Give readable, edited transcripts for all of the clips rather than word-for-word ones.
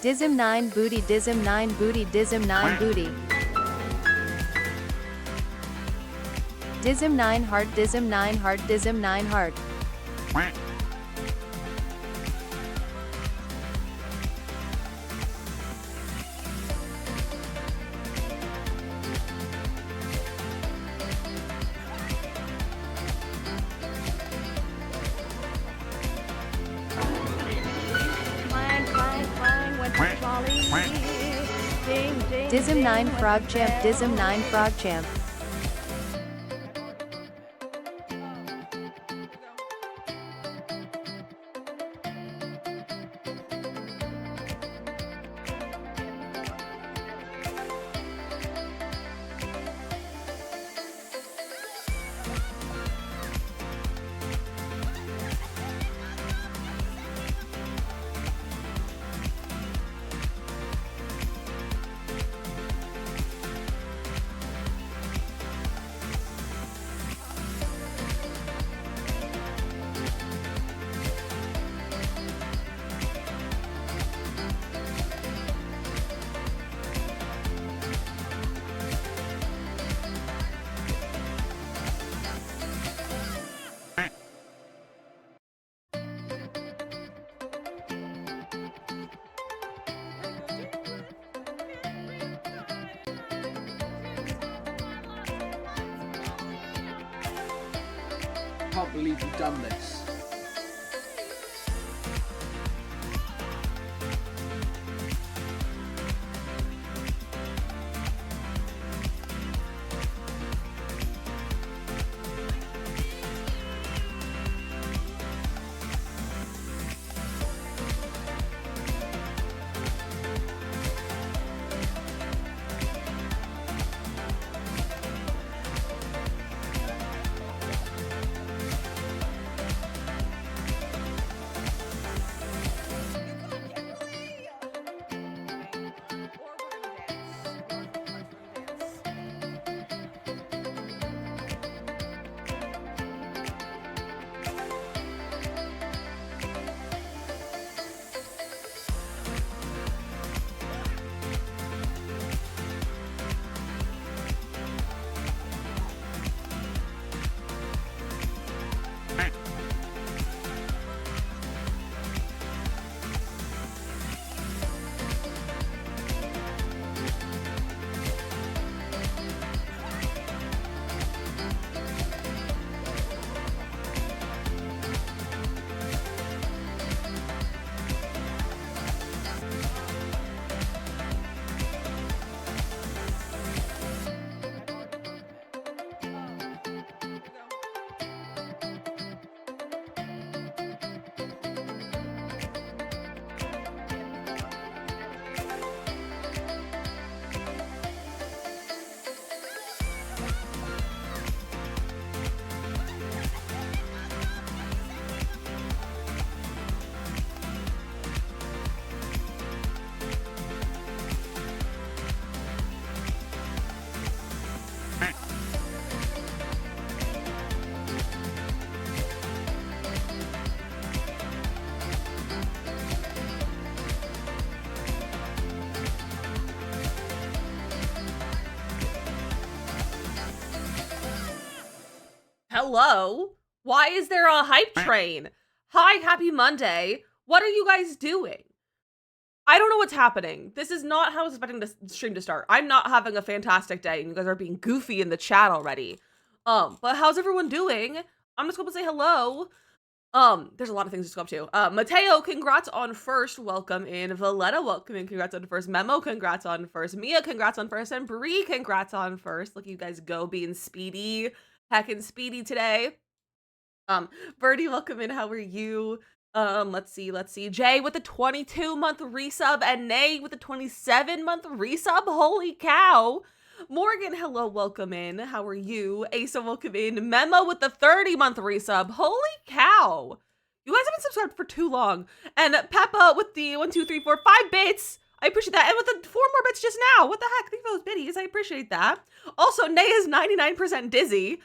Dizim 9 booty, Dizim 9 booty, Dizim 9 booty. Dizim 9 heart, Dizim 9 heart, Dizim 9 heart. Dizim 9 frog champ, Dizim 9 frog champ. I can't believe you've done this. Hello? Why is there a hype train? Hi, happy Monday. What are you guys doing? I don't know what's happening. This is not how I was expecting this stream to start. I'm not having a fantastic day, and you guys are being goofy in the chat already. But how's everyone doing? I'm just going to say hello. There's a lot of things to go up to. Mateo, congrats on first. Welcome in. Valletta, welcome in. Congrats on first. Memo, congrats on first. Mia, congrats on first. And Bree, congrats on first. Look at you guys go being speedy. Heckin' speedy today. Birdie, welcome in. How are you? Let's see. Jay with the 22-month resub and Nay with the 27-month resub. Holy cow. Morgan, hello, welcome in. How are you? Asa, welcome in. Memo with the 30-month resub. Holy cow. You guys have been subscribed for too long. And Peppa with the 1, 2, 3, 4, 5 bits. I appreciate that. And with the 4 more bits just now. What the heck? Thank you for those biddies. I appreciate that. Also, Nay is 99% dizzy.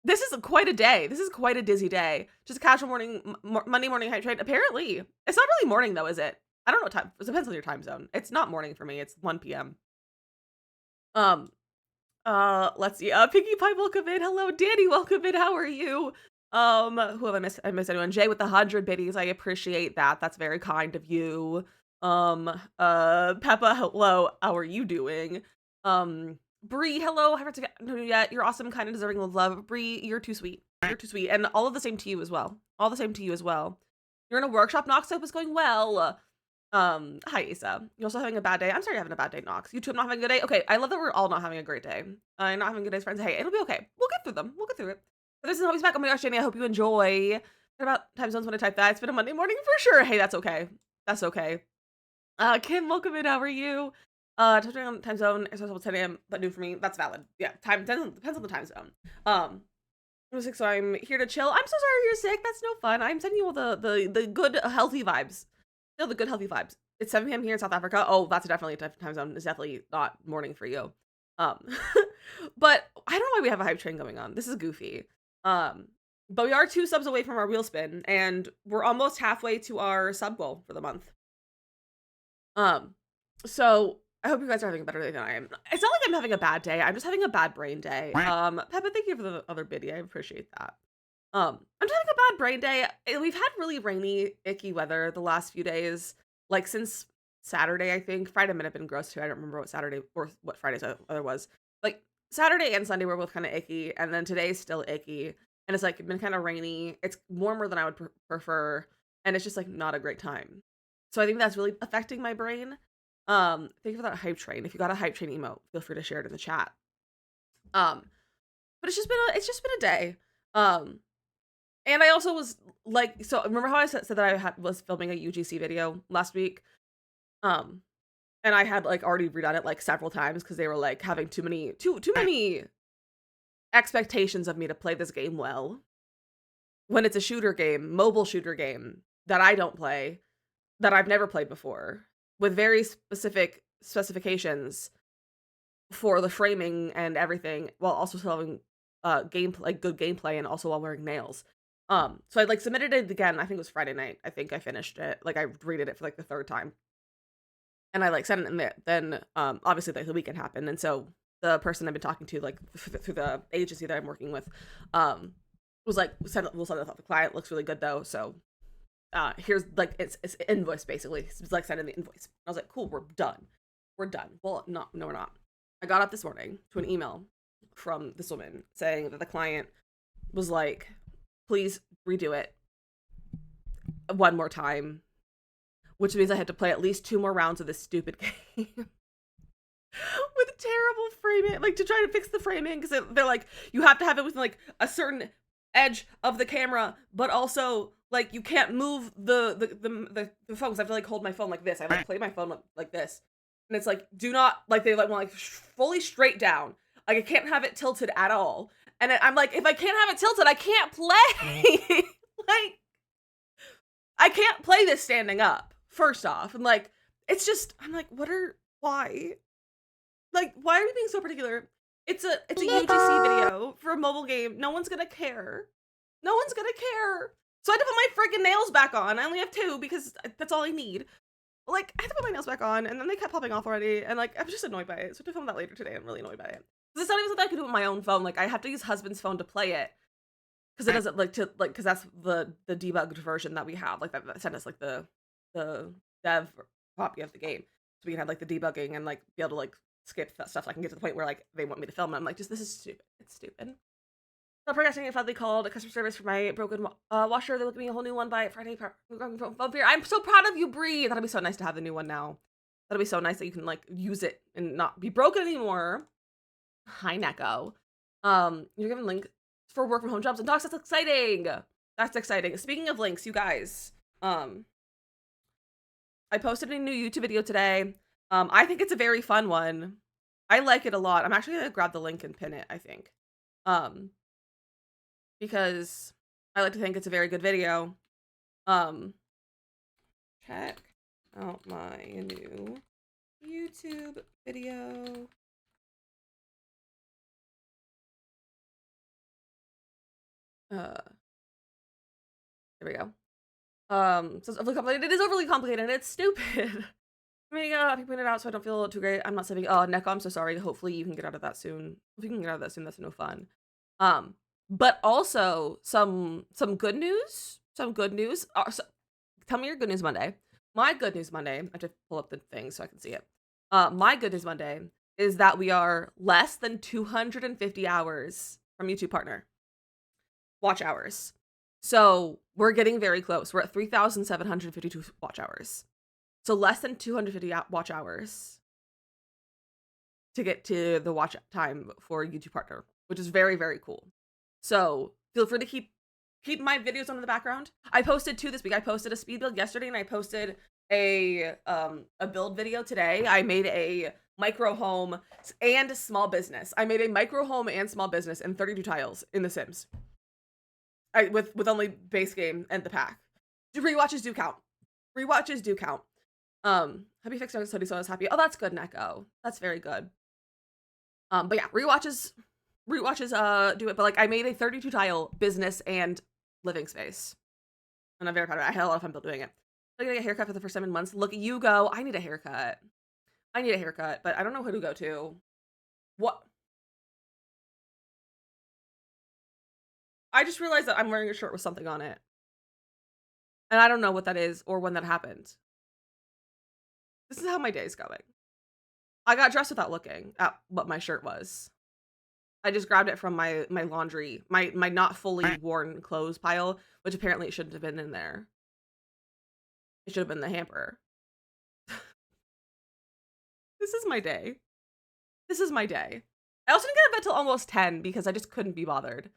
This is quite a day. This is quite a dizzy day. Just a casual morning, Monday morning hype train. Apparently. It's not really morning though, is it? I don't know what time. It depends on your time zone. It's not morning for me. It's 1 p.m. Um, let's see. Pinkie Pie, welcome in. Hello, Danny, welcome in. How are you? Who have I missed? I missed anyone? Jay with the 100 biddies. I appreciate that. That's very kind of you. Peppa, hello. How are you doing? Bree, hello. Haven't know you yet. You're awesome, kind of deserving of love. Bree, you're too sweet. You're too sweet. And all of the same to you as well. All the same to you as well. You're in a workshop. Nox, hope it's going well. Hi, Asa. You're also having a bad day. I'm sorry you're having a bad day, Nox. You two, I'm not having a good day. Okay, I love that we're all not having a great day. I'm not having a good day, friends. Hey, it'll be okay. We'll get through them. We'll get through it. But this is Hobbies Back. Oh my gosh, Jamie, I hope you enjoy. What about time zones when I type that? It's been a Monday morning for sure. Hey, that's okay. That's okay. Kim, welcome in. How are you? Touching on time zone. It's also 10 a.m., but new for me. That's valid. Yeah, time depends on the time zone. I'm sick, so I'm here to chill. I'm so sorry you're sick. That's no fun. I'm sending you all the good, healthy vibes. Still the good, healthy vibes. It's 7 p.m. here in South Africa. Oh, that's definitely a time zone. It's definitely not morning for you. But I don't know why we have a hype train going on. This is goofy. But we are 2 subs away from our wheel spin, and we're almost halfway to our sub goal for the month. So I hope you guys are having a better day than I am. It's not like I'm having a bad day. I'm just having a bad brain day. Peppa, thank you for the other biddy. I appreciate that. I'm just having a bad brain day. We've had really rainy, icky weather the last few days. Like since Saturday, I think. Friday might have been gross too. I don't remember what Saturday or what Friday's weather was. Like Saturday and Sunday were both kind of icky, and then today's still icky. And it's like been kind of rainy. It's warmer than I would prefer, and it's just like not a great time. So I think that's really affecting my brain. Thank you for that hype train. If you got a hype train emote, feel free to share it in the chat. But it's just been a day. And I also was like, so remember how I said that I was filming a UGC video last week? And I had like already redone it like several times because they were like having too many expectations of me to play this game well. When it's a shooter game, mobile shooter game that I don't play, that I've never played before, with very specific specifications for the framing and everything, while also having good gameplay and also while wearing nails. So I like submitted it again. I think it was Friday night. I think I finished it. Like I rated it for like the 3rd time. And I like sent it in there. Then obviously like the weekend happened. And so the person I've been talking to like through the agency that I'm working with was like, we'll send it off the client. Looks really good though. So here's like it's invoice basically. It's like sending the invoice. I was like, cool, we're done. Well, no, we're not. I got up this morning to an email from this woman saying that the client was like, please redo it one more time, which means I had to play at least 2 more rounds of this stupid game with terrible framing, like to try to fix the framing, because they're like, you have to have it within like a certain edge of the camera, but also like you can't move the phone, because I have to like hold my phone like this. I like play my phone like this, and it's like, do not, like they like want like fully straight down, like I can't have it tilted at all. And I'm like, if I can't have it tilted, I can't play. Like, I can't play this standing up, first off. And like, it's just, I'm like, why? Like, why are we being so particular? It's a UGC video for a mobile game. No one's gonna care. No one's gonna care. So I had to put my freaking nails back on. I only have 2 because that's all I need. Like, I had to put my nails back on, and then they kept popping off already. And like, I'm just annoyed by it. So I have to film that later today. I'm really annoyed by it. It's not even something I could do with my own phone. Like I have to use husband's phone to play it, because it doesn't because that's the debugged version that we have. Like that sent us like the dev copy of the game, so we can have like the debugging and like be able to like skip that stuff. So I can get to the point where like they want me to film, and I'm like, this is stupid. It's stupid. So procrastinating, I finally called a customer service for my broken washer. They will give me a whole new one by Friday. I'm so proud of you, Bree. That'll be so nice to have the new one now. That'll be so nice that you can like use it and not be broken anymore. Hi, Neko. You're giving links for work from home jobs and docs. That's exciting. That's exciting. Speaking of links, you guys, I posted a new YouTube video today. I think it's a very fun one. I like it a lot. I'm actually gonna grab the link and pin it, I think. Because I like to think it's a very good video. Check out my new YouTube video. There we go. So it's overly complicated. It is overly complicated and it's stupid. I mean, he pointed out so I don't feel too great. I'm not sleeping. Oh, Neko, I'm so sorry. Hopefully you can get out of that soon. If you can get out of that soon, that's no fun. But also some good news. Some good news. Tell me your good news Monday. My good news Monday. I have to pull up the thing so I can see it. My good news Monday is that we are less than 250 hours from YouTube partner watch hours. So we're getting very close. We're at 3,752 watch hours. So less than 250 watch hours to get to the watch time for YouTube partner, which is very, very cool. So feel free to keep my videos on in the background. I posted 2 this week. I posted a speed build yesterday and I posted a build video today. I made a micro home and small business. I made a micro home and small business in 32 tiles in The Sims. With only base game and the pack. Rewatches do count. Rewatches do count. Happy fixed our study, so I was happy. Oh, that's good, Neko. That's very good. But yeah, rewatches do it. But like, I made a 32 tile business and living space, and I'm very proud of it. I had a lot of fun doing it. I'm gonna get a haircut for the first time in months. Look at you go. I need a haircut. But I don't know who to go to. What? I just realized that I'm wearing a shirt with something on it, and I don't know what that is or when that happened. This is how my day is going. I got dressed without looking at what my shirt was. I just grabbed it from my laundry, my not fully worn clothes pile, which apparently it shouldn't have been in there. It should have been the hamper. This is my day. This is my day. I also didn't get out of bed till almost 10 because I just couldn't be bothered.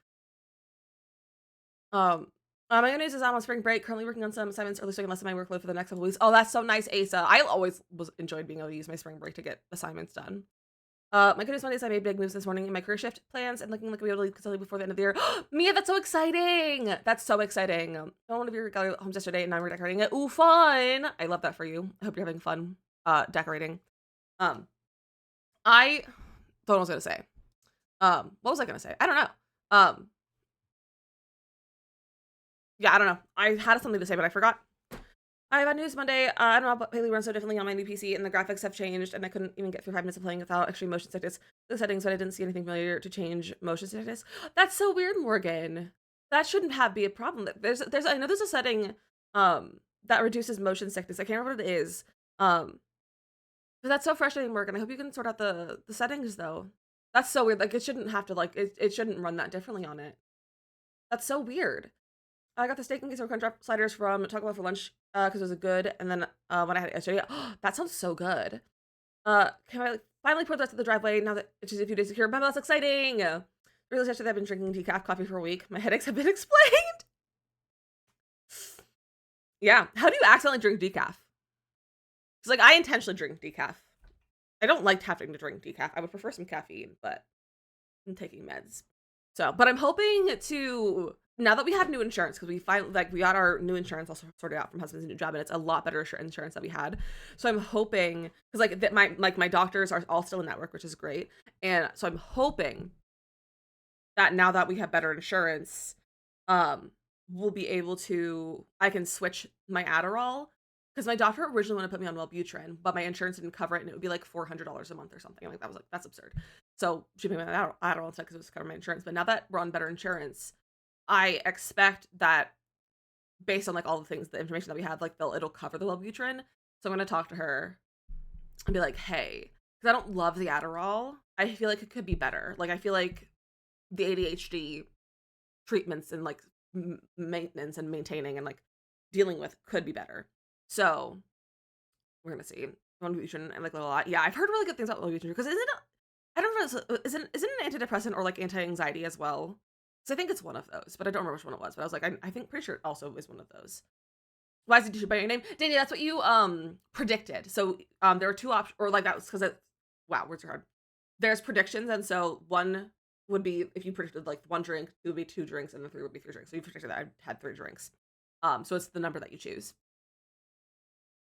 My good news is I'm on spring break, currently working on some assignments, early starting less of my workload for the next couple weeks. Oh, that's so nice, Asa. I always enjoyed being able to use my spring break to get assignments done. My goodness Mondays, I made big moves this morning in my career shift plans and looking like we'll be able to leave facility before the end of the year. Mia, that's so exciting! That's so exciting. I one of your gallery homes yesterday and now we're decorating it. Ooh, fun! I love that for you. I hope you're having fun decorating. I don't know what I was gonna say. What was I gonna say? I don't know. Yeah, I don't know. I had something to say, but I forgot. I have a news Monday. I don't know, but Paley runs so differently on my new PC, and the graphics have changed, and I couldn't even get through 5 minutes of playing without extreme motion sickness. The settings, but I didn't see anything familiar to change motion sickness. That's so weird, Morgan. That shouldn't be a problem. I know there's a setting that reduces motion sickness. I can't remember what it is. But that's so frustrating, Morgan. I hope you can sort out the settings though. That's so weird. Like it shouldn't have to it shouldn't run that differently on it. That's so weird. I got the steak and queso crunch wrap sliders from Taco Bell for lunch because it was a good. And then when I had it yesterday, that sounds so good. Can I finally put the rest of the driveway now that it's just a few days here? Remember, that's exciting. Realized yesterday I've been drinking decaf coffee for a week. My headaches have been explained. Yeah, how do you accidentally drink decaf? It's like I intentionally drink decaf. I don't like having to drink decaf. I would prefer some caffeine, but I'm taking meds. So, but I'm hoping to, now that we have new insurance, because we got our new insurance also sorted out from husband's new job, and it's a lot better insurance that we had. So I'm hoping, because my doctors are all still in network, which is great, and so I'm hoping that now that we have better insurance, we'll be able to, I can switch my Adderall, because my doctor originally wanted to put me on Wellbutrin, but my insurance didn't cover it, and it would be like $400 a month or something. Like that's absurd. So she put me on Adderall instead because it was covering my insurance. But now that we're on better insurance, I expect that based on like all the things, the information that we have, like it'll cover the Wellbutrin. So I'm gonna talk to her and be like, hey, because I don't love the Adderall. I feel like it could be better. Like I feel like the ADHD treatments and like maintenance and maintaining and like dealing with could be better. So we're gonna see. Wellbutrin and like a lot. Yeah, I've heard really good things about Wellbutrin because I don't know, is it an antidepressant or like anti-anxiety as well? So I think it's one of those, but I don't remember which one it was. But I was like, I think pretty sure it also is one of those. Why is it by your name, Danny? That's what you predicted. So there were 2 options, or like that was because wow, words are hard. There's predictions, and so 1 would be if you predicted like 1 drink, 2 would be 2 drinks, and then 3 would be 3 drinks. So you predicted that I had 3 drinks. So it's the number that you choose.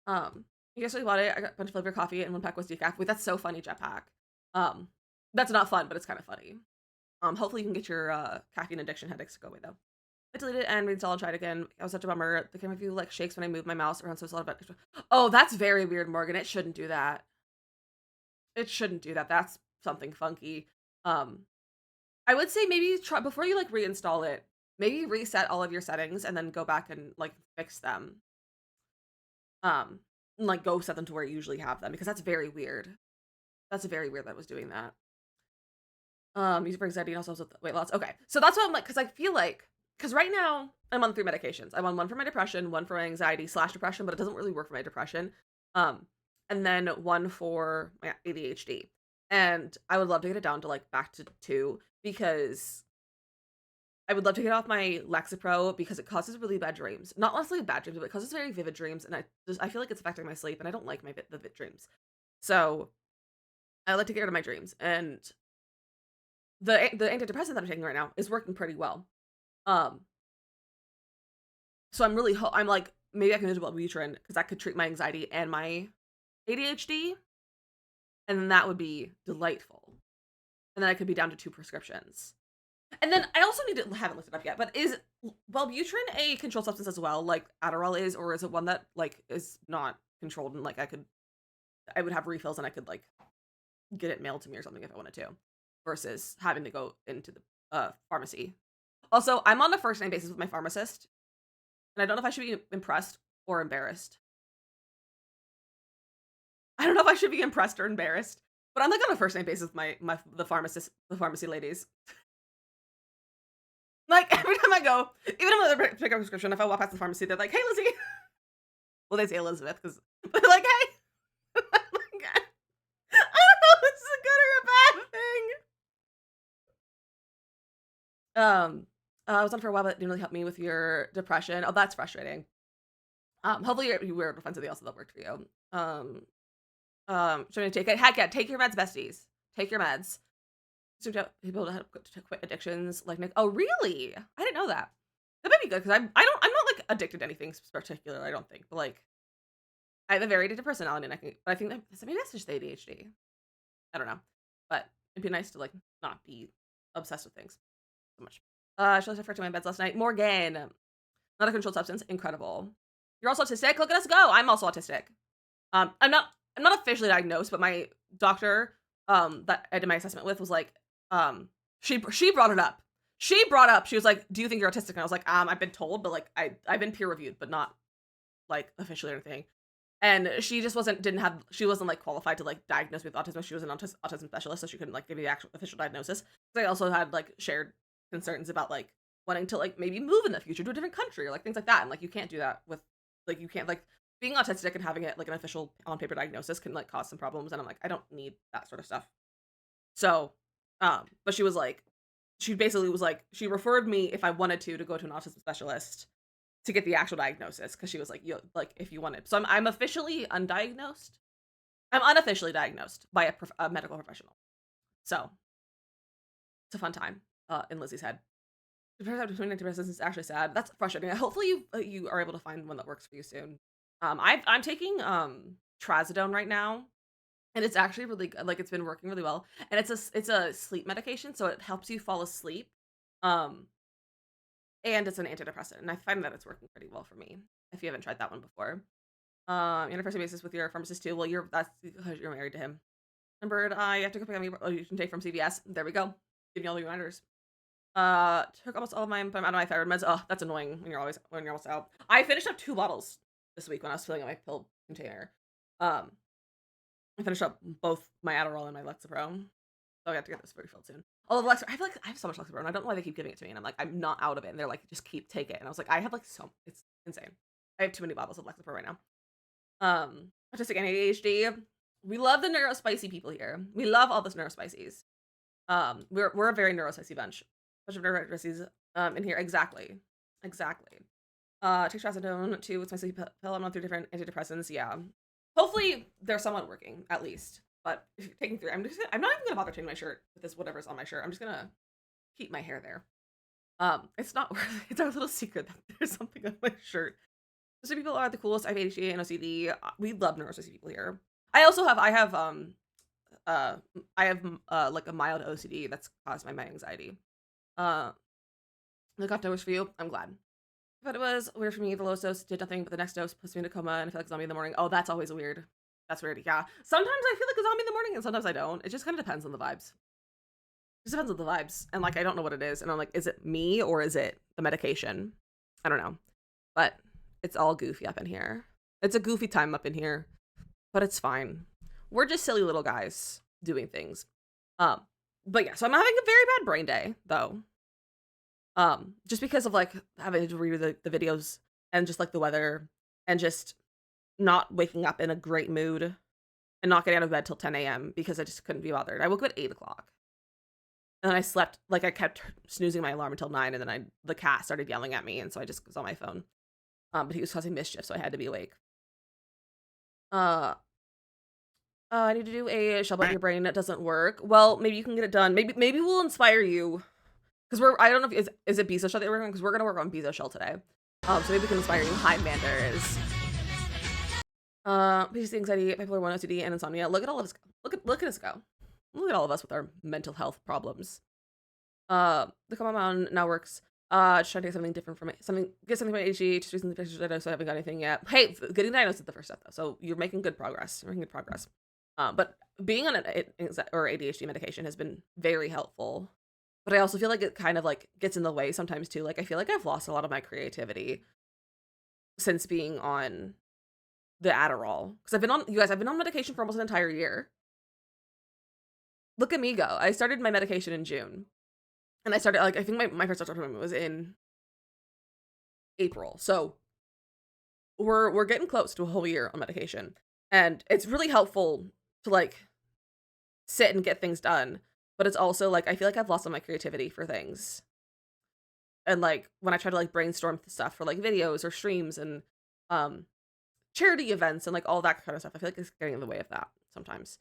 You guys really bought it. I got a bunch of flavor coffee, and 1 pack was decaf. Wait, that's so funny, Jetpack. That's not fun, but it's kind of funny. Hopefully you can get your caffeine addiction headaches to go away though. I deleted it and reinstalled and tried again. It was such a bummer. The camera view like shakes when I move my mouse around, so it's a lot of extra. Oh, that's very weird, Morgan. It shouldn't do that. It shouldn't do that. That's something funky. I would say maybe try before you like reinstall it, maybe reset all of your settings and then go back and like fix them. And, like go set them to where you usually have them because that's very weird. That's very weird that it was doing that. Music for anxiety and also with weight loss. Okay, so that's what I'm like, because I feel like, because right now I'm on 3 medications. I'm on one for my depression, one for my anxiety / depression, but it doesn't really work for my depression. And then one for my ADHD. And I would love to get it down to like back to 2 because I would love to get off my Lexapro because it causes really bad dreams. Not necessarily bad dreams, but it causes very vivid dreams, and I feel like it's affecting my sleep, and I don't like the vivid dreams. So I like to get rid of my dreams, and the antidepressant that I'm taking right now is working pretty well. So I'm really I'm like maybe I can use Wellbutrin because that could treat my anxiety and my ADHD, and then that would be delightful. And then I could be down to 2 prescriptions. And then I also need to haven't looked it up yet, but is Wellbutrin a controlled substance as well, like Adderall is, or is it one that like is not controlled and like I would have refills and I could like get it mailed to me or something if I wanted to, versus having to go into the pharmacy. Also, I'm on a first name basis with my pharmacist, and I don't know if I should be impressed or embarrassed. I don't know if I should be impressed or embarrassed, but I'm like on a first name basis with the pharmacy ladies. Like every time I go, even if I pick up a prescription, if I walk past the pharmacy, they're like, "Hey, Lizzie." Well, they say Elizabeth because they're like, "Hey." Like, I don't know if this is a good or a bad thing. I was on for a while, but it didn't really help me with your depression. Oh, that's frustrating. Hopefully you were able to find something else that worked for you. Should I take it? Heck yeah, take your meds, besties. Take your meds. So people to quit addictions like Nick. Oh, really? I didn't know that. That might be good because I'm not like addicted to anything particular. I don't think, but like I have a very addictive personality, and I think that maybe that's just ADHD. I don't know, but it'd be nice to like not be obsessed with things so much. Should I refer to my meds last night? Morgan, not a controlled substance. Incredible. You're also autistic. Look at us go. I'm also autistic. I'm not officially diagnosed, but my doctor that I did my assessment with was like, she brought it up. She was like, "Do you think you're autistic?" And I was like, I've been told, but like I've been peer reviewed, but not like officially or anything. And she just she wasn't like qualified to like diagnose me with autism. She was an autism specialist, so she couldn't like give me the actual official diagnosis. I also had like shared concerns about like wanting to like maybe move in the future to a different country or like things like that. And like you can't do that with like you can't like being autistic and having it like an official on paper diagnosis can like cause some problems. And I'm like, I don't need that sort of stuff. So, but she was like, she basically was like, she referred me if I wanted to go to an autism specialist to get the actual diagnosis because she was like, you like if you wanted. So I'm officially undiagnosed. I'm unofficially diagnosed by a medical professional. So it's a fun time in Lizzie's head. Between antidepressants is actually sad. That's frustrating. Hopefully you are able to find one that works for you soon. I'm taking trazodone right now, and it's actually really good. Like it's been working really well, and it's a sleep medication, so it helps you fall asleep. Um, and it's an antidepressant, and I find that it's working pretty well for me. If you haven't tried that one before, on a first basis with your pharmacist too. Well, that's because you're married to him. Remembered, I have to go pick up me. Oh, you can take from CVS. There we go. Give me all the reminders. Took almost all of my out of my thyroid meds. Oh, that's annoying when you're almost out. I finished up 2 bottles this week when I was filling up my pill container. I finished up both my Adderall and my Lexapro. So I have to get this refilled soon. Although I feel like I have so much Lexapro, and I don't know why they keep giving it to me. And I'm like, I'm not out of it. And they're like, just take it. And I was like, I have like it's insane. I have too many bottles of Lexapro right now. Autistic and ADHD. We love the neurospicy people here. We love all this neurospicies. We're a very neurospicy bunch. Bunch of neurospicies in here. Exactly. Take trazodone too. It's my sleep pill. I'm on 3 different antidepressants. Yeah. Hopefully they're somewhat working at least. But if you're taking 3, I'm not even gonna bother changing my shirt with this whatever's on my shirt. I'm just gonna keep my hair there. It's not worth it's our little secret that there's something on my shirt. So people are the coolest. I have ADHD and OCD. We love neurospicy people here. I have like a mild OCD that's caused by my anxiety. The got dose for you. I'm glad. But it was weird for me. The lowest dose did nothing, but the next dose puts me into coma and I feel like a zombie in the morning. Oh, that's always weird. That's weird. Yeah. Sometimes I feel like a zombie in the morning and sometimes I don't. It just kind of depends on the vibes. It just depends on the vibes. And like, I don't know what it is. And I'm like, is it me or is it the medication? I don't know. But it's all goofy up in here. It's a goofy time up in here, but it's fine. We're just silly little guys doing things. But yeah, so I'm having a very bad brain day though. Just because of like having to read the videos and just like the weather and just not waking up in a great mood and not getting out of bed till 10 a.m. because I just couldn't be bothered. I woke up at 8 o'clock. And then I slept, like I kept snoozing my alarm until 9 and then the cat started yelling at me and so I just was on my phone. But he was causing mischief, so I had to be awake. I need to do a shell but your brain that doesn't work. Well, maybe you can get it done. Maybe we'll inspire you. Because I don't know if, is it Bezo Shell that we're working on? Because we're going to work on Bezo Shell today. So maybe we can inspire you. Hi, Manders. PTSD, anxiety, bipolar 1, OCD, and insomnia. Look at all of us. Look at us go. Look at all of us with our mental health problems. The Come On now works. Just trying to get something different from it. Get something from ADHD. Just recently diagnosed, so I haven't got anything yet. Hey, getting diagnosed is the first step, though. So you're making good progress. But being on an ADHD medication has been very helpful. But I also feel like it kind of like gets in the way sometimes too. Like I feel like I've lost a lot of my creativity since being on the Adderall. Because I've been on medication for almost an entire year. Look at me go. I started my medication in June. And I started, like, I think my first doctor appointment was in April. So we're getting close to a whole year on medication. And it's really helpful to like sit and get things done. But it's also like I feel like I've lost all my creativity for things. And like when I try to like brainstorm stuff for like videos or streams and charity events and like all that kind of stuff, I feel like it's getting in the way of that sometimes.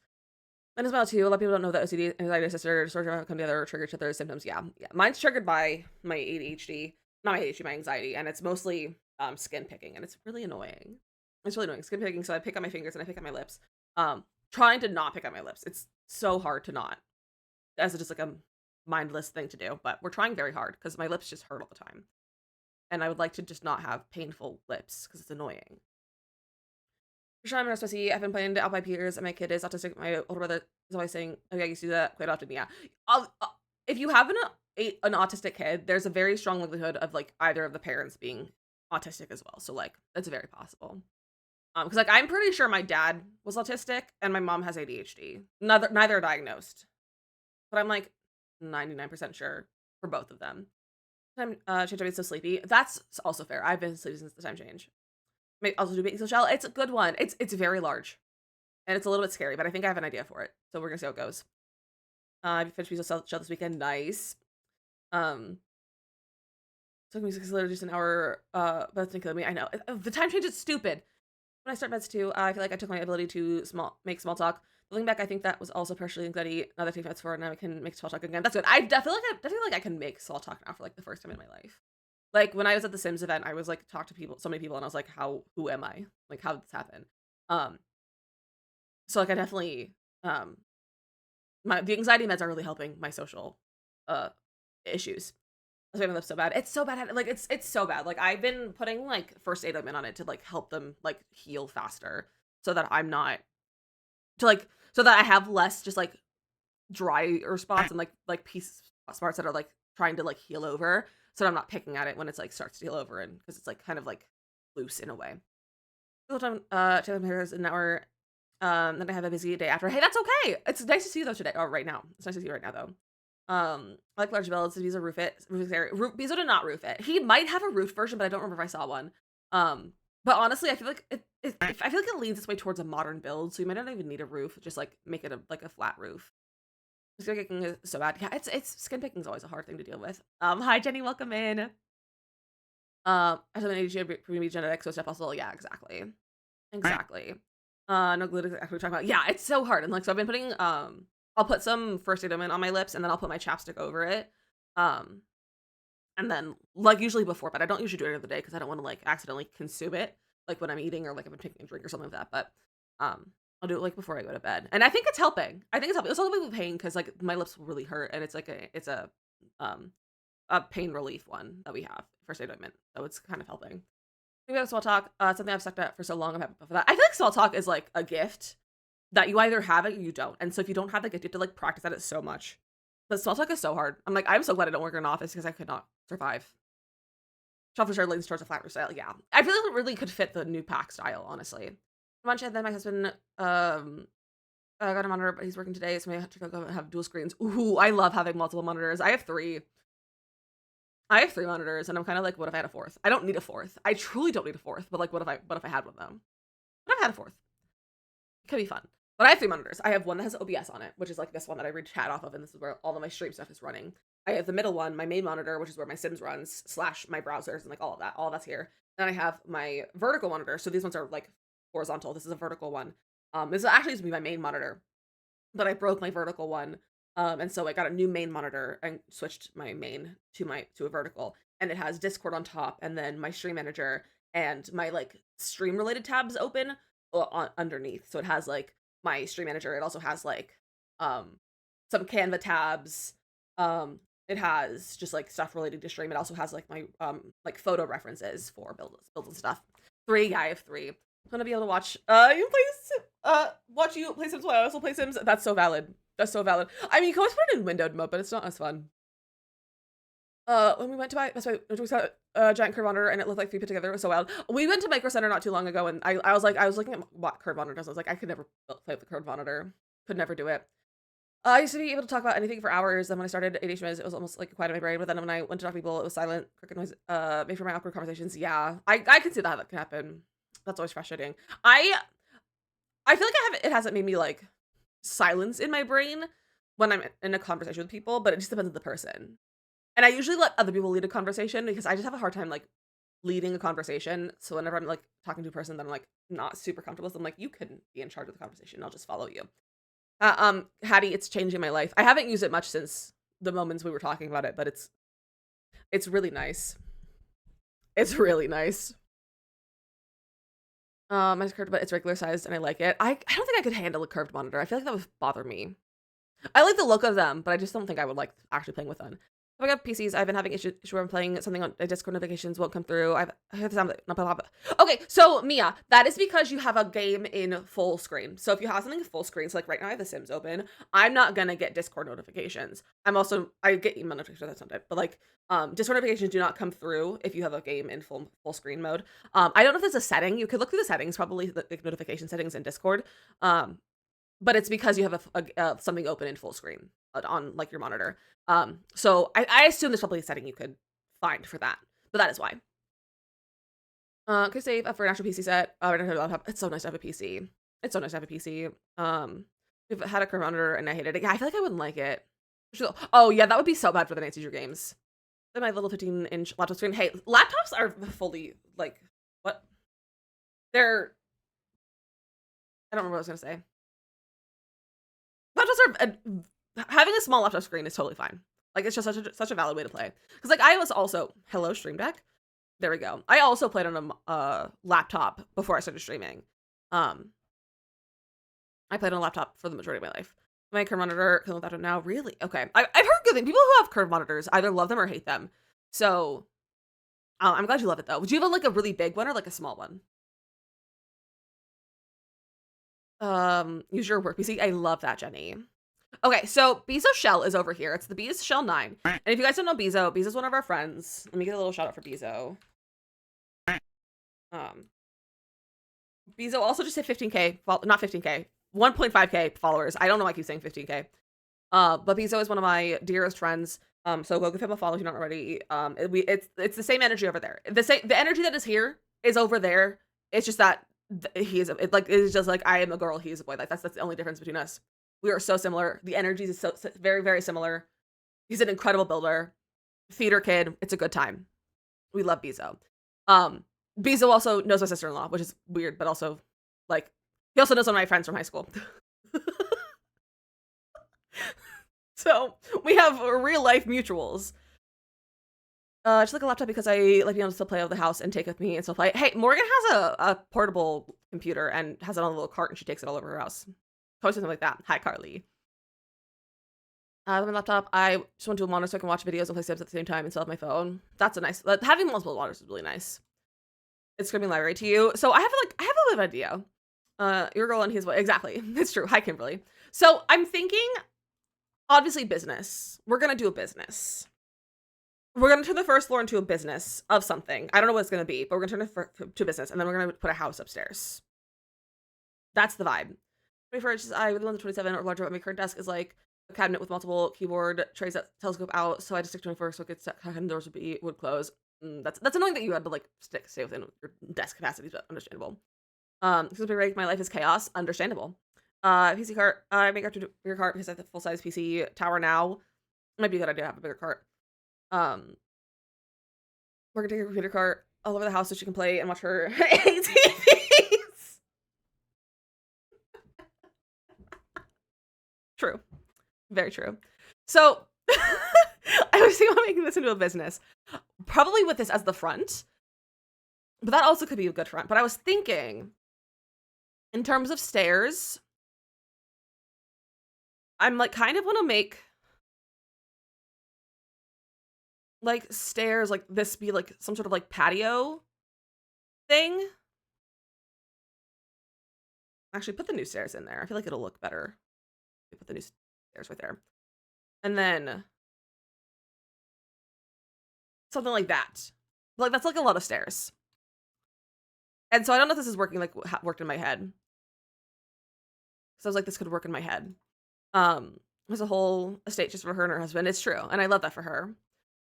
And as well too, a lot of people don't know that OCD, anxiety disorder come together or trigger each other's symptoms. Yeah. Mine's triggered by my ADHD, not my ADHD, my anxiety, and it's mostly skin picking, and it's really annoying. Skin picking. So I pick on my fingers and I pick on my lips. Trying to not pick on my lips. It's so hard to not. As just like a mindless thing to do, but we're trying very hard because my lips just hurt all the time. And I would like to just not have painful lips because it's annoying. For sure, I'm especially I've been playing out by peers and my kid is autistic. My older brother is always saying, oh yeah, you see that quite often. Yeah. If you have an autistic kid, there's a very strong likelihood of like either of the parents being autistic as well. So like that's very possible. Because like I'm pretty sure my dad was autistic and my mom has ADHD. Neither are diagnosed. But I'm like 99% sure for both of them. Time change is so sleepy. That's also fair. I've been sleepy since the time change. May also do Bezo Shell. It's a good one. It's very large. And it's a little bit scary, but I think I have an idea for it. So we're gonna see how it goes. I've finished Bezo Shell this weekend. Nice. Took me 6 literally just an hour, but it's gonna kill me. I know. The time change is stupid. When I start meds too, I feel like I took my ability to make small talk. Looking back, I think that was also partially anxiety. Now that I take meds for it, now I can make small talk again. That's good. I definitely like I can make small talk now for like the first time in my life. Like when I was at the Sims event, I was like talk to people, so many people, and I was like, who am I? Like how did this happen? So like I definitely the anxiety meds are really helping my social issues. That's why my lips so bad. It's so bad. Like it's so bad. Like I've been putting like first aid ointment on it to like help them like heal faster, so that I'm not so that I have less just like drier spots and like piece spots that are like trying to like heal over, so that I'm not picking at it when it's like starts to heal over, and because it's like kind of like loose in a way. Full time my hair is an hour. Then I have a busy day after. Hey, that's okay. It's nice to see you though today. Oh, right now. It's nice to see you right now though. I like large bells. Bezo roof it. Bezo did not roof it. He might have a roofed version, but I don't remember if I saw one. But honestly, I feel like I feel like it leans its way towards a modern build, so you might not even need a roof. Just like make it a flat roof. Skin picking is so bad. Yeah, it's skin picking is always a hard thing to deal with. Hi Jenny, welcome in. I have an ADHD premium genetics, so it's not possible. Yeah, exactly. No glue exactly what we're talking about. Yeah, it's so hard. And like so I've been putting I'll put some first aid ointment on my lips and then I'll put my chapstick over it. And then like usually before, but I don't usually do it every day because I don't want to like accidentally consume it like when I'm eating or like if I'm taking a drink or something like that. But I'll do it like before I go to bed. And I think it's helping. It's also with pain because like my lips really hurt and it's like it's a a pain relief one that we have, first aid ointment. So it's kind of helping. We have small talk. Something I've stuck at for so long. I'm happy for that. I feel like small talk is like a gift that you either have it or you don't. And so if you don't have the gift, you have to like practice at it so much. But small talk is so hard. I'm like, I'm so glad I don't work in an office because I could not survive. Shuffle shirt leans towards a flat style. Yeah, I feel like it really could fit the new pack style, honestly. Munch, and then my husband got a monitor, but he's working today, so we have to go and have dual screens. Ooh, I love having multiple monitors. I have 3. I have 3 monitors, and I'm kind of like, what if I had a 4th? I don't need a 4th. I truly don't need a 4th, but like, what if I had one of them? What if I had a 4th? It could be fun. But I have 3 monitors. I have one that has OBS on it, which is like this one that I read chat off of, and this is where all of my stream stuff is running. I have the middle one, my main monitor, which is where my Sims runs, / my browsers, and like all of that. All of that's here. Then I have my vertical monitor. So these ones are like horizontal. This is a vertical one. This actually used to be my main monitor, but I broke my vertical one. And so I got a new main monitor and switched my main to a vertical, and it has Discord on top, and then my stream manager and my like stream related tabs open underneath. So it has like my stream manager. It also has like some Canva tabs. It has just like stuff related to stream. It also has like my like photo references for builds and stuff. 3, yeah, I have 3. I'm gonna be able to watch watch you play Sims while I also play Sims. That's so valid. That's so valid. I mean, you can always put it in windowed mode, but it's not as fun. When we went to buy, that's why we got a giant curve monitor, and it looked like 3 put together. It was so wild. We went to Micro Center not too long ago, and I was looking at what curve monitor does. I was like, I could never play with the curve monitor. Could never do it. I used to be able to talk about anything for hours. Then when I started ADHD, it was almost like quiet in my brain. But then when I went to talk to people, it was silent, cricket noise, made for my awkward conversations. Yeah, I can see that can happen. That's always frustrating. I feel like it hasn't made me like silence in my brain when I'm in a conversation with people, but it just depends on the person. And I usually let other people lead a conversation because I just have a hard time like leading a conversation. So whenever I'm like talking to a person that I'm like not super comfortable with, I'm like, you couldn't be in charge of the conversation. I'll just follow you. Hattie, it's changing my life. I haven't used it much since the moments we were talking about it, but it's really nice. It's really nice. My curved, but it's regular sized and I like it. I don't think I could handle a curved monitor. I feel like that would bother me. I like the look of them, but I just don't think I would like actually playing with them. If I got PCs, I've been having issues where I'm playing something on Discord notifications won't come through. I have the sound okay, so Mia, that is because you have a game in full screen. So if you have something in full screen, so like right now I have the Sims open, I'm not gonna get Discord notifications. I get email notifications, that's not it, but like Discord notifications do not come through if you have a game in full screen mode. I don't know if there's a setting. You could look through the settings, probably the notification settings in Discord. But it's because you have something open in full screen on like your monitor. So I assume there's probably a setting you could find for that, but that is why. Could save up for an actual PC set. It's so nice to have a PC. It's so nice to have a PC. We've had a curve monitor and I hated it. Yeah, I feel like I wouldn't like it. Oh yeah, that would be so bad for the Nancy Drew games. Then my little 15-inch laptop screen. Hey, laptops are fully like what? They're. I don't remember what I was gonna say. Laptops are having a small laptop screen is totally fine. Like it's just such a valid way to play. Because like I was also Stream Deck. There we go. I also played on a laptop before I started streaming. I played on a laptop for the majority of my life. My curve monitor can look at it now. Really? Okay. I've heard good things. People who have curved monitors either love them or hate them. So I'm glad you love it though. Would you have like a really big one or like a small one? Use your work PC. I love that, Jenny. Okay, so Bezo Shell is over here. It's the Bezo Shell 9. And if you guys don't know Bezo, Bezo's one of our friends. Let me get a little shout out for Bezo. Bezo also just hit 15k, not 15k, 1.5k followers. I don't know why I keep saying 15k. But Bezo is one of my dearest friends. So go give him a follow if you're not already. It's the same energy over there. The energy that is here is over there. It's just that it's just like I am a girl, he's a boy. Like that's the only difference between us. We are so similar. The energy is so very, very similar. He's an incredible builder. Theater kid. It's a good time. We love Bezo. Bezo also knows my sister-in-law, which is weird, but also like he also knows one of my friends from high school. So we have real life mutuals. Just like a laptop because I like being able to still play out of the house and take it with me and still play. Hey, Morgan has a portable computer and has it on a little cart and she takes it all over her house. Probably something like that. Hi, Carly. My laptop, I just went to a monitor so I can watch videos and play Sims at the same time and still have my phone. That's a nice, having multiple monitors is really nice. It's screaming library to you. So I have a little idea. Your girl and his wife. Exactly. It's true. Hi, Kimberly. So I'm thinking, obviously, business. We're going to do a business. We're going to turn the first floor into a business of something. I don't know what it's going to be, but we're going to turn it to a business. And then we're going to put a house upstairs. That's the vibe. 21st, I really want the 27 or larger, but my current desk is like a cabinet with multiple keyboard trays that telescope out. So I just stick 24 so it gets and doors would close. That's annoying that you had to like stay within your desk capacity, but understandable. Because my life is chaos, understandable. PC cart, I make up to bigger cart because I have the full size PC tower now. Might be a good idea to have a bigger cart. We're gonna take a computer cart all over the house so she can play and watch her ATVs. True. Very true. So I was thinking about making this into a business. Probably with this as the front. But that also could be a good front. But I was thinking, in terms of stairs, I'm like kind of want to make like stairs like this be like some sort of like patio thing. Actually, put the new stairs in there. I feel like it'll look better. Put the new stairs right there. And then something like that. Like that's like a lot of stairs. And so I don't know if this is working like worked in my head. So I was like, this could work in my head. There's a whole estate just for her and her husband. It's true. And I love that for her.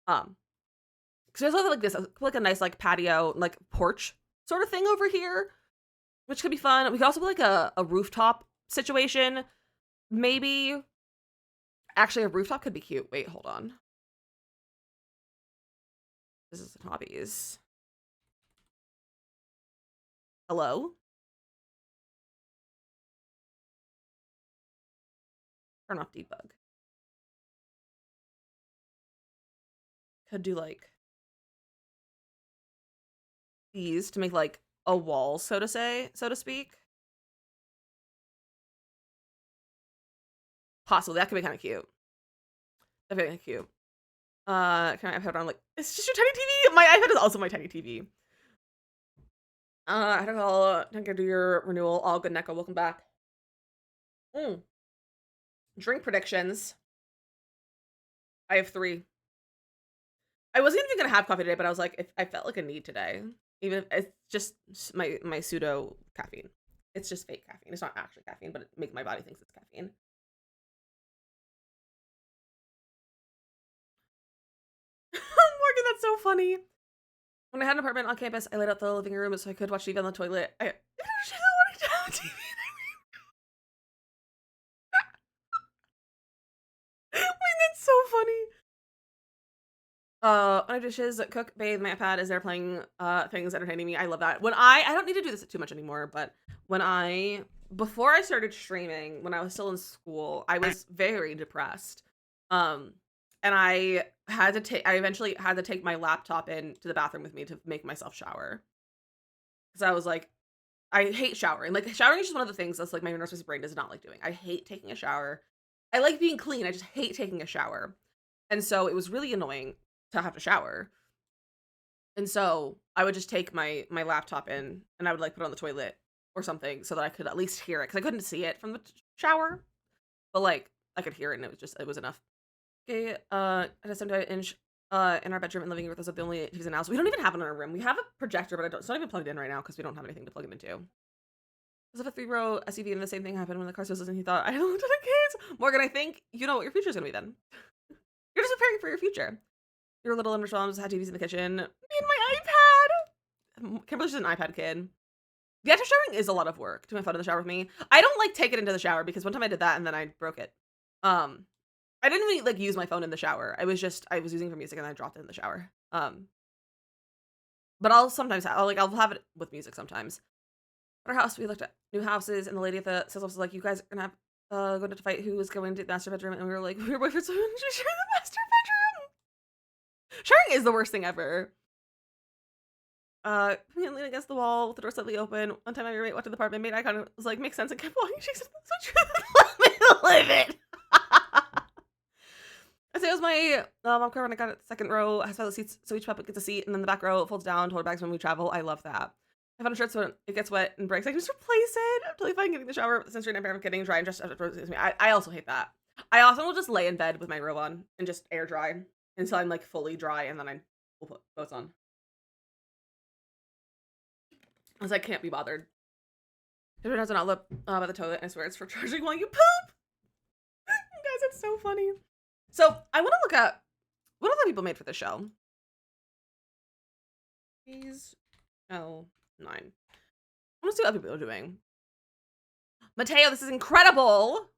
Because there's like this, like a nice like patio, like porch sort of thing over here, which could be fun. We could also put like a rooftop situation. Maybe. Actually, a rooftop could be cute. Wait, hold on. This is the hobbies. Hello? Turn off debug. Could do like these to make like a wall, so to speak. Possibly. That could be kind of cute. That'd be kind of cute. Can I iPad on like, it's just your tiny TV? My iPad is also my tiny TV. I don't know. Don't get to do your renewal. All good, Neko. Welcome back. Drink predictions. I have 3. I wasn't even gonna have coffee today, but I was like, if I felt like a need today. Even if it's just my pseudo caffeine. It's just fake caffeine. It's not actually caffeine, but it makes my body thinks it's caffeine. Morgan, that's so funny. When I had an apartment on campus, I laid out the living room so I could watch TV on the toilet. I didn't want to have TV. Wait, that's so funny. When I do dishes, cook, bathe, my iPad is there playing things entertaining me. I love that. When I don't need to do this too much anymore, but before I started streaming, when I was still in school, I was very depressed. And I eventually had to take my laptop into the bathroom with me to make myself shower. Because I was like, I hate showering. Like, showering is just one of the things that's like my nervous brain does not like doing. I hate taking a shower. I like being clean. I just hate taking a shower. And so it was really annoying to have to shower. And so I would just take my laptop in and I would like put it on the toilet or something so that I could at least hear it. Because I couldn't see it from the shower. But like, I could hear it and it was enough. Okay, at a 75-inch in our bedroom and living room with us are the only TVs in the house. We don't even have it in our room. We have a projector, but it's not even plugged in right now because we don't have anything to plug it into. There's a 3-row SUV and the same thing happened when the car was and he thought, I don't want to kids. Morgan, I think you know what your future's gonna be then. You're just preparing for your future. Your little underswams had TVs in the kitchen. Me and my iPad. Kimberly's just an iPad kid. The after showering is a lot of work. Doing my phone in the shower with me. I don't like take it into the shower because one time I did that and then I broke it. I didn't really like use my phone in the shower. I was using it for music and I dropped it in the shower. But I'll have it with music sometimes. At our house, we looked at new houses and the lady at the sales office was like, you guys are gonna have going to fight who was going to the master bedroom, and we were like, we were boyfriends, so we should share the master bedroom. Sharing is the worst thing ever. Leaning against the wall with the door slightly open. One time my roommate walked to the apartment, made eye contact, was like, makes sense, and kept walking. She said, that's so true. Let me live it. I say it was my mom car when I got it. Second row has toilet seats, so each puppet gets a seat, and then the back row folds down, toilet bags when we travel. I love that. I found a shirt so when it gets wet and breaks, I can just replace it. I'm totally fine getting the shower since right now I'm getting dry and just excuse me. I also hate that. I often will just lay in bed with my robe on and just air dry until I'm like fully dry, and then I will put clothes on. Because I can't be bothered. Everyone has an outlet by the toilet, and I swear it's for charging while you poop. You guys, it's so funny. So I want to look at what other people made for this show. Please, L9. I want to see what other people are doing. Mateo, this is incredible.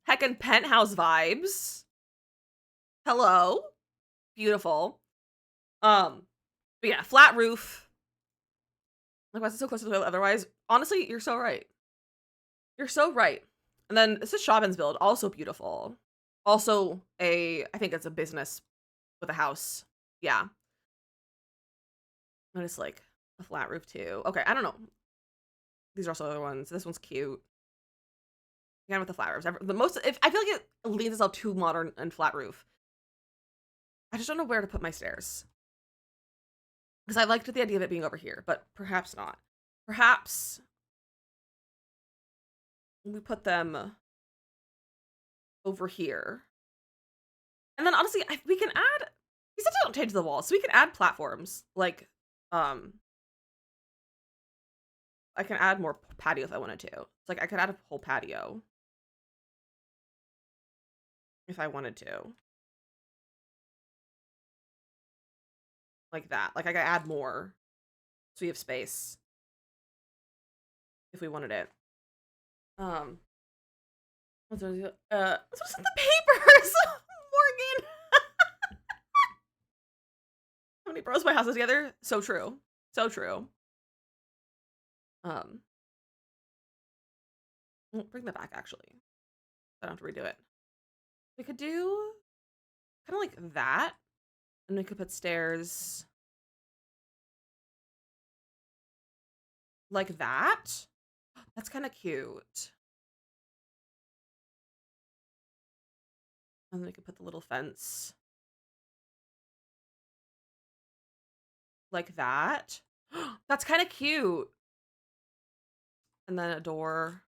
Heckin' penthouse vibes. Hello. Beautiful. But yeah, flat roof. Like, why is it so close to the toilet otherwise? Honestly, you're so right. You're so right. And then this is Chauvin's build, also beautiful. Also I think it's a business with a house. Yeah. And it's like a flat roof too. Okay, I don't know. These are also other ones. This one's cute. Again with the flat roofs. I feel like it leans itself too modern and flat roof. I just don't know where to put my stairs. Because I liked the idea of it being over here, but perhaps not. Perhaps we put them over here. And then honestly, we can add, we still don't change the walls, so we can add platforms. Like, I can add more patio if I wanted to. It's like I could add a whole patio. If I wanted to. Like that. Like I could add more. So we have space. If we wanted it. What's in the papers? Morgan. How many bros buy houses together? So true. So true. We'll bring that back actually. I don't have to redo it. We could do kind of like that. And we could put stairs like that. That's kind of cute. And then we could put the little fence like that. That's kind of cute. And then a door.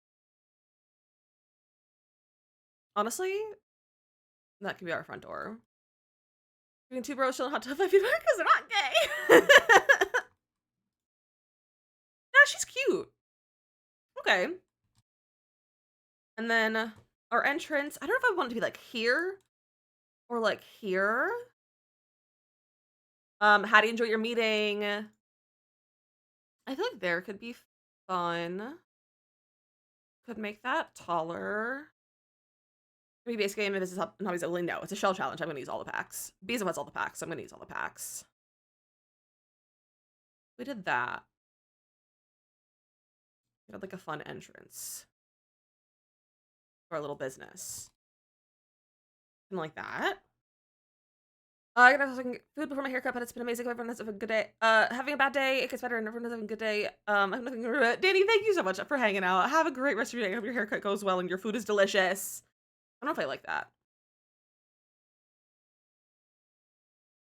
Honestly, that could be our front door. We can two bros chilling hot tub because they're not gay. Yeah, she's cute. Okay. And then our entrance. I don't know if I want it to be like here or like here. How do you enjoy your meeting? I feel like there could be fun. Could make that taller. Maybe base game if this is not easily. No, it's a shell challenge. I'm gonna use all the packs. Bezo has all the packs, so I'm gonna use all the packs. We did that. We had like a fun entrance for our little business. Something like that. I gotta have some food before my haircut, but it's been amazing. Everyone has a good day. Having a bad day, it gets better, and everyone has having a good day. I'm nothing. Danny, thank you so much for hanging out. Have a great rest of your day. I hope your haircut goes well and your food is delicious. I don't know if I like that.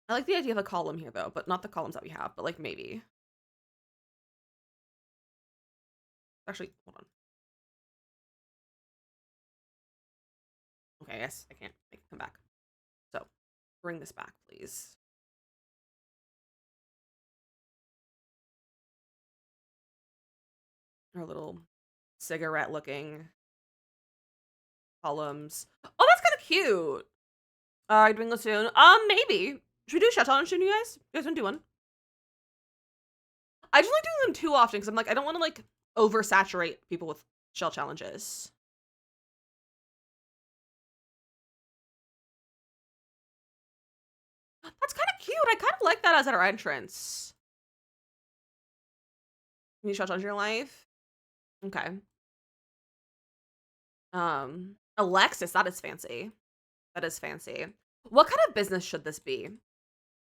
I like the idea of a column here though, but not the columns that we have, but like maybe. Actually, hold on. Okay, yes, I can't make it come back. So, bring this back, please. Our little cigarette-looking columns. Oh, that's kind of cute. Are you doing this soon? Maybe. Should we do a shell challenge soon, you guys? You guys want to do one? I just like doing them too often because I'm like, I don't want to like oversaturate people with shell challenges. That's kind of cute. I kind of like that as our entrance. Can you shell challenge your life? Okay. Alexis, that is fancy. That is fancy. What kind of business should this be?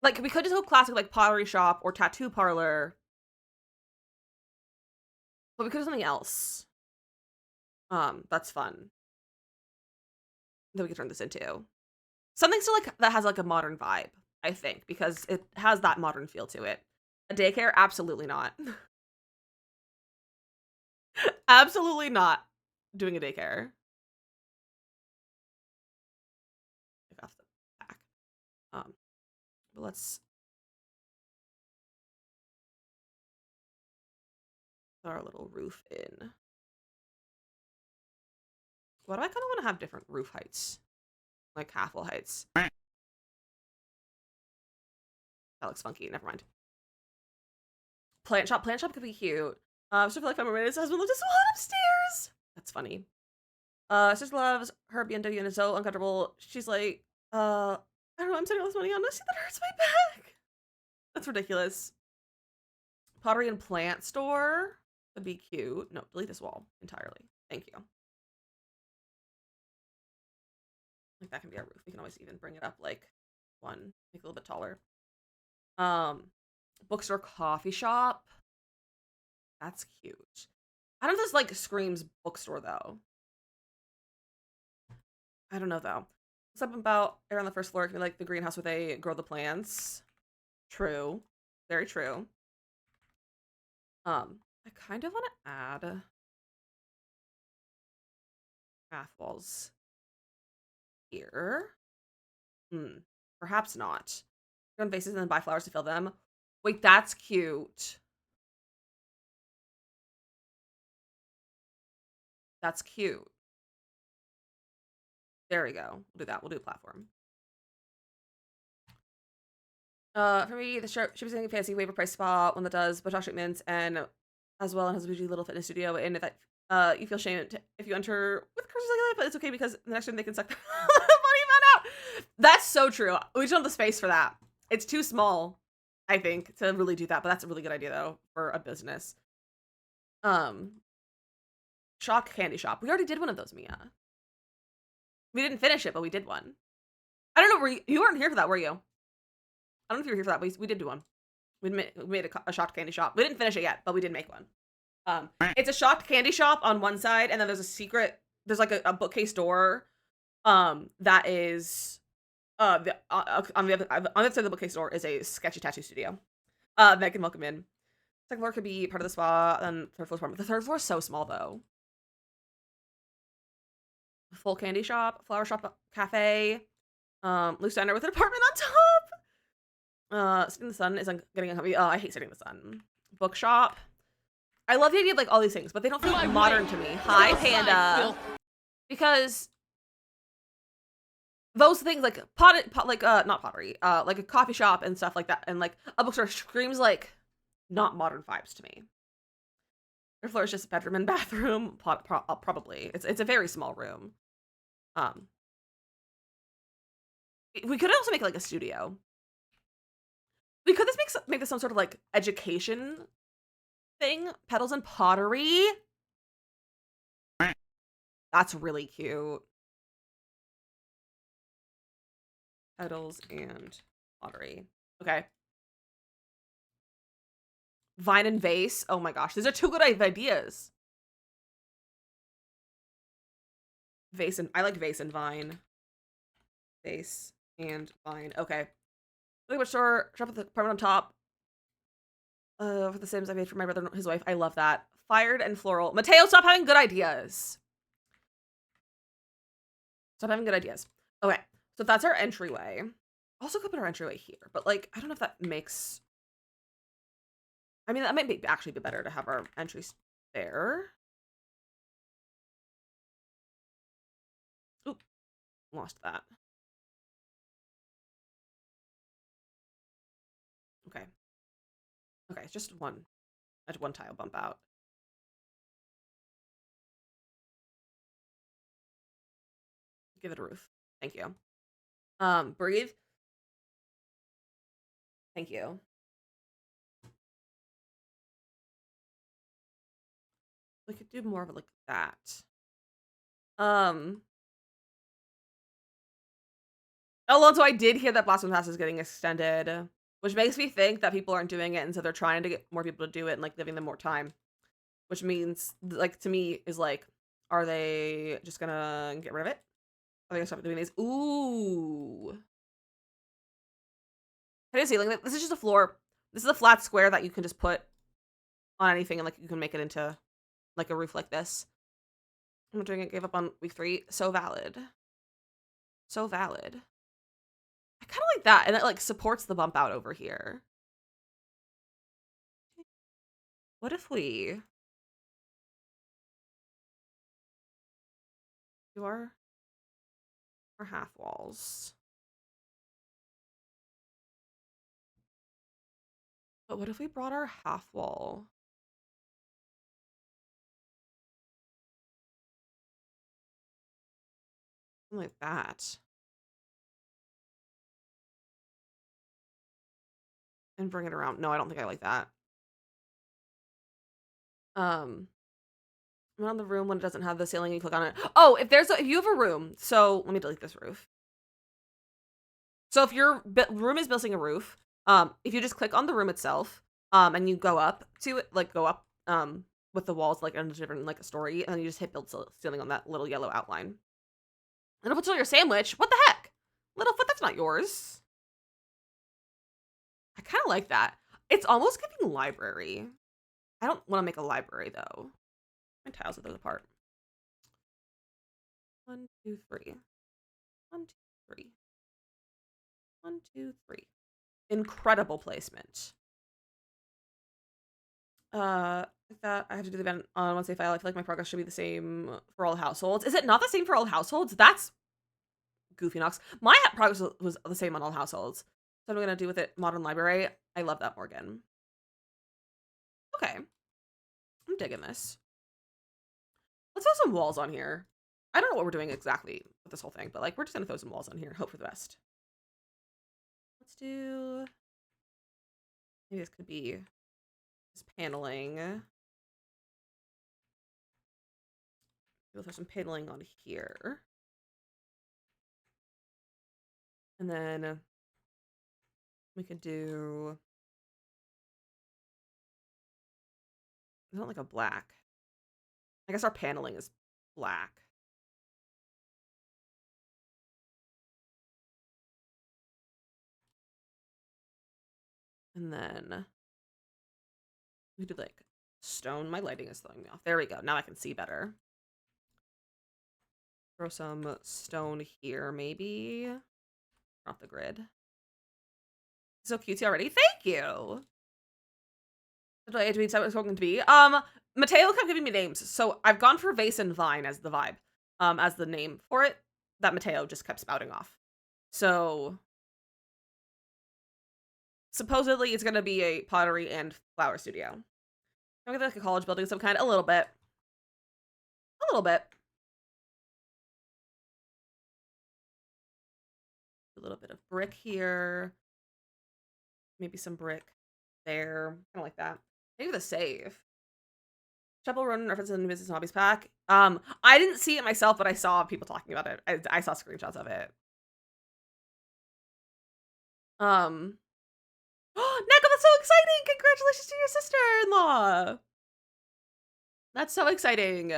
Like, we could just go classic, like, pottery shop or tattoo parlor. But we could do something else. That's fun. That we could turn this into. Something still like that has like a modern vibe, I think, because it has that modern feel to it. A daycare? Absolutely not. Absolutely not doing a daycare. Take off the back. But let's put our little roof in. Why do I kind of want to have different roof heights? Like half-wall heights. That looks funky. Never mind. Plant shop. Plant shop could be cute. I still feel like my roommate's husband lives just one upstairs. That's funny. Sister loves her BMW and is so uncomfortable. She's like, I don't know, I'm spending all this money on this shit that hurts my back. That's ridiculous. Pottery and plant store would be cute. No, delete this wall entirely. Thank you. Like that can be our roof. We can always even bring it up like one, make it a little bit taller. Bookstore, coffee shop. That's cute. I don't know if this like screams bookstore though. I don't know though. Something about air on the first floor. It can be like the greenhouse where they grow the plants. True. Very true. I kind of want to add path walls here. Perhaps not. Grown vases and then buy flowers to fill them. Wait, that's cute. That's cute. There we go. We'll do that. We'll do a platform. For me, the ship is a fancy waiver price spot, one that does Botox treatments and as well and has a bougie little fitness studio. And if that you feel shamed if you enter with curses like that, but it's okay because the next time they can suck the money out. That's so true. We just don't have the space for that. It's too small, I think, to really do that. But that's a really good idea though for a business. Shock candy shop. We already did one of those, Mia. We didn't finish it, but we did one. I don't know. You weren't here for that, were you? I don't know if you were here for that. We did do one. We made a shocked candy shop. We didn't finish it yet, but we did make one. It's a shocked candy shop on one side, and then there's a secret. There's like a bookcase door. That is on the other side of the bookcase door is a sketchy tattoo studio. That can welcome in. Second floor could be part of the spa, and third floor's apartment. The third floor is so small though. Full candy shop, flower shop, cafe, loose diner with an apartment on top. Sitting in the sun is getting uncomfy. Oh, I hate sitting in the sun. Bookshop. I love the idea of like all these things, but they don't feel modern to me. Hi, Panda. Because those things like not pottery, like a coffee shop and stuff like that, and like a bookstore screams like not modern vibes to me. Their floor is just bedroom and bathroom, probably. It's a very small room. We could also make like a studio. We could make this some sort of like education thing. Petals and pottery. That's really cute. Petals and pottery. Okay. Vine and vase. Oh my gosh, these are two good ideas. Vase and I like vase and vine. Vase and vine. Okay. Liquor store. Shop at the apartment on top. For the Sims I made for my brother and his wife. I love that. Fired and floral. Mateo, stop having good ideas. Stop having good ideas. Okay. So that's our entryway. Also could put our entryway here, but like I don't know if that makes. I mean, that might actually be better to have our entries there. Oop, lost that. Okay. Okay, it's just one tile bump out. Give it a roof. Thank you. Breathe. Thank you. We could do more of it like that. Alonso, I did hear that Blossom Pass is getting extended, which makes me think that people aren't doing it, and so they're trying to get more people to do it and like giving them more time. Which means, like, to me, is like, are they just gonna get rid of it? I think I stopped doing these. Ooh. Can I ceiling? This is just a floor. This is a flat square that you can just put on anything and like you can make it into like a roof like this. I'm doing it. Gave up on week 3. So valid. So valid. I kind of like that, and it like supports the bump out over here. What if we do our half walls? But what if we brought our half wall like that and bring it around? No, I don't think I like that. I'm on the room when it doesn't have the ceiling. You click on it. Oh, if you have a room. So let me delete this roof. So if your room is missing a roof, if you just click on the room itself, and you go up to it, like go up, with the walls like in a different like a story, and then you just hit build ceiling on that little yellow outline. And if it's your sandwich, what the heck? Littlefoot, that's not yours. I kind of like that. It's almost giving library. I don't want to make a library though. My tiles are those apart. 1, 2, 3. 1, 2, 3. 1, 2, 3. Incredible placement. That I have to do the event on one save file. I feel like my progress should be the same for all households. Is it not the same for all households? That's goofy Knox. My progress was the same on all households. So I'm gonna do with it modern library. I love that, Morgan. Okay. I'm digging this. Let's throw some walls on here. I don't know what we're doing exactly with this whole thing, but like we're just gonna throw some walls on here. Hope for the best. Let's do, maybe this could be this paneling. We'll throw some paneling on here. And then we could do, I don't like a black. I guess our paneling is black. And then we do like stone. My lighting is throwing me off. There we go. Now I can see better. Throw some stone here, maybe. Off the grid. So cutesy already. Thank you. Did I decide what it's going to be? Mateo kept giving me names, so I've gone for vase and vine as the vibe, as the name for it. That Mateo just kept spouting off. So supposedly it's gonna be a pottery and flower studio. I'm gonna like a college building of some kind, a little bit. A little bit. A little bit of brick here. Maybe some brick there. Kind of like that. Maybe the save. Chapel Ronin references in the Business and Hobbies pack. I didn't see it myself, but I saw people talking about it. I saw screenshots of it. Neko, that's so exciting! Congratulations to your sister-in-law! That's so exciting.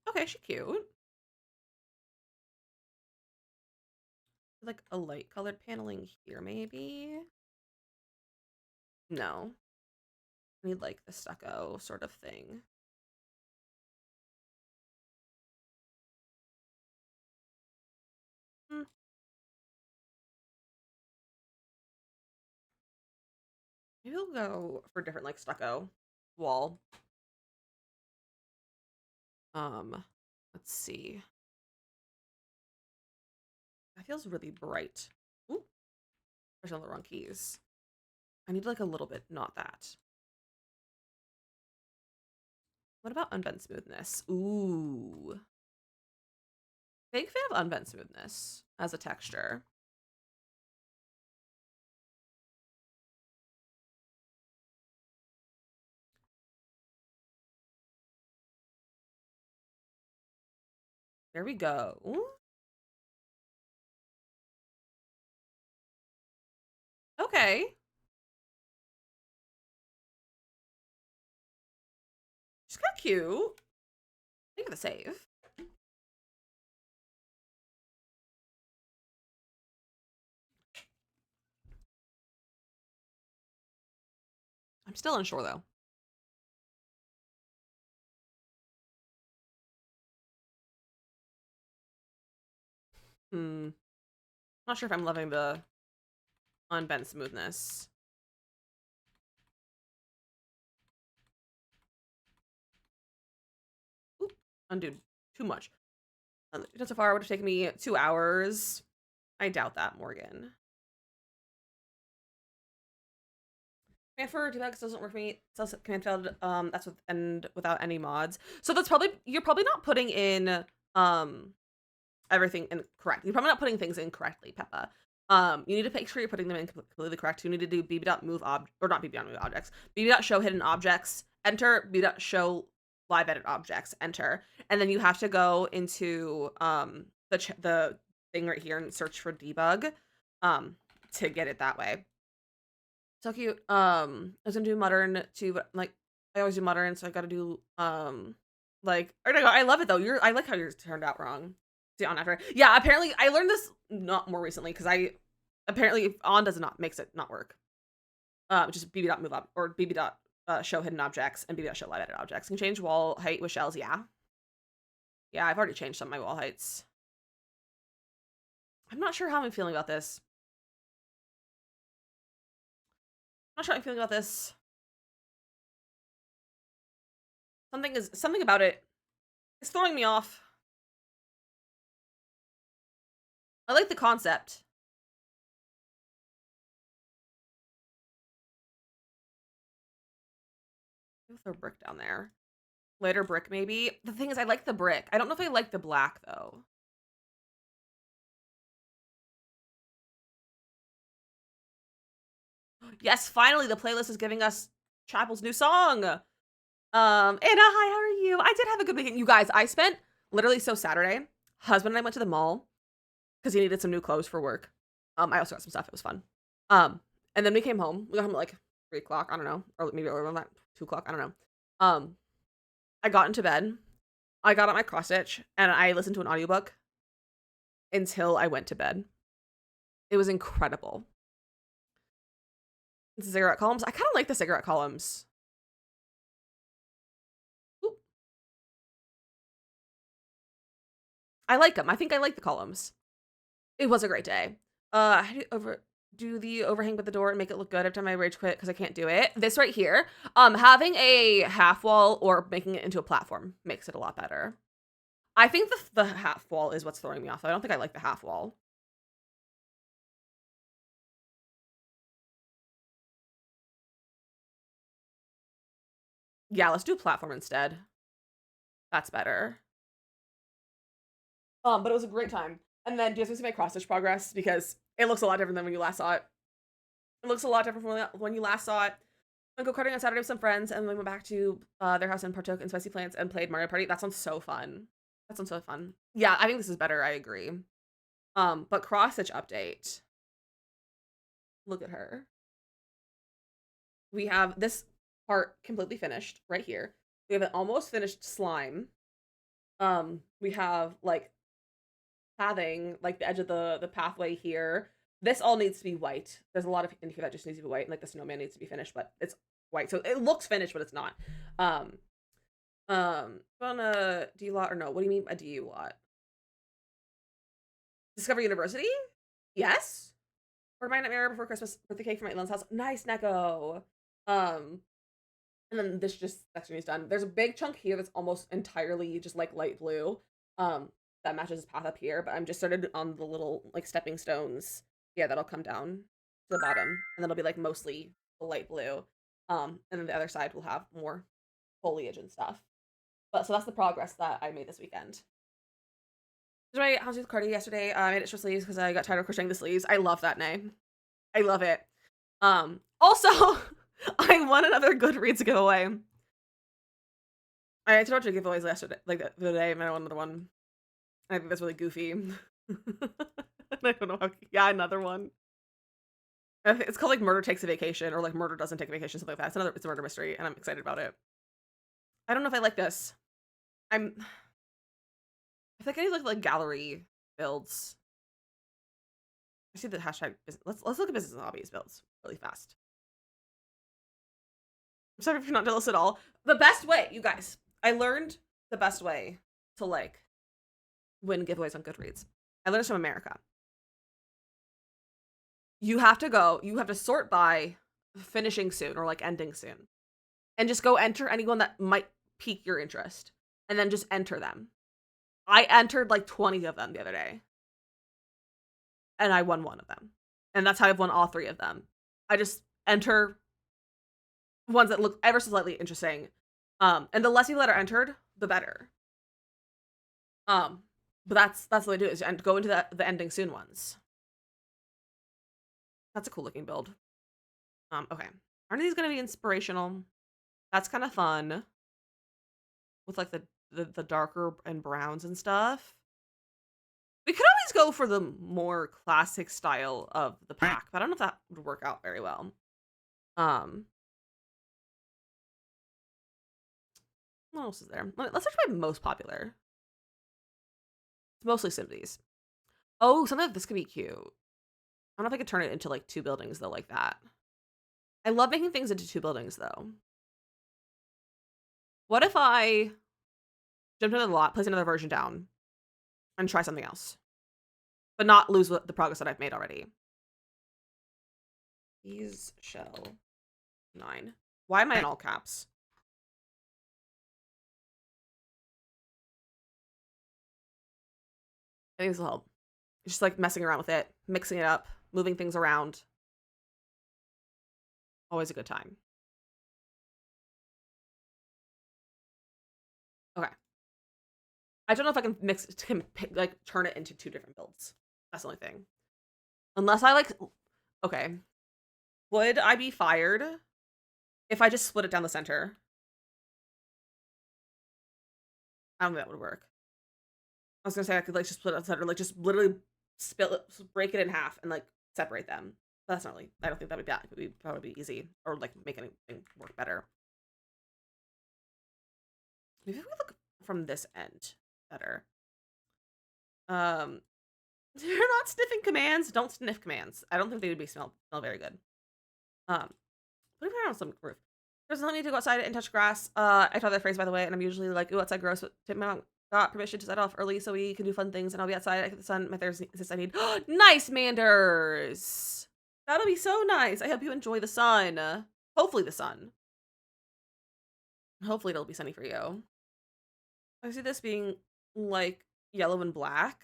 Okay, she's cute. Like a light colored paneling here, maybe? No. I need like the stucco sort of thing. Maybe we'll go for different like stucco wall. Let's see. That feels really bright. Ooh, there's on the wrong keys. I need like a little bit, not that. What about unbent smoothness? Ooh. Big fan of unbent smoothness as a texture. There we go. Okay. She's kind of cute. Think of the save. I'm still unsure though. Not sure if I'm loving the unbent smoothness. Oop, undo too much. So far, it would have taken me 2 hours. I doubt that, Morgan. Command for debugs doesn't work for me. It's command failed. That's with and without any mods. So that's probably you're probably not putting in everything incorrect. You're probably not putting things in correctly, Peppa. You need to make sure you're putting them in completely correct. You need to do bb.move or not bb.move objects. bb.show hidden objects. Enter bb.show live edit objects. Enter, and then you have to go into the thing right here and search for debug to get it that way. So cute. I was gonna do modern too, but like I always do modern, so I gotta do like I love it though. I like how yours turned out wrong. See on after. Yeah, apparently I learned this not more recently because I apparently on does not makes it not work. Just bb.move up or bb.show hidden objects and bb.show live edit objects. You can change wall height with shells, yeah. Yeah, I've already changed some of my wall heights. I'm not sure how I'm feeling about this. Not sure how I'm feeling about this. Something about it is throwing me off. I like the concept. I'll throw brick down there. Later brick, maybe. The thing is, I like the brick. I don't know if I like the black, though. Yes, finally, the playlist is giving us Chapel's new song. Anna, hi, how are you? I did have a good weekend. You guys, I spent literally Saturday, husband and I went to the mall because he needed some new clothes for work. I also got some stuff. It was fun. And then we came home. We got home at like 3 o'clock. I don't know. Or maybe around that 2 o'clock. I don't know. I got into bed. I got out my cross stitch and I listened to an audiobook until I went to bed. It was incredible. Cigarette columns. I kind of like the cigarette columns. Oop. I like them. I think I like the columns. It was a great day. I had to do the overhang with the door and make it look good every time I rage quit because I can't do it. This right here, having a half wall or making it into a platform makes it a lot better. I think the half wall is what's throwing me off. I don't think I like the half wall. Yeah, let's do platform instead. That's better. But it was a great time. And then do you have to see my cross stitch progress? Because it looks a lot different than when you last saw it. It looks a lot different from when you last saw it. I go karting on Saturday with some friends, and we went back to their house and partook in spicy plants and played Mario Party. That sounds so fun. That sounds so fun. Yeah, I think this is better. I agree. But cross stitch update. Look at her. We have this part completely finished right here. We have an almost finished slime. We have like pathing, like the edge of the pathway here. This all needs to be white. There's a lot of in here that just needs to be white. Like the snowman needs to be finished, but it's white. So it looks finished, but it's not. On a D lot or no? What do you mean a DU lot? Discover University? Yes. Or my nightmare before Christmas birthday cake for my in-laws house. Nice, Neko. And then this just section is done. There's a big chunk here that's almost entirely just like light blue. That matches his path up here, but I'm just started on the little like stepping stones. Yeah, that'll come down to the bottom, and then it'll be like mostly light blue. And then the other side will have more foliage and stuff. But so that's the progress that I made this weekend. Right, I was with Cardi yesterday. I made extra sleeves because I got tired of crocheting the sleeves. I love that name. I love it. Also, I won another Goodreads giveaway. I did a bunch of giveaways yesterday, like the other day, and I won another one. I think that's really goofy. I don't know how. Yeah, another one. It's called like Murder Takes a Vacation or like Murder Doesn't Take a Vacation, something like that. It's a murder mystery, and I'm excited about it. I don't know if I like this. I think I need like gallery builds. I see the hashtag. Let's look at business and hobbies builds really fast. I'm sorry if you're not jealous at all. The best way, you guys, I learned the best way to like win giveaways on Goodreads. I learned this from America. You have to sort by finishing soon or like ending soon. And just go enter anyone that might pique your interest. And then just enter them. I entered like 20 of them the other day. And I won one of them. And that's how I've won all 3 of them. I just enter ones that look ever so slightly interesting. And the less people that are entered, the better. But that's what I do is go into the ending soon ones. That's a cool looking build. Okay. Aren't these gonna be inspirational? That's kind of fun. With like the darker and browns and stuff. We could always go for the more classic style of the pack, but I don't know if that would work out very well. What else is there? Let's search by most popular. It's mostly Simsies. Oh, something like this could be cute. I don't know if I could turn it into like 2 buildings though, like that. I love making things into 2 buildings though. What if I jumped into the lot, place another version down, and try something else, but not lose the progress that I've made already? These shell 9. Why am I in all caps? I think this will help. Just like messing around with it, mixing it up, moving things around. Always a good time. Okay. I don't know if I can like turn it into 2 different builds. That's the only thing. Unless I like, okay. Would I be fired if I just split it down the center? I don't think that would work. I was gonna say I could like just split it down the center, like just literally break it in half and like separate them. But that's not really, I don't think that would be bad. It would be probably easy or like make anything work better. Maybe if we look from this end better. You're not sniffing commands. Don't sniff commands. I don't think they would be smell very good. What if we're on some roof? There's no need to go outside and touch grass. I taught that phrase by the way, and I'm usually like, ooh, outside gross, but Tim got permission to set off early so we can do fun things, and I'll be outside. I get the sun. My therapist says I need nice Manders. That'll be so nice. I hope you enjoy the sun. Hopefully the sun. Hopefully it'll be sunny for you. I see this being like yellow and black.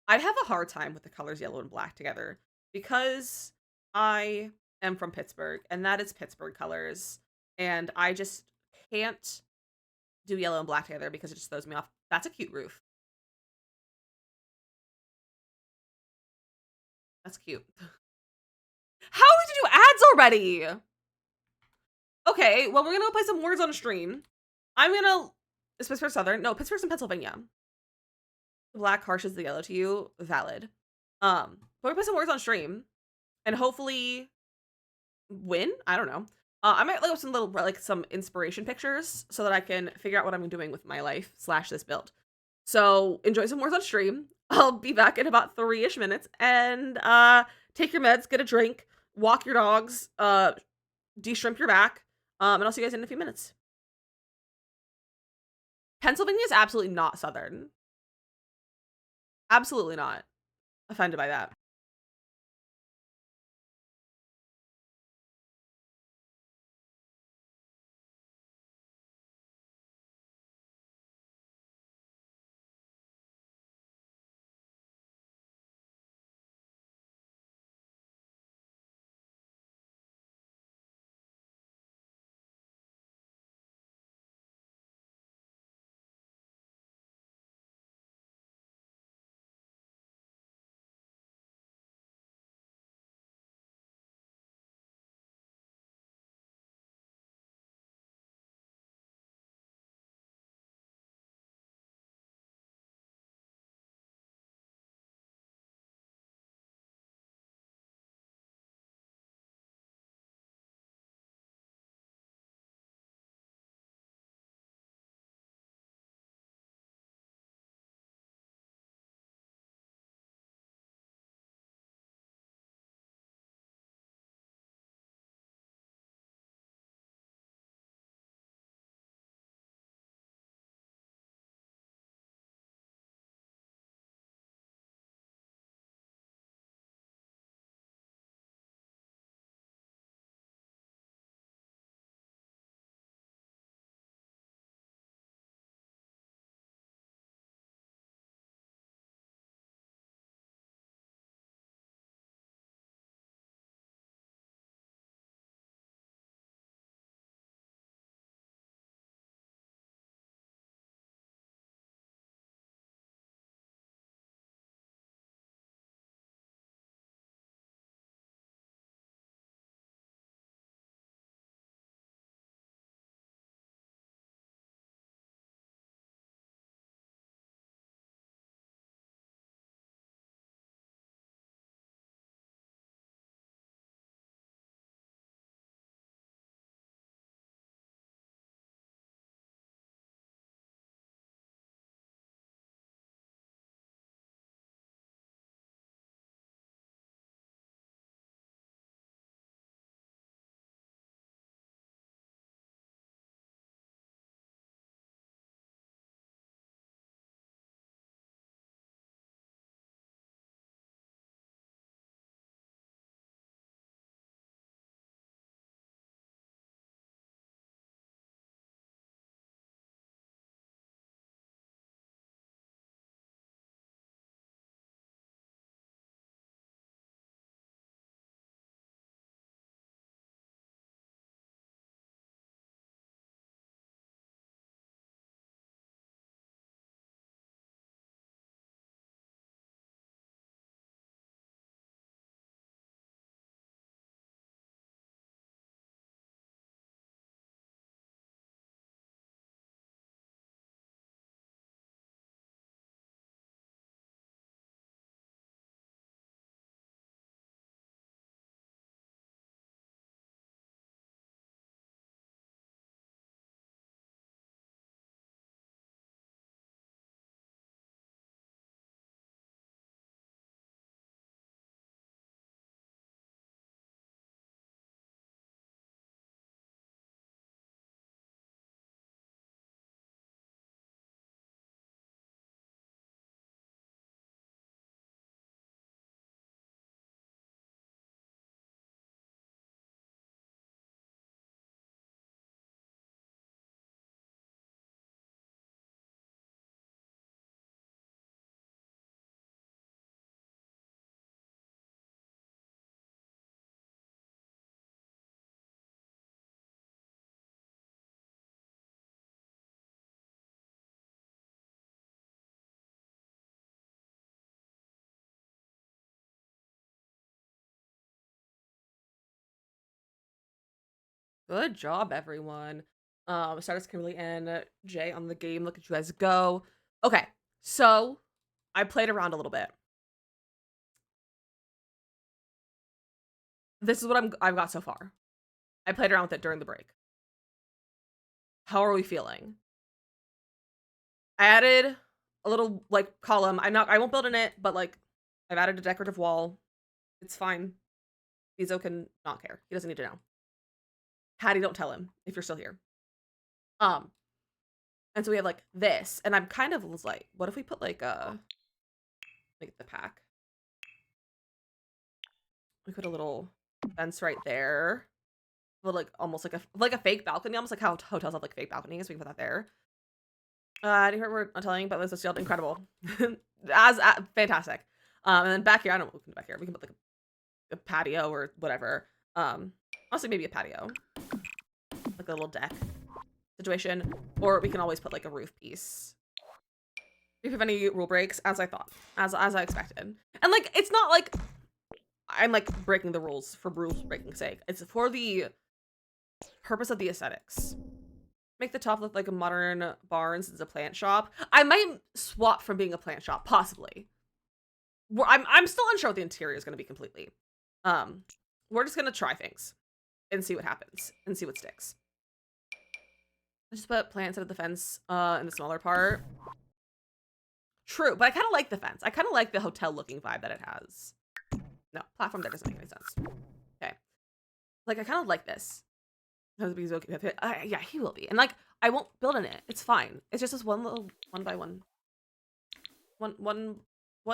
I have a hard time with the colors yellow and black together because I am from Pittsburgh and that is Pittsburgh colors. And I just can't do yellow and black together because it just throws me off. That's a cute roof. That's cute. How did you do ads already? Okay, well, we're gonna go play some words on a stream. Is Pittsburgh Southern? No, Pittsburgh's in Pennsylvania. The black harsh is the yellow to you. Valid. But we play some words on stream and hopefully win. I don't know. I might like some little like some inspiration pictures so that I can figure out what I'm doing with my life / this build. So enjoy some words on stream. I'll be back in about 3-ish minutes and take your meds, get a drink, walk your dogs, de-shrimp your back, and I'll see you guys in a few minutes. Pennsylvania is absolutely not Southern. Absolutely not. Offended by that. Good job, everyone. Stardust, Kimberly, and Jay on the game. Look at you guys go. Okay, so I played around a little bit. This is what I've got so far. I played around with it during the break. How are we feeling? I added a little like column. I won't build in it, but like I've added a decorative wall. It's fine. Bezo can not care. He doesn't need to know. Hattie, don't tell him if you're still here. And so we have like this, and I'm kind of was like, what if we put like the pack? We put a little fence right there. A little, like almost like a fake balcony, almost like how hotels have like fake balconies. We can put that there. I didn't hear what we're telling, but this is still incredible. as fantastic. And then back here, I don't know what we can do back here. We can put like a patio or whatever. Honestly, maybe a patio, like a little deck situation, or we can always put like a roof piece. Do you have any rule breaks? As I thought, as I expected, and like it's not like I'm like breaking the rules for rules breaking sake. It's for the purpose of the aesthetics. Make the top look like a modern barn since it's a plant shop. I might swap from being a plant shop, possibly. I'm still unsure what the interior is going to be completely. We're just going to try things and see what happens and see what sticks. I just put plants out of the fence in the smaller part. True, but I kind of like the fence. I kind of like the hotel looking vibe that it has. No, platform there doesn't make any sense. Okay. Like, I kind of like this. Yeah, he will be. And like, I won't build in it. It's fine. It's just this one little one by one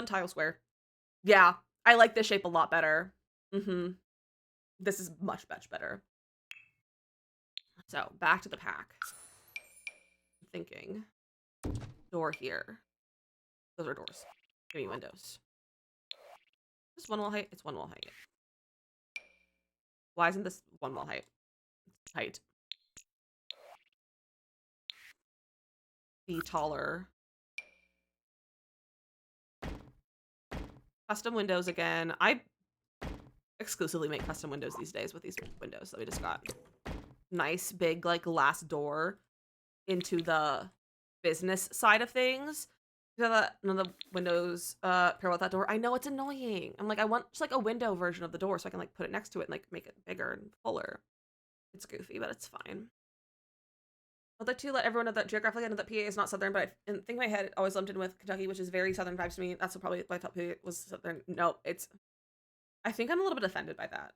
tile square. Yeah, I like this shape a lot better. This is much better. So back to the pack. I'm thinking door here. Those are doors. Give me windows. This one wall height. It's one wall height. Why isn't this one wall height? Height. Be taller. Custom windows again. I exclusively make custom windows these days with these windows that we just got. Nice big like glass door into the business side of things. None of the windows pair with that door. I know it's annoying. I'm like, I want just like a window version of the door so I can like put it next to it and like make it bigger and fuller. It's goofy, but it's fine. I'd like to let everyone know that geographically I know that PA is not southern, but I think in my head it always lumped in with Kentucky, which is very southern vibes to me. That's probably why I thought PA was southern. No, I think I'm a little bit offended by that.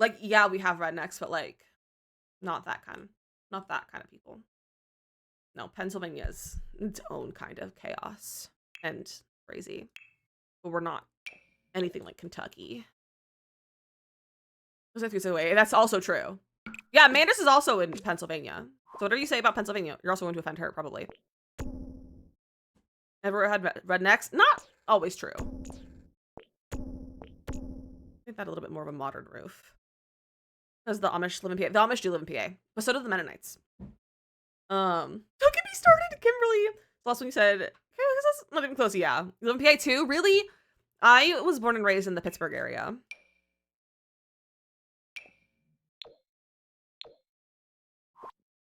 Like, yeah, we have rednecks, but like not that kind of people. No, Pennsylvania's its own kind of chaos and crazy. But we're not anything like Kentucky. That's also true. Yeah, Mandis is also in Pennsylvania. So whatever you say about Pennsylvania, you're also going to offend her, probably. Ever had rednecks? Not always true. Make that a little bit more of a modern roof. Because the Amish live in PA. The Amish do live in PA. But so do the Mennonites. Don't get me started, Kimberly. The last one you said, okay, that's not even close. Yeah. You live in PA too? Really? I was born and raised in the Pittsburgh area.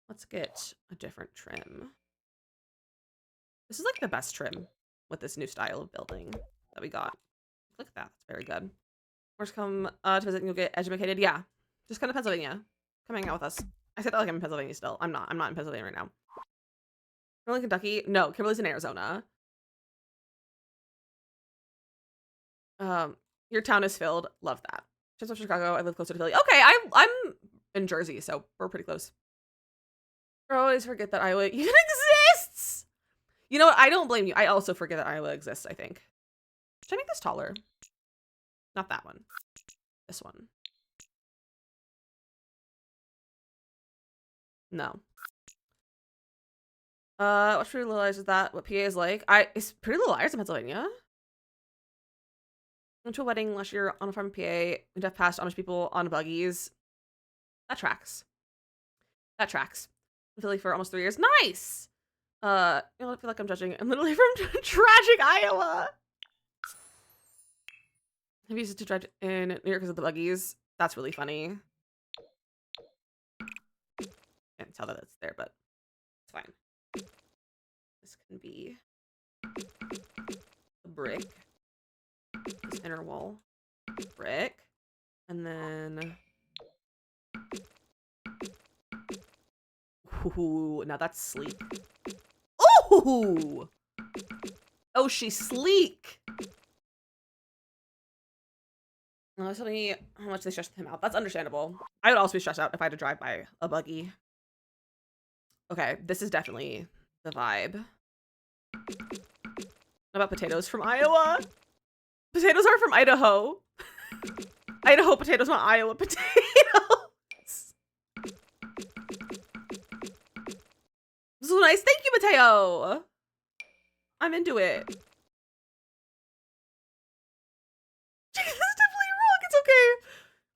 Let's get a different trim. This is like the best trim with this new style of building that we got. Look at that. That's very good. First come to visit and you'll get educated. Yeah. Just come to Pennsylvania. Come hang out with us. I said that like I'm in Pennsylvania still. I'm not in Pennsylvania right now. Kimberly, Kentucky? No, Kimberly's in Arizona. Your town is filled. Love that. Just from Chicago. I live closer to Philly. Okay, I'm in Jersey, so we're pretty close. I always forget that Iowa even exists. You know what? I don't blame you. I also forget that Iowa exists, I think. Should I make this taller? Not that one. This one. No. What's Pretty Little Liars is that? What PA is like? Is Pretty Little Liars in Pennsylvania? Went to a wedding last year on a farm in PA. We have passed Amish people on buggies. That tracks. That tracks. In Philly for almost 3 years. Nice! I feel like I'm judging. I'm literally from tragic Iowa. Have you used to drive in New York because of the buggies? That's really funny. Can't tell that it's there, but it's fine. This can be a brick. This inner wall, brick, and then. Ooh, now that's sleek. Ooh! Oh, she's sleek. Now tell me how much they stressed him out. That's understandable. I would also be stressed out if I had to drive by a buggy. Okay, this is definitely the vibe. What about potatoes from Iowa? Potatoes are from Idaho. Idaho potatoes, not Iowa potatoes. This is nice. Thank you, Mateo. I'm into it. That's definitely wrong. It's okay.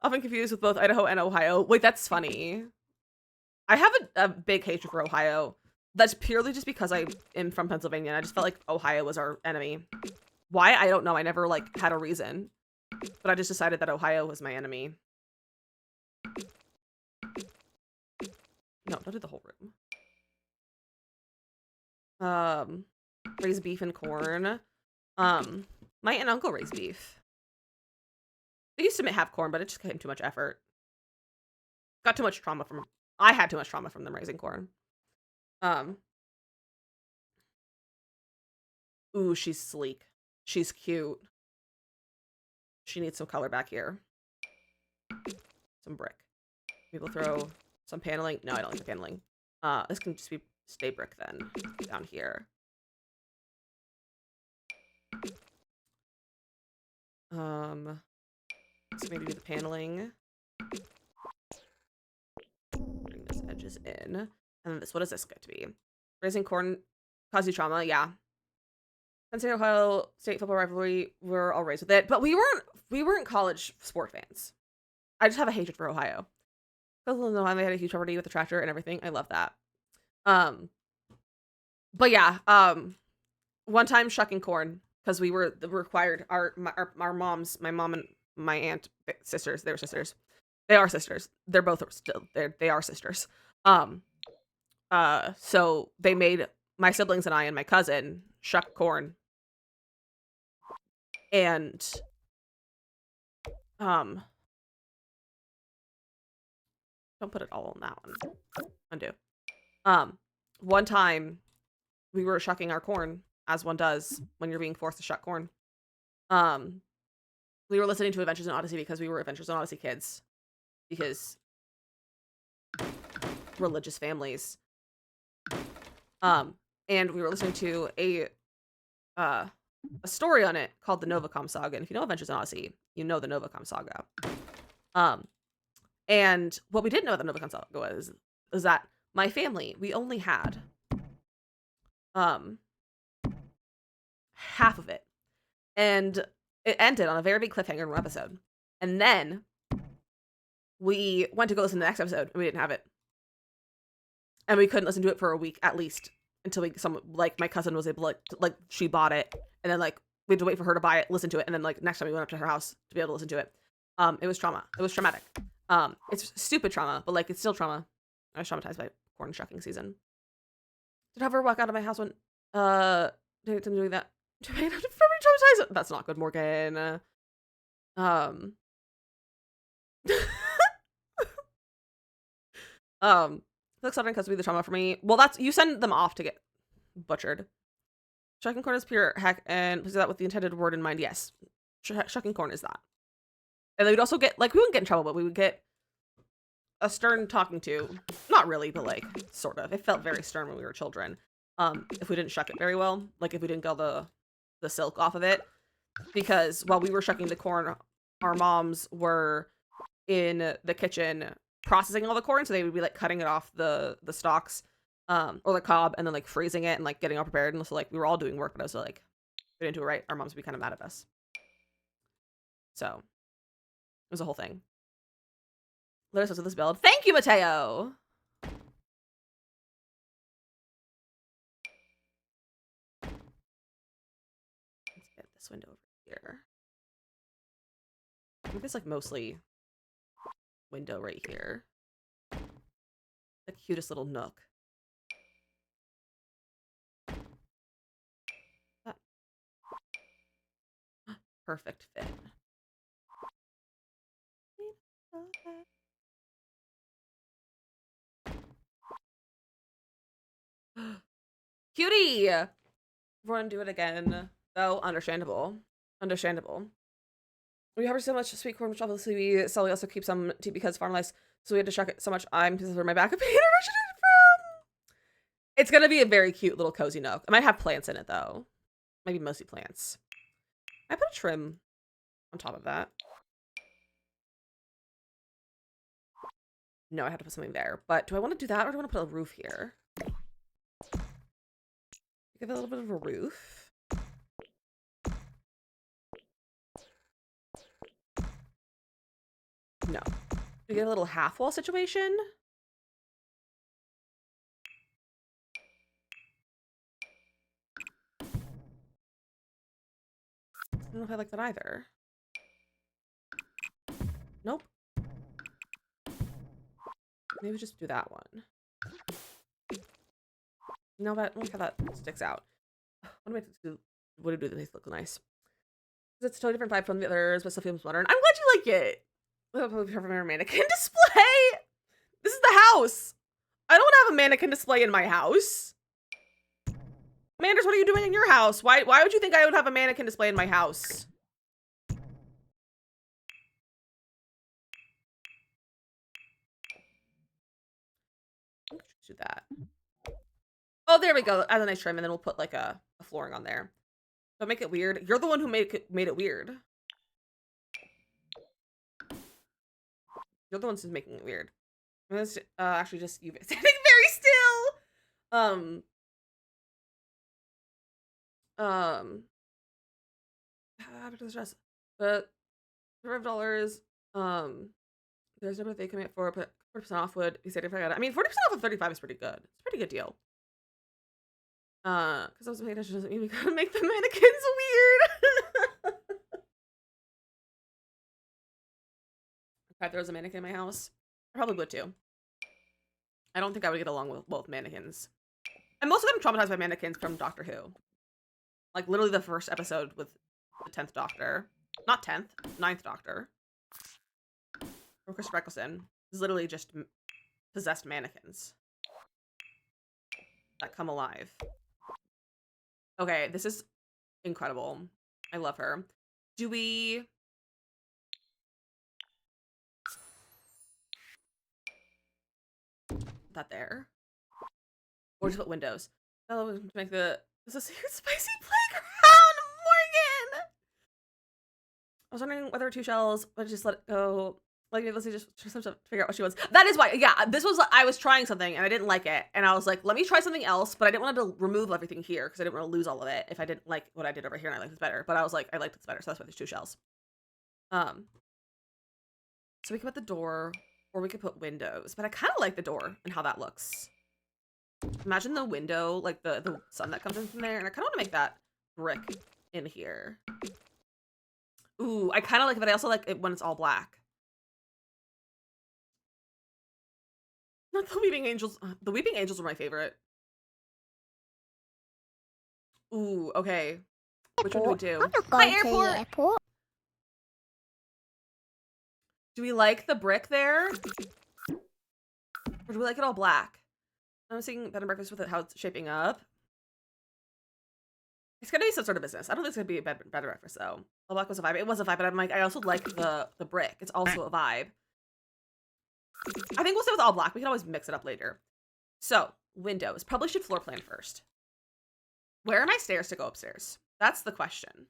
Often confused with both Idaho and Ohio. Wait, that's funny. I have a big hatred for Ohio. That's purely just because I am from Pennsylvania. And I just felt like Ohio was our enemy. Why? I don't know. I never like had a reason. But I just decided that Ohio was my enemy. No, don't do the whole room. Raise beef and corn. My aunt and uncle raised beef. They used to have corn, but it just became too much effort. Got too much trauma from. I had too much trauma from them raising corn. Ooh, she's sleek. She's cute. She needs some color back here. Some brick. People throw some paneling. No, I don't like the paneling. This can just be stay brick then. Down here. Let's maybe do the paneling. Bring these edges in. And then this, what does this get to be? Raising corn cause you trauma, yeah. Pennsylvania Ohio state football rivalry, we're all raised with it. But we weren't college sport fans. I just have a hatred for Ohio. Because they had a huge property with the tractor and everything. I love that. But yeah, one time shucking corn because we were required. Our moms, my mom and my aunt, sisters. They were sisters. They are sisters. They're both still. They are sisters. So they made my siblings and I and my cousin shuck corn. And don't put it all on that one. Undo. One time we were shucking our corn, as one does when you're being forced to shuck corn. We were listening to Adventures in Odyssey because we were Adventures in Odyssey kids. Because religious families. And we were listening to a story on it called the Novacom Saga. And if you know Adventures in Odyssey, you know the Novacom Saga. And what we didn't know about the Novacom Saga was that my family, we only had half of it. And it ended on a very big cliffhanger in one episode. And then we went to go listen to the next episode and we didn't have it. And we couldn't listen to it for a week at least until my cousin was able to, she bought it. And then we had to wait for her to buy it, listen to it. And then next time we went up to her house to be able to listen to it. It was trauma. It was traumatic. It's stupid trauma, but it's still trauma. I was traumatized by corn shucking season. Did I ever walk out of my house when doing that? Traumatized. That's not good, Morgan. Looks something because of the trauma for me. Well, that's you send them off to get butchered. Shucking corn is pure heck, and please do that with the intended word in mind. Yes, shucking corn is that. And then we'd also get we wouldn't get in trouble, but we would get a stern talking to. Not really, but sort of. It felt very stern when we were children. If we didn't shuck it very well, if we didn't get all the silk off of it, because while we were shucking the corn, our moms were in the kitchen processing all the corn, so they would be cutting it off the stalks, or the cob, and then freezing it and getting all prepared. And so we were all doing work, but I was we didn't do it right. Our moms would be kind of mad at us. So it was a whole thing. Let us know this build. Thank you, Mateo. Let's get this window over here. I think it's mostly window right here. The cutest little nook. Perfect fit. Cutie! Everyone do it again. Oh, understandable. Understandable. We harvest so much sweet corn, which obviously we Sully also keeps some tea because farm lice, so we had to shuck it so much. I'm pieces where my back of pain originated from. It's gonna be a very cute little cozy nook. It might have plants in it though. Maybe mostly plants. I put a trim on top of that. No, I have to put something there. But do I want to do that or do I want to put a roof here? Give it a little bit of a roof. No. We get a little half wall situation. I don't know if I like that either. Nope. Maybe just do that one. No, that look how that sticks out. What do I do? What do these look nice? It's a totally different vibe from the others, but still feels modern. I'm glad you like it. From our mannequin display. This is the house. I don't have a mannequin display in my house. Manders, what are you doing in your house? Why would you think I would have a mannequin display in my house? Do that. Oh, there we go. As a nice trim, and then we'll put like a flooring on there. Don't make it weird. You're the one who made it weird. You're the one who's making it weird. Let's actually just you standing very still. But $5. There's no birthday coming up for, but 40% off would be said if I got it. I mean, 40% off of 35 is pretty good. It's a pretty good deal. Because I was paying attention doesn't mean we gotta make the mannequins weird. If there was a mannequin in my house, I probably would too. I don't think I would get along with both mannequins. I'm also getting traumatized by mannequins from Doctor Who. Like literally the first episode with the 10th Doctor. Not 10th, 9th Doctor. Or Chris Eccleston is literally just possessed mannequins that come alive. Okay, this is incredible. I love her. Do we... that there? Or just put windows? Oh, to make the... This is a spicy playground, Morgan! I was wondering whether 2 shells, but just let it go. Like, let's see, just figure out what she wants. That is why, yeah, this was, I was trying something and I didn't like it. And I was like, let me try something else, but I didn't want to remove everything here because I didn't want to lose all of it if I didn't like what I did over here and I liked this better. But I was like, I liked this better, so that's why there's 2 shells. So we could put the door, or we could put windows, but I kind of like the door and how that looks. Imagine the window, like the sun that comes in from there, and I kind of want to make that brick in here. Ooh, I kind of like it, but I also like it when it's all black. Not the Weeping Angels. The Weeping Angels were my favorite. Ooh, okay. Which one do we do? I'm not Hi, going to the airport. airport. Do we like the brick there? Or do we like it all black? I'm seeing bed and breakfast with it, how it's shaping up. It's gonna be some sort of business. I don't think it's gonna be a bed and breakfast though. All black was a vibe. It was a vibe, but I'm like, I also like the brick. It's also a vibe. I think we'll stay with all black. We can always mix it up later. So, windows. Probably should floor plan first. Where are my stairs to go upstairs? That's the question.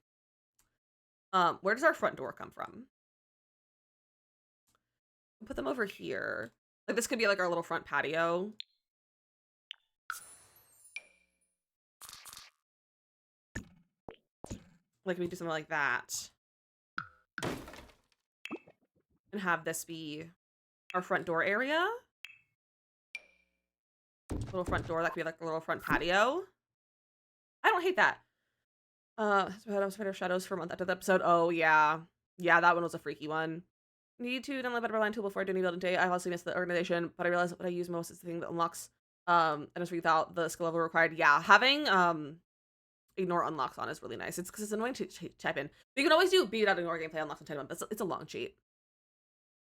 Where does our front door come from? Put them over here. Like, this could be like our little front patio. Like, we do something like that. And have this be our front door area. Little front door, that could be like a little front patio. I don't hate that. I was afraid of shadows for a month after the episode. Oh, yeah. Yeah, that one was a freaky one. Need to download better line tool before I do any building day. I honestly miss the organization, but I realize what I use most is the thing that unlocks and is without the skill level required. Yeah, having ignore unlocks on is really nice. It's because it's annoying to type in. But you can always do b.ignore gameplay unlocks on type but it's a long cheat.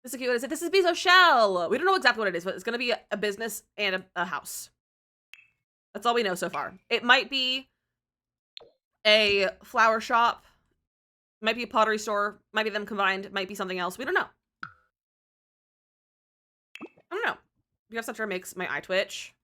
This is cute. What is it? This is Bezos Shell. We don't know exactly what it is, but it's gonna be a business and a house. That's all we know so far. It might be a flower shop, might be a pottery store, might be them combined, might be something else. We don't know. I don't know. Because Center makes my eye twitch.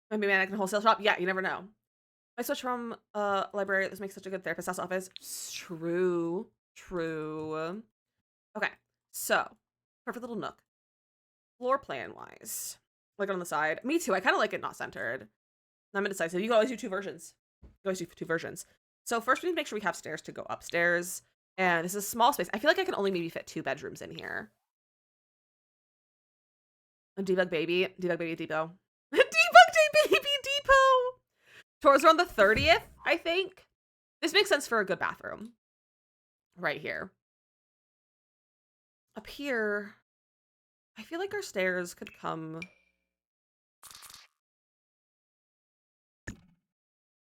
Maybe man, I can wholesale shop. Yeah, you never know. I switch from library. This makes such a good therapist's office. True. True. Okay. So, perfect little nook. Floor plan wise, like on the side. Me too. I kind of like it not centered. I'm indecisive. You can always do two versions. You can always do two versions. So first we need to make sure we have stairs to go upstairs. And this is a small space. I feel like I can only maybe fit 2 bedrooms in here. A debug baby. Debug baby depot. Debug baby depot! Tours are on the 30th, I think. This makes sense for a good bathroom. Right here. Up here, I feel like our stairs could come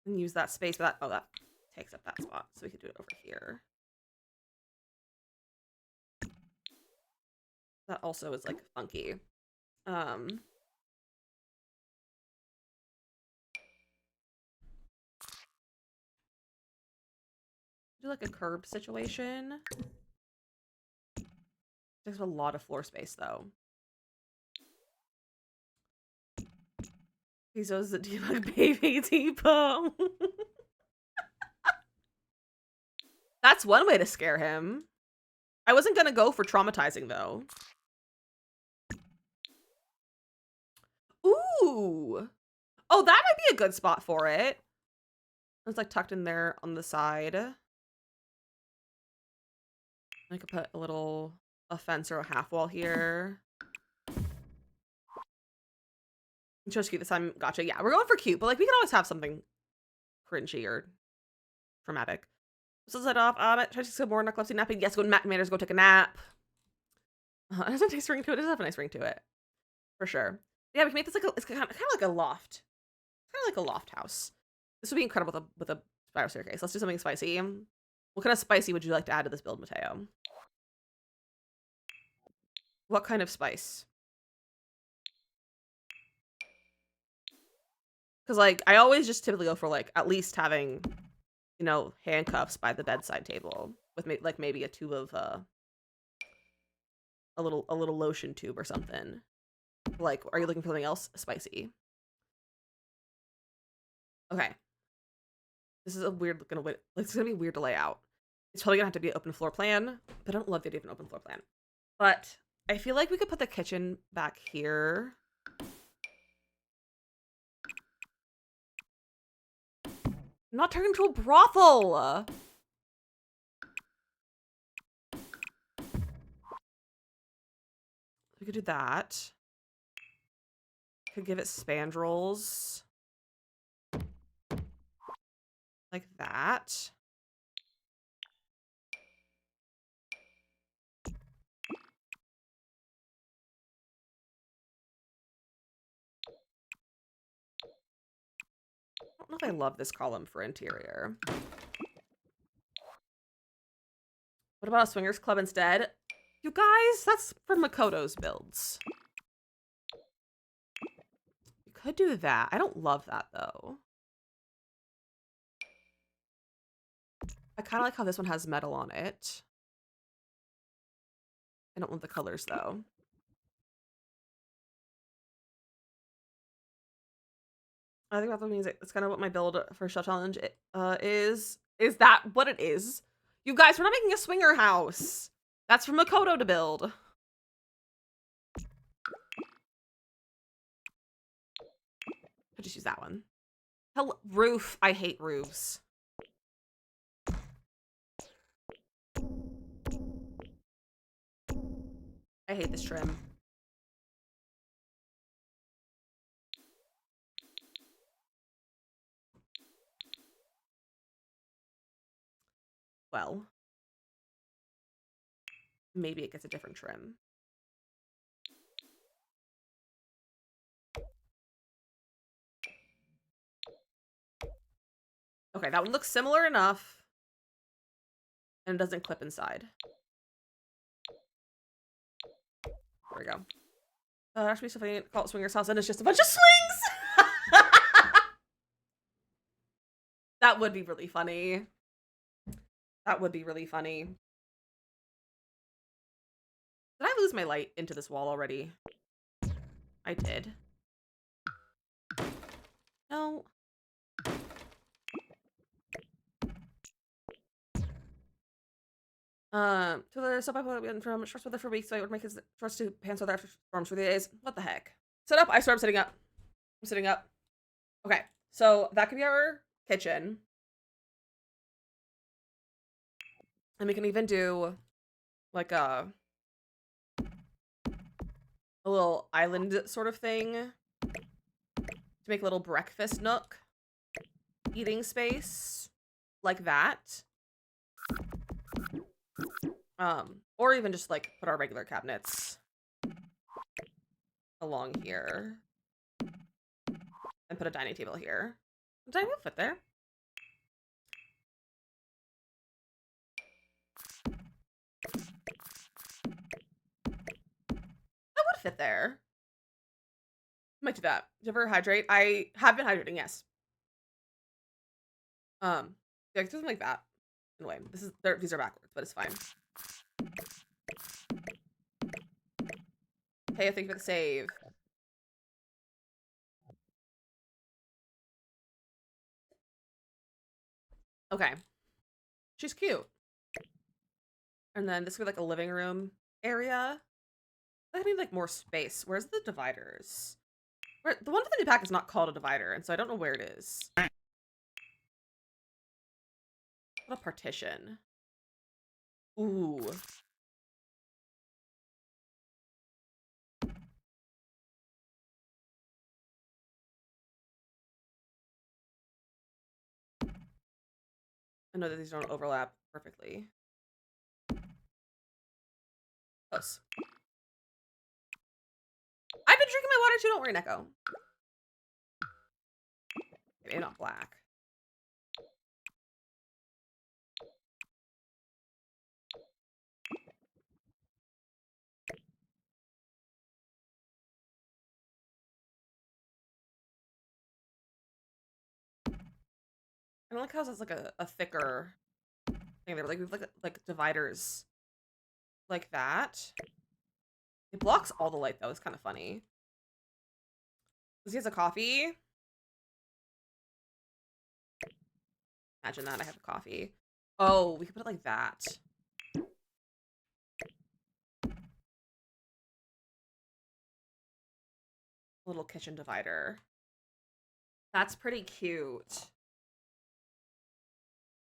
and use that space, but that takes up that spot. So we could do it over here. That also is like funky. Do like a curb situation. There's a lot of floor space though. Bezos the debug baby depot. That's one way to scare him. I wasn't gonna go for traumatizing though. Ooh. Oh, that might be a good spot for it. It's like tucked in there on the side. I could put a fence or a half wall here. Just cute this time. Gotcha. Yeah, we're going for cute, but like we can always have something cringy or traumatic. So set off. Try to some more narcolepsy napping. Yes, go Manners, go take a nap. It has a nice ring to it. It does have a nice ring to it. For sure. Yeah, we can make this like it's kind of like a loft. Kind of like a loft house. This would be incredible with a spiral staircase. Let's do something spicy. What kind of spicy would you like to add to this build, Mateo? What kind of spice? Because like I always just typically go for like at least having, you know, handcuffs by the bedside table with like maybe a tube of a little lotion tube or something. Like, are you looking for something else spicy? Okay. This is a weird looking way. It's gonna be weird to lay out. It's probably gonna have to be an open floor plan, but I don't love the idea of an open floor plan. But I feel like we could put the kitchen back here. Not turn into a brothel. We could do that. Could give it spandrels. Like that. I don't know if I love this column for interior. What about a swingers club instead? You guys, that's for Makoto's builds. You could do that. I don't love that though. I kind of like how this one has metal on it. I don't love the colors though. I think about the music. That's kind of what my build for Shell Challenge is. Is that what it is? You guys, we're not making a swinger house. That's for Makoto to build. I'll just use that one. Hell, roof. I hate roofs. I hate this trim. well. Maybe it gets a different trim. Okay, that one looks similar enough. And it doesn't clip inside. There we go. Actually, something call it Swinger's House, and it's just a bunch of swings! That would be really funny. That would be really funny. Did I lose my light into this wall already? I did. No. So there's stuff I put in from shorts weather for weeks, so I would make his shorts to pants weather after storms for the days. What the heck? Sit up. I swear I'm sitting up. I'm sitting up. Okay, so that could be our kitchen. And we can even do like a little island sort of thing to make a little breakfast nook, eating space like that. Or even just like put our regular cabinets along here and put a dining table here. The dining table fit there. That would fit there. Might do that. Do you ever hydrate? I have been hydrating, yes. Yeah, something like that. Anyway, these are backwards, but it's fine. Hey, thank you for the save. Okay. She's cute. And then this would be like a living room area. I need like more space. Where's the dividers? The one for the new pack is not called a divider, and so I don't know where it is. What a partition. Ooh. I know that these don't overlap perfectly. Close. I've been drinking my water too, don't worry, Neko. Maybe not black. I don't like how it's like a thicker thing there. Like we have like dividers like that. It blocks all the light though. It's kind of funny. Because he has a coffee. Imagine that I have a coffee. Oh, we could put it like that. Little kitchen divider. That's pretty cute.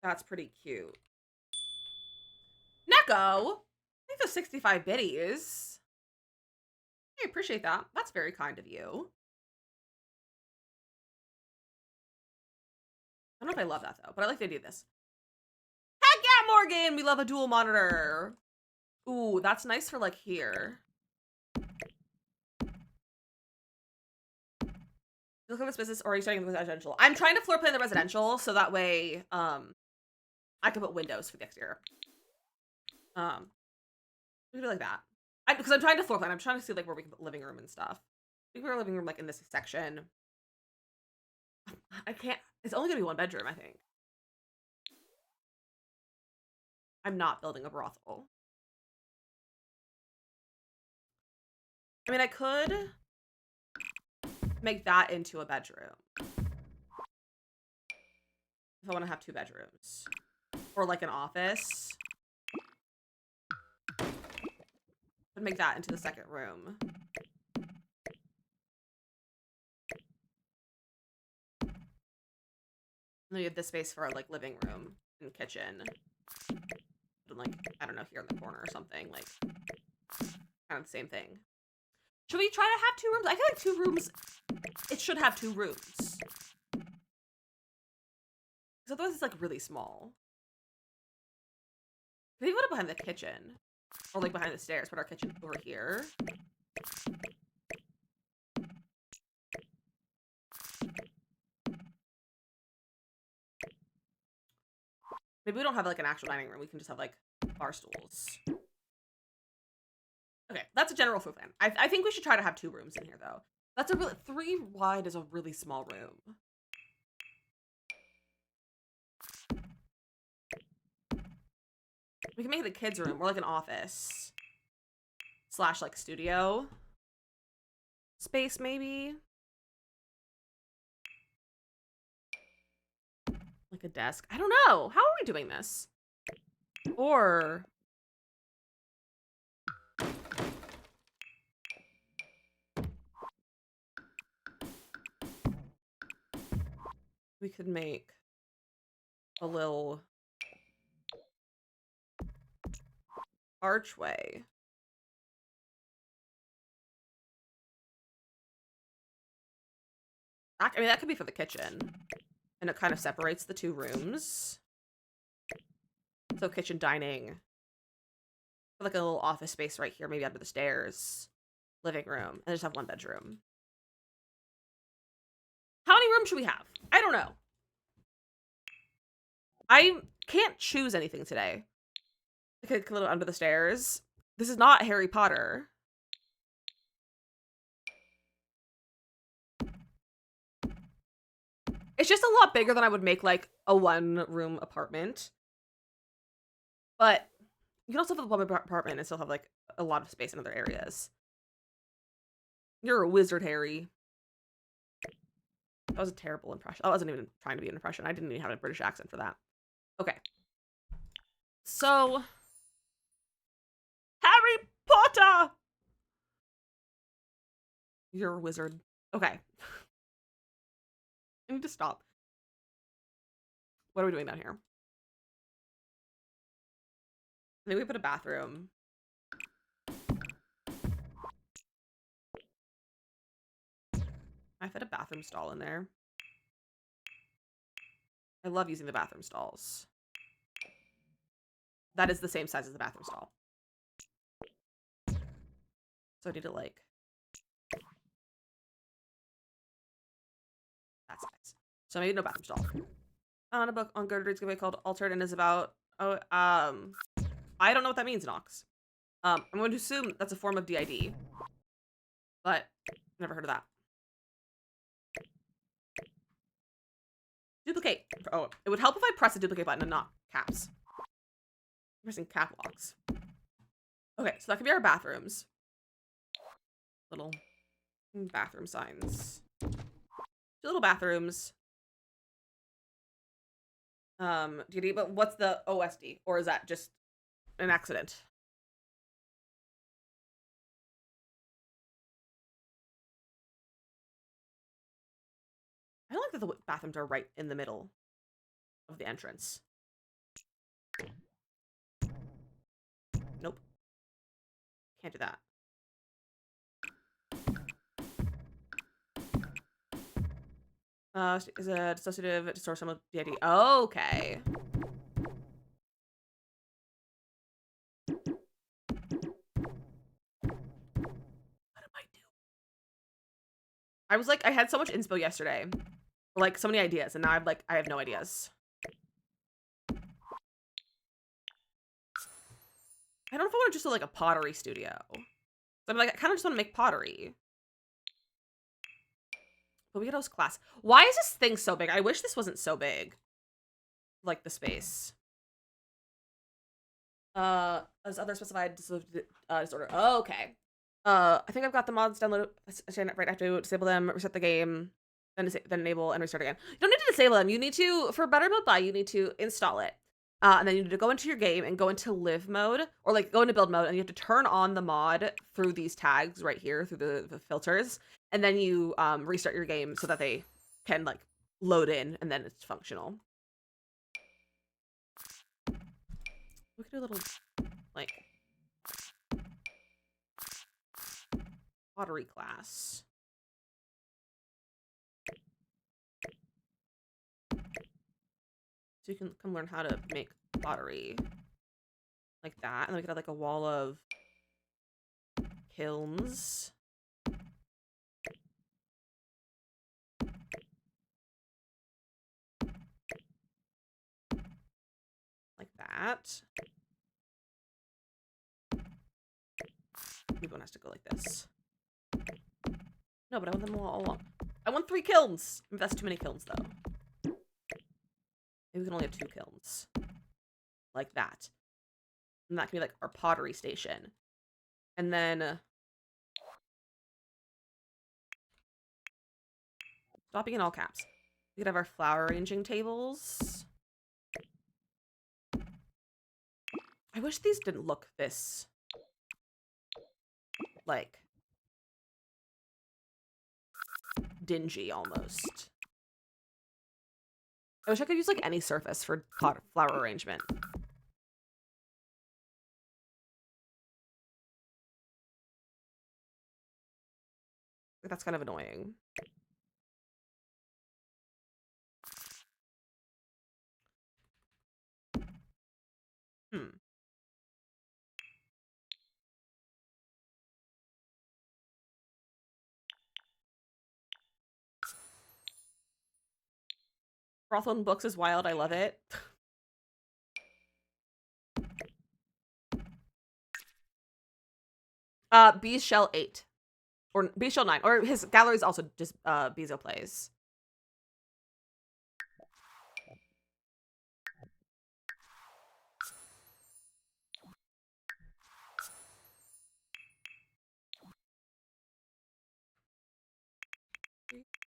That's pretty cute. Neko! Thanks for 65 biddies. I appreciate that. That's very kind of you. I don't know if I love that though, but I like the idea of this. Heck yeah, Morgan! We love a dual monitor. Ooh, that's nice for like here. You look at this business, or are you starting with residential? I'm trying to floor plan the residential so that way I can put windows for the exterior. We do like that. Because I'm trying to floor plan. I'm trying to see like where we can put living room and stuff. We put our living room like in this section. I can't. It's only gonna be one bedroom, I think. I'm not building a brothel. I mean, I could make that into a bedroom. If I want to have 2 bedrooms. Or like an office. I'd make that into the second room. And then you have this space for like living room and kitchen. And like, I don't know, here in the corner or something. Like, kind of the same thing. Should we try to have 2 rooms? I feel like 2 rooms, it should have 2 rooms. Because otherwise it's like really small. Maybe put it behind the kitchen. Or like behind the stairs. Put our kitchen over here. Maybe we don't have like an actual dining room. We can just have like bar stools. Okay, that's a general food plan. I think we should try to have 2 rooms in here though. That's a really 3 wide is a really small room. We can make it a kid's room or like an office / like studio space maybe. Like a desk. I don't know. How are we doing this? Or we could make a little archway. I mean, that could be for the kitchen. And it kind of separates the 2 rooms. So kitchen, dining. Like a little office space right here, maybe under the stairs. Living room. And just have 1 bedroom. How many rooms should we have? I don't know. I can't choose anything today. Like a little under the stairs. This is not Harry Potter. It's just a lot bigger than I would make like a 1-room apartment. But you can also have a 1 apartment and still have like a lot of space in other areas. You're a wizard, Harry. That was a terrible impression. I wasn't even trying to be an impression. I didn't even have a British accent for that. Okay. So, Harry Potter! You're a wizard. Okay. I need to stop. What are we doing down here? I think we put a bathroom. I fit a bathroom stall in there. I love using the bathroom stalls. That is the same size as the bathroom stall. So I need to like that size. So maybe no bathroom stall. On a book on Goodreads giveaway called Altered and is about I don't know what that means, Nox. I'm going to assume that's a form of DID. But never heard of that. Duplicate. Oh, it would help if I press the duplicate button and not caps. I'm pressing cap locks. Okay, so that could be our bathrooms. Little bathroom signs. 2 little bathrooms. DD, but what's the OSD? Or is that just an accident? I don't like that the bathrooms are right in the middle of the entrance. Nope. Can't do that. Is a dissociative to store some of DID. Okay. What am I doing? I was like, I had so much inspo yesterday. Like, so many ideas, and now I'm like, I have no ideas. I don't know if I want to just do like a pottery studio. So I'm like, I kind of just want to make pottery. But we could host class. Why is this thing so big? I wish this wasn't so big. Like the space. As other specified disorder. Oh, okay. I think I've got the mods downloaded. Right, I have to disable them, reset the game, then enable and restart again. You don't need to disable them. You need to, for better build by, you need to install it. And then you need to go into your game and go into live mode, or like go into build mode, and you have to turn on the mod through these tags right here, through the filters, and then you restart your game so that they can like load in, and then it's functional. We could do a little like pottery class. So you can come learn how to make pottery. like that. And then we could have like a wall of kilns. Like that. Maybe one has to go like this. No, but I want them all along. I want 3 kilns. That's too many kilns, though. Maybe we can only have 2 kilns. Like that. And that can be like our pottery station. And then... stopping in all caps. We could have our flower arranging tables. I wish these didn't look this... like... dingy, almost. I wish I could use, like, any surface for flower arrangement. That's kind of annoying. Brothel and books is wild. I love it. Bees Shell 8. Or Bees Shell 9. Or his gallery is also just Bezo Plays.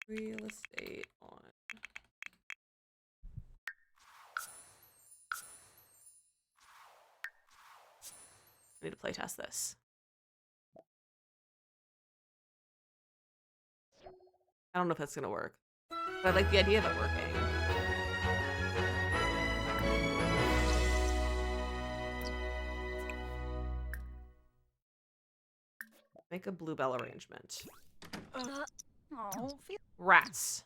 Real estate on. I need to playtest this. I don't know if that's gonna work, but I like the idea of it working. Make a bluebell arrangement. Rats.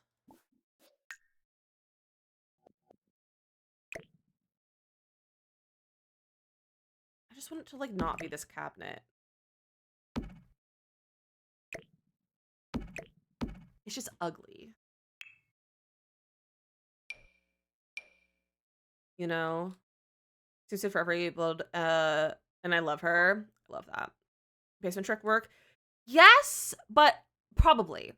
I just want it to like not be this cabinet. It's just ugly. You know? Suited for every build, and I love her. I love that. Basement trick work? Yes, but probably.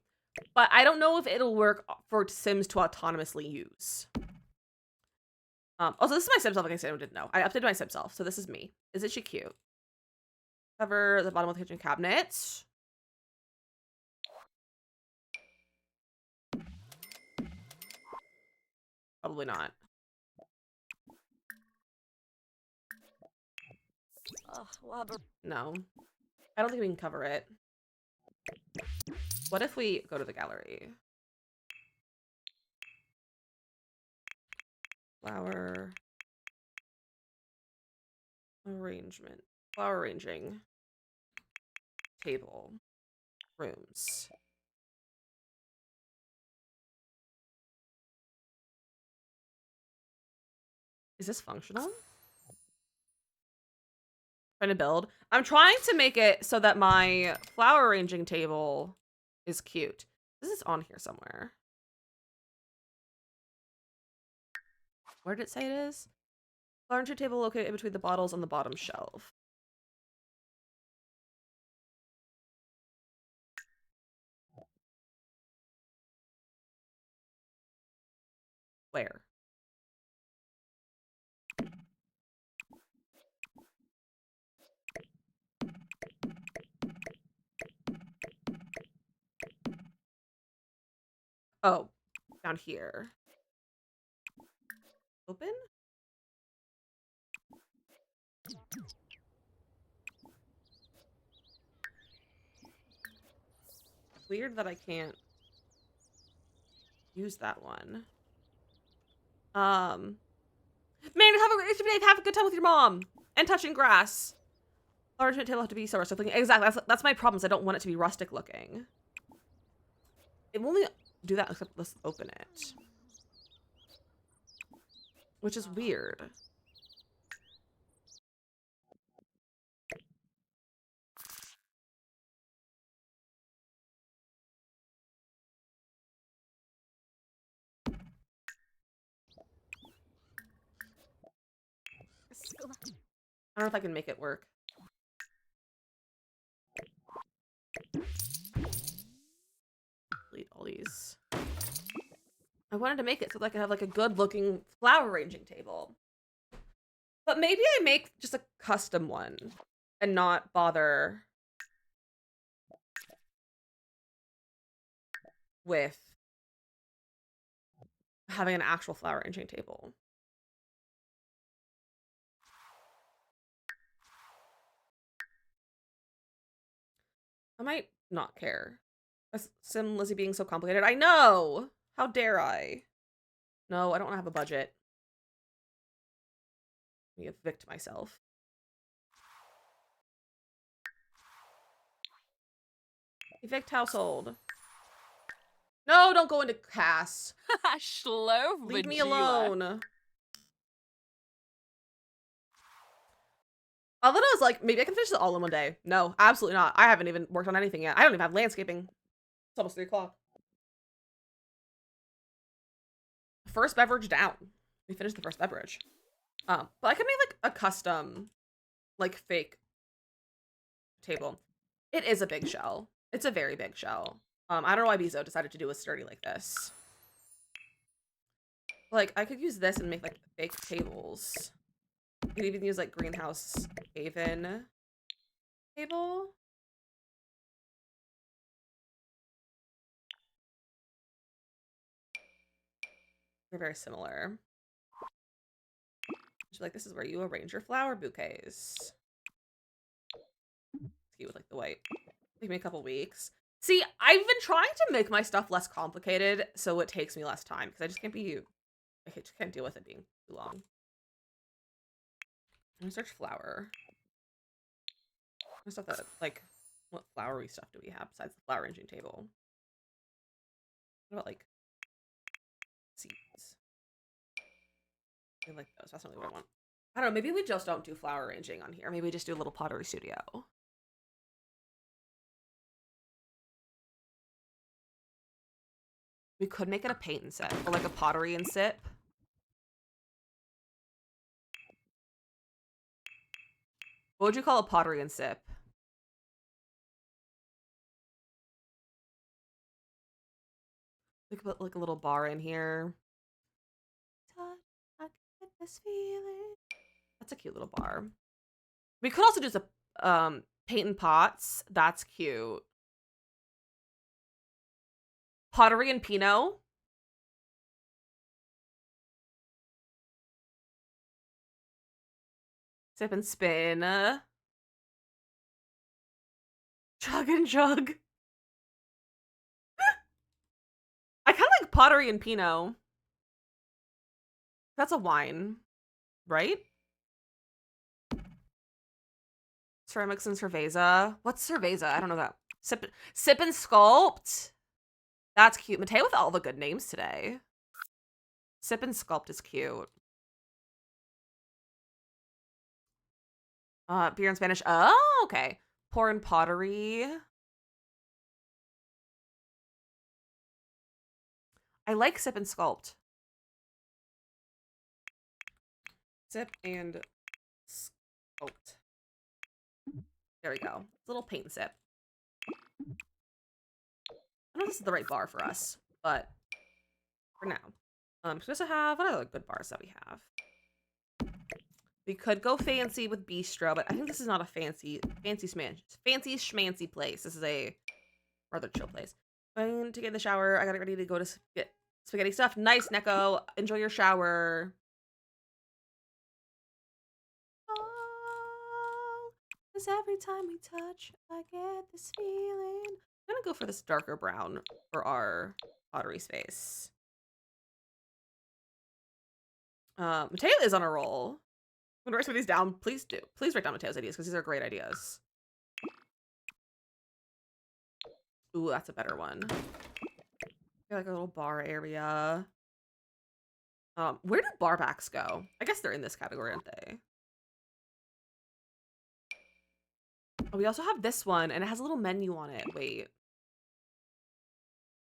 But I don't know if it'll work for Sims to autonomously use. Also, this is my sim self, like I said, I didn't know. I updated my sim self, so this is me. Isn't she cute? Cover the bottom of the kitchen cabinet. Probably not. No. I don't think we can cover it. What if we go to the gallery? Flower arrangement. Flower arranging. Table. Rooms. Is this functional? Trying to build. I'm trying to make it so that my flower arranging table is cute. This is on here somewhere. Where did it say it is? Flower arranging table located in between the bottles on the bottom shelf. Where? Oh, down here. Open? Weird that I can't use that one. Man, have a good time with your mom and touching grass. Large table have to be so rustic looking. Exactly. That's my problem. I don't want it to be rustic looking. It won't do that except let's open it, which is weird. I don't know if I can make it work. Delete all these. I wanted to make it so that I could have like a good looking flower arranging table. But maybe I make just a custom one and not bother with having an actual flower arranging table. I might not care. DizzyMissLizzy being so complicated. I know! How dare I? No, I don't have a budget. Let me evict myself. Evict household. No, don't go into Cass. Leave me alone. I thought I was like, maybe I can finish it all in one day. No, absolutely not. I haven't even worked on anything yet. I don't even have landscaping. It's almost 3 o'clock. First beverage down. We finished the first beverage. But I could make like a custom, like fake table. It is a big shell. It's a very big shell. I don't know why Bizo decided to do a sturdy like this. Like, I could use this and make like fake tables. You could even use like greenhouse haven table. They're very similar. Like, this is where you arrange your flower bouquets. It's cute with like the white. Take me a couple weeks. See, I've been trying to make my stuff less complicated so it takes me less time because I just can't deal with it being too long. I'm gonna search flower. Stuff that, like, what flowery stuff do we have besides the flower arranging table? What about, like, seeds? I like those. That's not really what I want. I don't know. Maybe we just don't do flower arranging on here. Maybe we just do a little pottery studio. We could make it a paint and sip, or like a pottery and sip. What would you call a pottery and sip? Like a little bar in here. I get this feeling. That's a cute little bar. We could also do some paint and pots. That's cute. Pottery and Pinot. Sip and spin. Chug and jug. I kind of like pottery and Pinot. That's a wine, right? Ceramics and cerveza. What's cerveza? I don't know that. Sip and sculpt. That's cute. Mateo with all the good names today. Sip and sculpt is cute. Beer in Spanish. Oh, okay. Pour and pottery. I like sip and sculpt. Sip and sculpt. There we go. It's a little paint and sip. I don't know if this is the right bar for us, but for now. Supposed to have, what other good bars that we have? We could go fancy with bistro, but I think this is not a fancy schmancy place. This is a rather chill place. I'm going to get in the shower. I got it ready to go to get spaghetti stuff. Nice, Neko. Enjoy your shower. Oh, 'cause every time we touch, I get this feeling. I'm gonna go for this darker brown for our pottery space. Mateo is on a roll. I'm gonna write some of these down. Please do. Please write down Mateo's ideas because these are great ideas. Ooh, that's a better one. Like a little bar area. Where do bar backs go? I guess they're in this category, aren't they? Oh, we also have this one, and it has a little menu on it. Wait.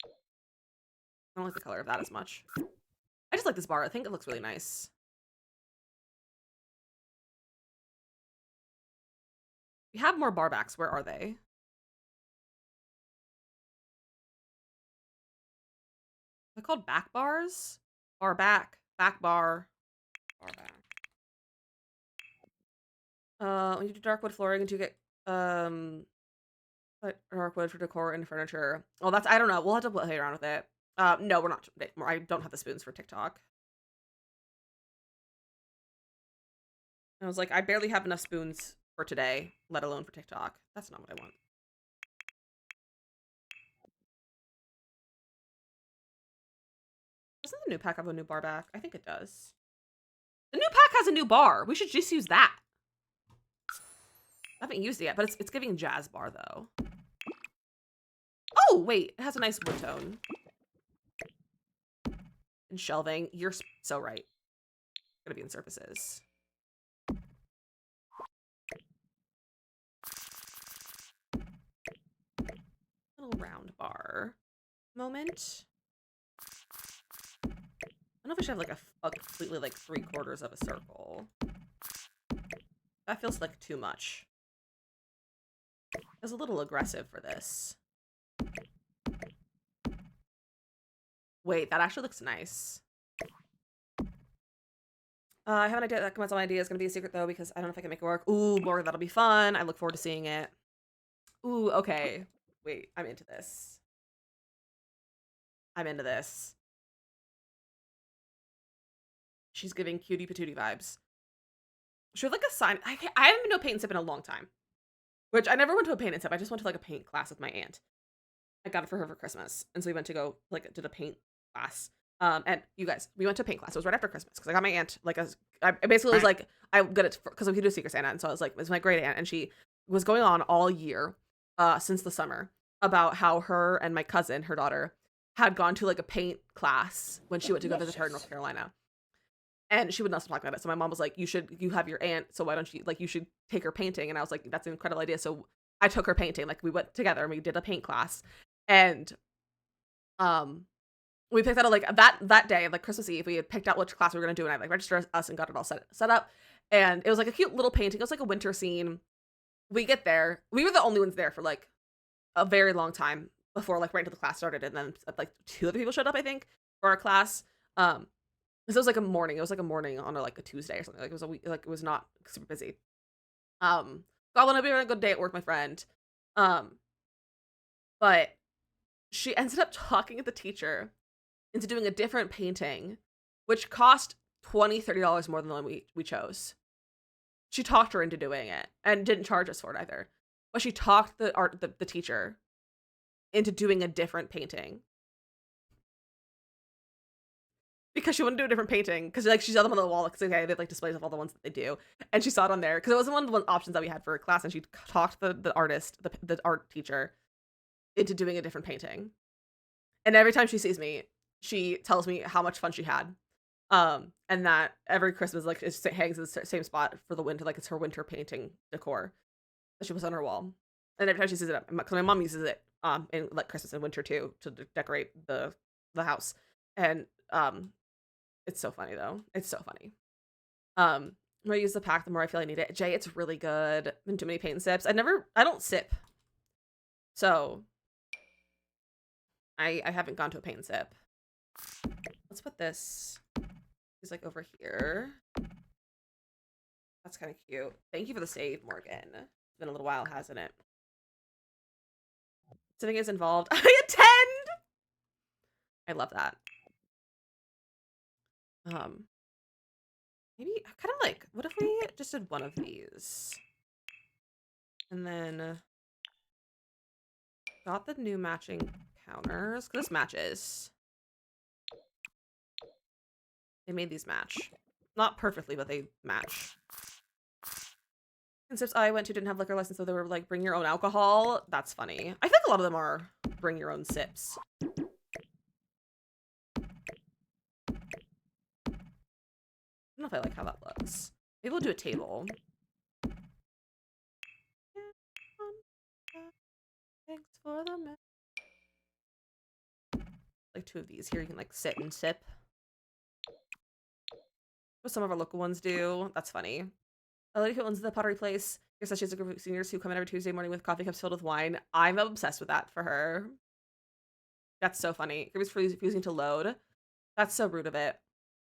I don't like the color of that as much. I just like this bar. I think it looks really nice. We have more barbacks. Where are they? They're called back bars? Bar back. Back bar. Bar back. When you do dark wood flooring, do you get dark wood for decor and furniture? Well, that's I don't know. We'll have to play around with it. No, we're not. I don't have the spoons for TikTok. I was like, I barely have enough spoons for today, let alone for TikTok. That's not what I want. Doesn't the new pack have a new bar back? I think it does. The new pack has a new bar. We should just use that. I haven't used it yet, but it's giving jazz bar though. Oh, wait, it has a nice wood tone. And shelving. You're so right. Gonna be in surfaces. Little round bar moment. I don't know if I should have like a completely like 3/4 of a circle. That feels like too much. It was a little aggressive for this. Wait, that actually looks nice. I have an idea that comes on my idea. It's gonna be a secret though because I don't know if I can make it work. Ooh, Lord, that'll be fun. I look forward to seeing it. Ooh, okay. Wait, I'm into this. I'm into this. She's giving cutie patootie vibes. Should have like a sign. I haven't been to a paint and sip in a long time. Which I never went to a paint and sip. I just went to like a paint class with my aunt. I got it for her for Christmas. And so we went to go like did a paint class. And you guys, we went to a paint class. It was right after Christmas because I got my aunt like I basically was like I'm good at because we could do Secret Santa, and so I was like, it's my great aunt, and she was going on all year, since the summer about how her and my cousin, her daughter, had gone to like a paint class when she went to go visit her in North Carolina. And she would not stop talking about it. So my mom was like, you have your aunt, so why don't you, like, you should take her painting. And I was like, that's an incredible idea. So I took her painting. Like, we went together and we did a paint class. And we picked out, like, that day, like, Christmas Eve, we had picked out which class we were going to do. And I, like, registered us and got it all set up. And it was, like, a cute little painting. It was, like, a winter scene. We get there. We were the only ones there for, like, a very long time before, like, right until the class started. And then, like, 2 other people showed up, I think, for our class. So it was like a morning. It was like a morning on like a Tuesday or something. Like it was a week. Like it was not super busy. God, want to be a good day at work, my friend. But she ended up talking to the teacher into doing a different painting, which cost $20-$30 more than the one we chose. She talked her into doing it and didn't charge us for it either. But she talked the teacher into doing a different painting. Because she wanted to do a different painting, because like she saw them on the wall, because okay, they have like displays of all the ones that they do, and she saw it on there because it wasn't one of the options that we had for a class, and she talked the artist, the art teacher, into doing a different painting. And every time she sees me, she tells me how much fun she had, and that every Christmas like it hangs in the same spot for the winter, like it's her winter painting decor that she puts on her wall. And every time she sees it, because my mom uses it in like Christmas and winter too to decorate the house, and it's so funny though. It's so funny. The more I use the pack, the more I feel I need it. Jay, it's really good. Been too many paint and sips. I don't sip. So I haven't gone to a paint and sip. Let's put this. He's like over here. That's kind of cute. Thank you for the save, Morgan. It's been a little while, hasn't it? Sipping is involved. I attend! I love that. Maybe kind of like, what if we just did one of these? And then got the new matching counters. This matches. They made these match. Not perfectly, but they match. And sips I went to didn't have liquor license, so they were like, bring your own alcohol. That's funny. I think a lot of them are bring your own sips. I don't know if I like how that looks. Maybe we'll do a table. Thanks for the like 2 of these here. You can like sit and sip. What some of our local ones do. That's funny. A lady who owns the pottery place says she has a group of seniors who come in every Tuesday morning with coffee cups filled with wine. I'm obsessed with that for her. That's so funny. It was refusing to load. That's so rude of it.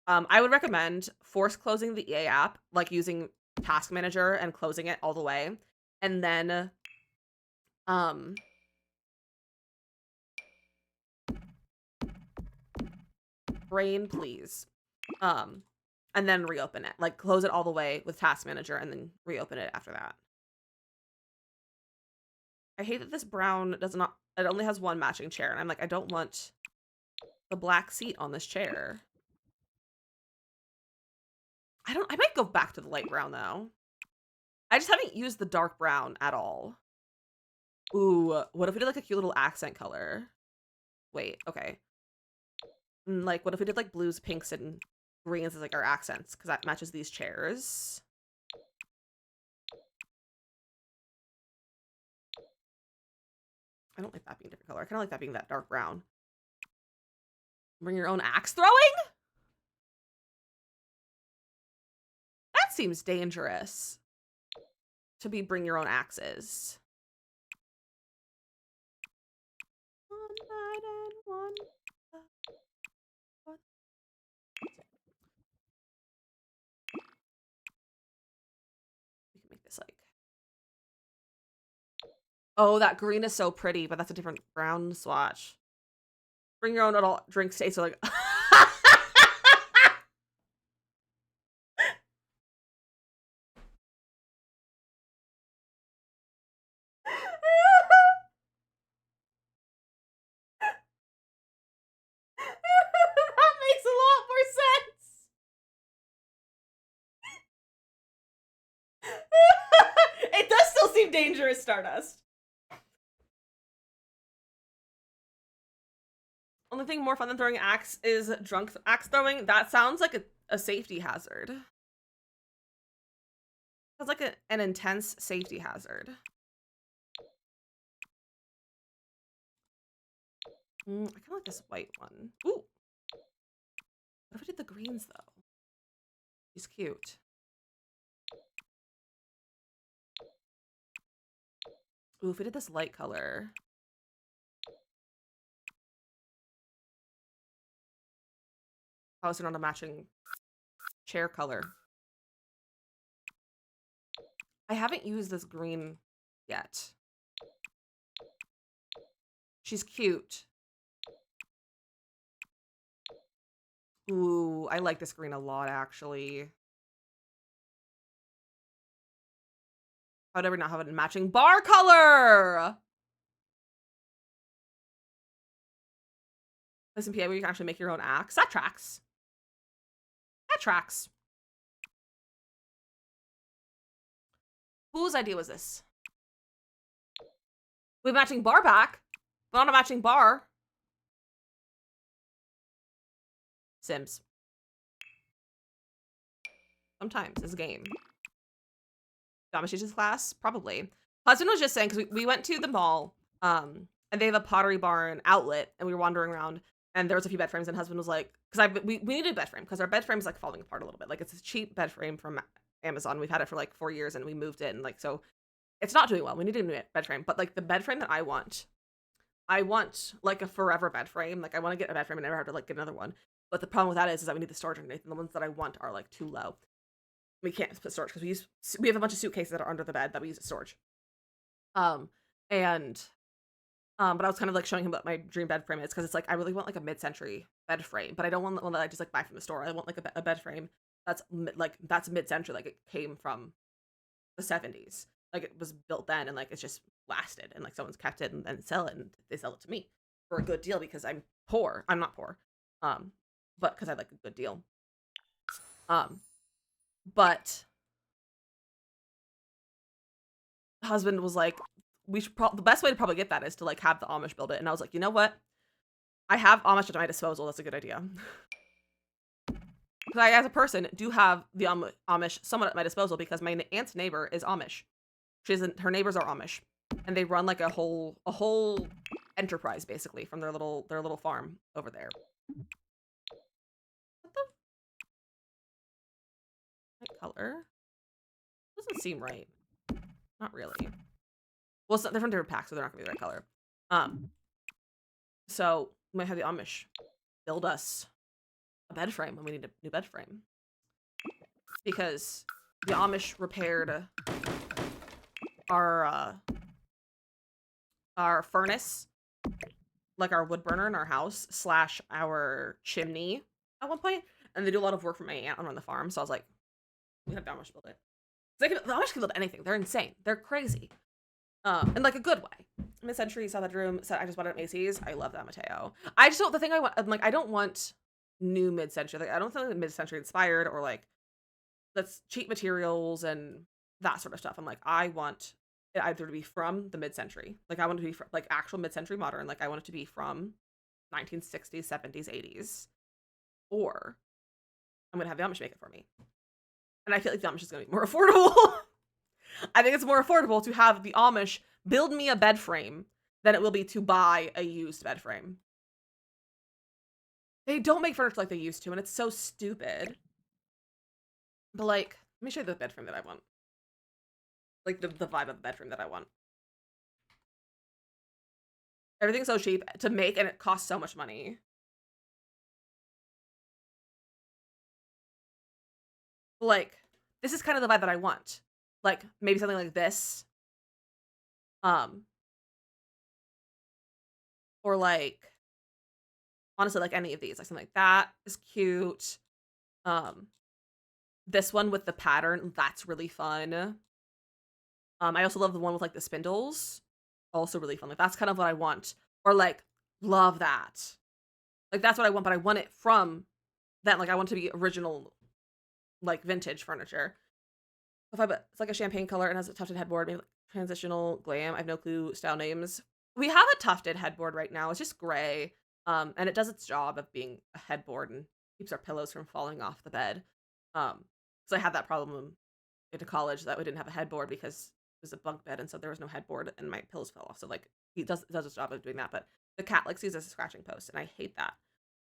I would recommend force closing the EA app, like using Task Manager and closing it all the way, and then brain please, and then reopen it. Like close it all the way with Task Manager and then reopen it after that. I hate that this brown does not. It only has one matching chair, and I'm like, I don't want the black seat on this chair. I might go back to the light brown though. I just haven't used the dark brown at all. Ooh, what if we did like a cute little accent color? Wait, okay. Like, what if we did like blues, pinks, and greens as like our accents? Because that matches these chairs. I don't like that being a different color. I kind of like that being that dark brown. Bring your own axe throwing? That seems dangerous. To be bring your own axes. One night and one. We can make this like. Oh, that green is so pretty, but that's a different brown swatch. Bring your own adult drink stay. So like. That makes a lot more sense. It does still seem dangerous, Stardust. Only thing more fun than throwing axe is drunk axe throwing. That sounds like a safety hazard. Sounds like an intense safety hazard. I kind of like this white one. Ooh. What if we did the greens, though? He's cute. Ooh, if we did this light color. How is it not a matching chair color? I haven't used this green yet. She's cute. Ooh, I like this green a lot, actually. How would I not have a matching bar color? Listen, PA, where you can actually make your own axe. That tracks. That tracks. Whose idea was this? We have a matching bar back, but not a matching bar. Sims. Sometimes it's a game. Dominations class? Probably. Husband was just saying, because we went to the mall, and they have a Pottery Barn outlet, and we were wandering around, and there was a few bed frames, and husband was like, because we needed a bed frame, because our bed frame is like falling apart a little bit. Like, it's a cheap bed frame from Amazon. We've had it for like 4 years, and we moved it, and like, so it's not doing well. We need a new bed frame. But like the bed frame that I want like a forever bed frame. Like I want to get a bed frame and never have to like get another one. But the problem with that is that we need the storage underneath, and the ones that I want are like too low. We can't put storage because we have a bunch of suitcases that are under the bed that we use as storage. But I was kind of like showing him what my dream bed frame is, because it's like I really want like a mid-century bed frame, but I don't want one that I just like buy from the store. I want like a bed frame that's mid-century, like it came from the 70s, like it was built then, and like it's just lasted, and like someone's kept it and then sell it, and they sell it to me for a good deal because I'm poor. I'm not poor, but because I like a good deal. But husband was like, we should the best way to probably get that is to like have the Amish build it. And I was like, you know what? I have Amish at my disposal. That's a good idea. Because I, as a person, do have the Amish somewhat at my disposal, because my aunt's neighbor is Amish. Her neighbors are Amish, and they run like a whole enterprise basically from their little farm over there. What the? What color? Doesn't seem right. Not really. Well, they're from different packs, so they're not gonna be the right color. So we might have the Amish build us a bed frame when we need a new bed frame. Because the Amish repaired our furnace, like our wood burner in our house / our chimney at one point, and they do a lot of work for my aunt on the farm. So I was like, we have the Amish build it. The Amish can build anything. They're insane. They're crazy. In like a good way. Mid-century, saw that room, said I just bought it at Macy's. I love that, Mateo. I just don't, the thing I want, I'm like, I don't want new mid-century. Like, I don't think mid-century inspired or like, that's cheap materials and that sort of stuff. I'm like, I want it either to be from the mid-century. Like, I want it to be like actual mid-century modern. Like, I want it to be from 1960s, 70s, 80s. Or I'm going to have the Amish make it for me. And I feel like the Amish is going to be more affordable. I think it's more affordable to have the Amish build me a bed frame than it will be to buy a used bed frame. They don't make furniture like they used to, and it's so stupid. But like, let me show you the bed frame that I want. Like the vibe of the bed frame that I want. Everything's so cheap to make, and it costs so much money. Like, this is kind of the vibe that I want. Like, maybe something like this. Or like, honestly, like any of these. Like something like that is cute. This one with the pattern, that's really fun. I also love the one with like the spindles. Also really fun. Like, that's kind of what I want. Or like, love that. Like, that's what I want, but I want it from that. Like, I want it to be original, like vintage furniture. It's like a champagne color and has a tufted headboard, maybe like transitional glam. I have no clue style names. We have a tufted headboard right now. It's just gray. And it does its job of being a headboard and keeps our pillows from falling off the bed. So I had that problem into college that we didn't have a headboard because it was a bunk bed, and so there was no headboard and my pillows fell off. So like, he does its job of doing that, but the cat likes to use as a scratching post, and I hate that.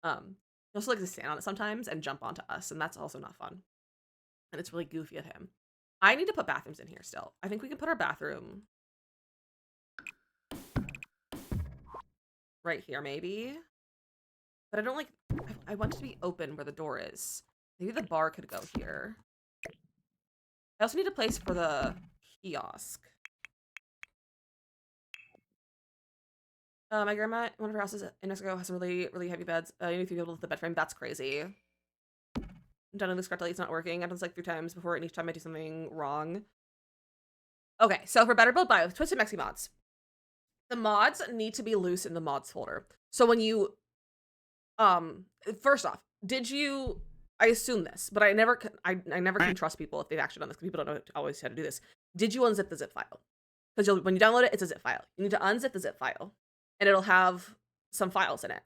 He also likes to stand on it sometimes and jump onto us, and that's also not fun. And it's really goofy of him. I need to put bathrooms in here still. I think we can put our bathroom right here, maybe. But I don't like, I want it to be open where the door is. Maybe the bar could go here. I also need a place for the kiosk. My grandma, one of her houses in Mexico, has some really, really heavy beds. You need to be able to lift the bed frame. That's crazy. I'm done with this correctly. It's not working. I've done this like 3 times before, and each time I do something wrong. Okay, so for Better Build Buy with Twisted Mexi mods, the mods need to be loose in the mods folder. So when you, first off, did you, I assume this, but I never can trust people if they've actually done this, because people don't know always how to do this. Did you unzip the zip file? Because when you download it, it's a zip file. You need to unzip the zip file, and it'll have some files in it.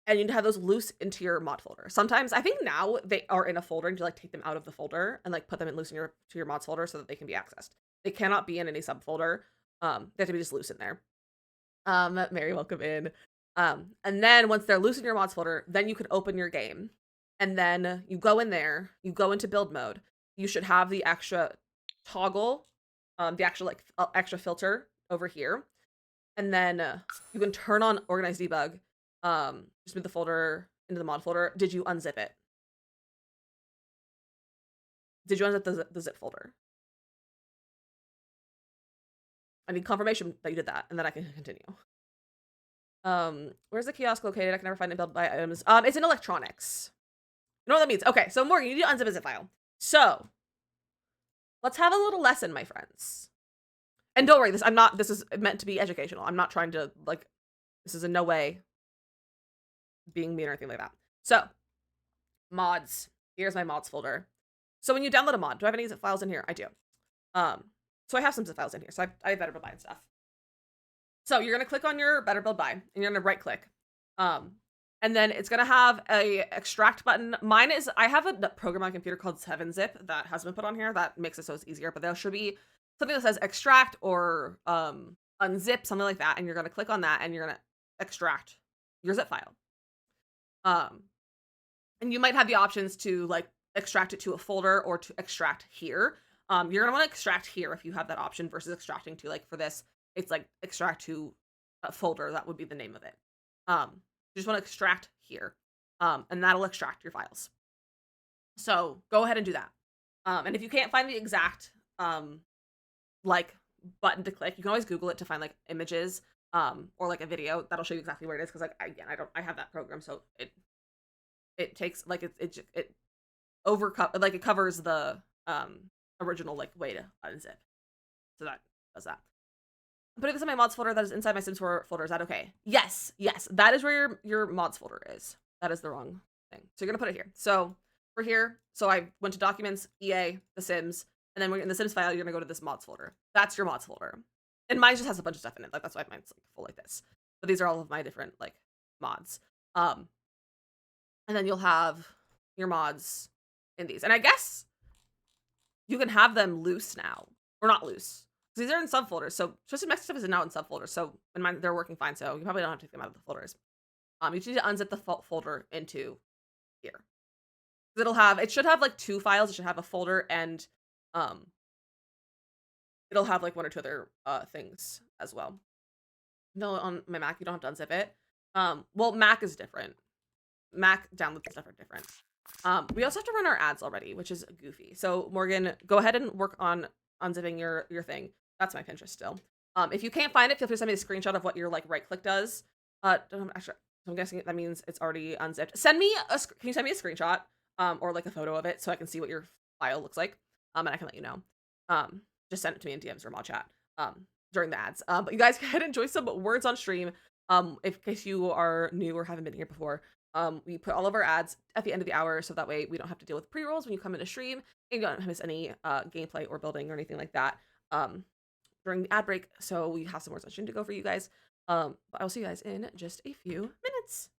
And you need to have those loose into your mod folder. Sometimes, I think now they are in a folder, and you like take them out of the folder and like put them in loose in your mods folder so that they can be accessed. They cannot be in any subfolder. They have to be just loose in there. Mary, welcome in. And then once they're loose in your mods folder, then you can open your game. And then you go in there, you go into build mode. You should have the extra toggle, the actual like extra filter over here. And then you can turn on organize debug. Just move the folder into the mod folder. Did you unzip it? Did you unzip the zip folder? I need confirmation that you did that, and then I can continue. Where's the kiosk located? I can never find it. Build by items. It's in electronics. You know what that means? Okay, so Morgan, you need to unzip a zip file. So let's have a little lesson, my friends. And don't worry, this is meant to be educational. I'm not trying to like, this is in no way being mean or anything like that. So mods, here's my mods folder. So when you download a mod, do I have any zip files in here? I do. So I have some zip files in here. So I have Better Build Buy and stuff. So you're going to click on your Better Build Buy, and you're going to right click. And then it's going to have a extract button. Mine is, I have a program on my computer called 7-Zip that has been put on here that makes it so it's easier, but there should be something that says extract or unzip, something like that. And you're going to click on that, and you're going to extract your zip file. And you might have the options to like extract it to a folder or to extract here. You're gonna want to extract here if you have that option versus extracting to, like, for this, it's like extract to a folder. That would be the name of it. You just want to extract here, and that'll extract your files. So go ahead and do that. And if you can't find the exact like button to click, you can always Google it to find like images or like a video that'll show you exactly where it is. Because like again, I have that program, so it takes like it like it covers the original like way to unzip. So that does that. I'm putting this in my mods folder that is inside my Sims 4 folder. Is that okay? Yes, yes. That is where your mods folder is. That is the wrong thing. So you're gonna put it here. So for here, so I went to documents, EA, The Sims, and then we're in the Sims file, you're gonna go to this mods folder. That's your mods folder. And mine just has a bunch of stuff in it. Like that's why mine's like full like this. But these are all of my different like mods. And then you'll have your mods in these. And I guess you can have them loose now. Or not loose. These are in subfolders, so Twisted Mexican stuff is now in subfolders. So in mine, they're working fine. So you probably don't have to take them out of the folders. You just need to unzip the folder into here. It should have like 2 files. It should have a folder and it'll have like 1 or 2 other things as well. No, on my Mac you don't have to unzip it. Well, Mac is different. Mac downloads stuff are different. We also have to run our ads already, which is goofy. So Morgan, go ahead and work on unzipping your thing. That's my Pinterest still. If you can't find it, feel free to send me a screenshot of what your like right click does. Actually, I'm guessing that means it's already unzipped. Can you send me a screenshot or like a photo of it so I can see what your file looks like? And I can let you know. Just send it to me in DMs or mod chat during the ads. But you guys go ahead and enjoy some words on stream. In case you are new or haven't been here before, we put all of our ads at the end of the hour so that way we don't have to deal with pre-rolls when you come into stream and you don't miss any gameplay or building or anything like that during the ad break. So we have some words on stream to go for you guys. But I'll see you guys in just a few minutes.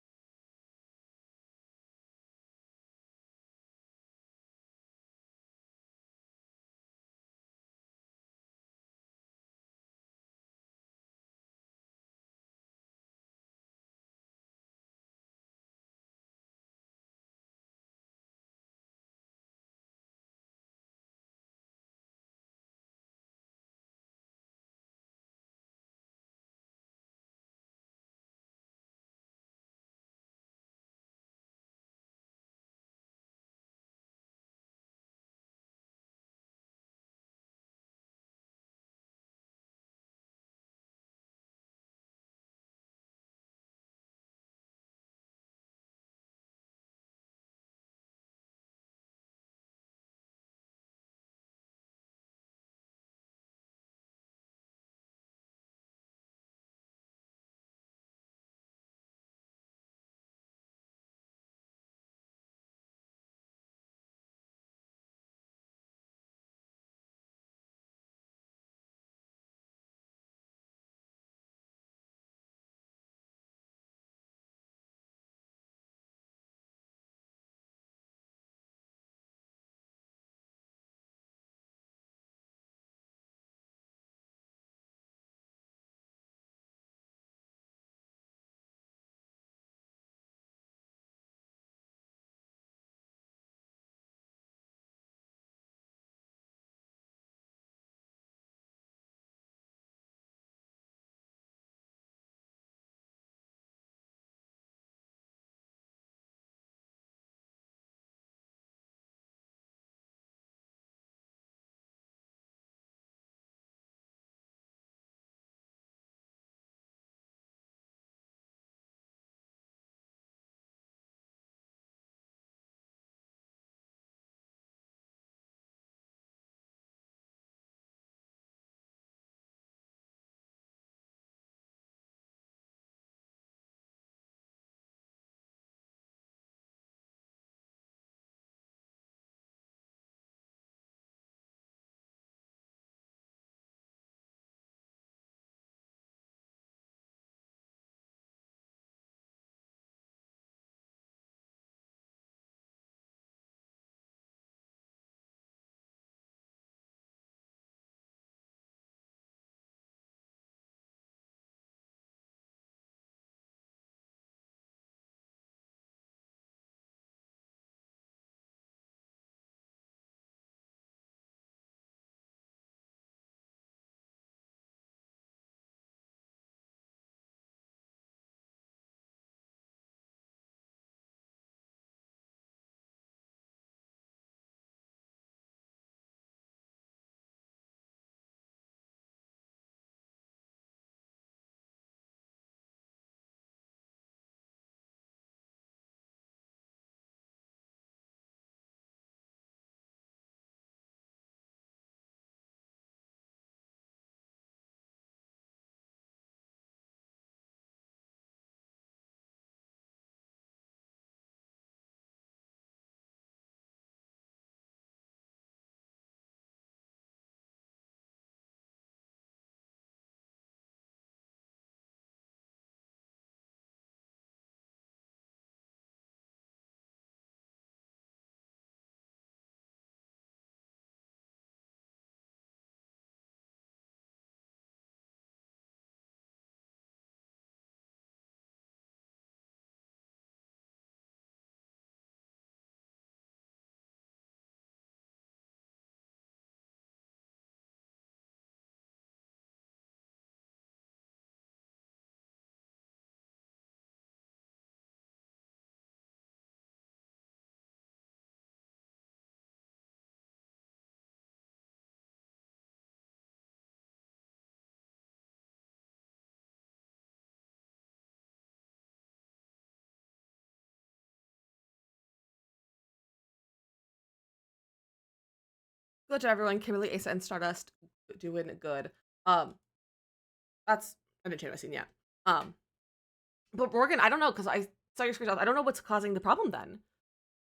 Good to everyone. Kimberly, Asa, and Stardust doing good. That's I didn't change my scene yet. But Morgan, I don't know because I saw your screenshot. I don't know what's causing the problem then.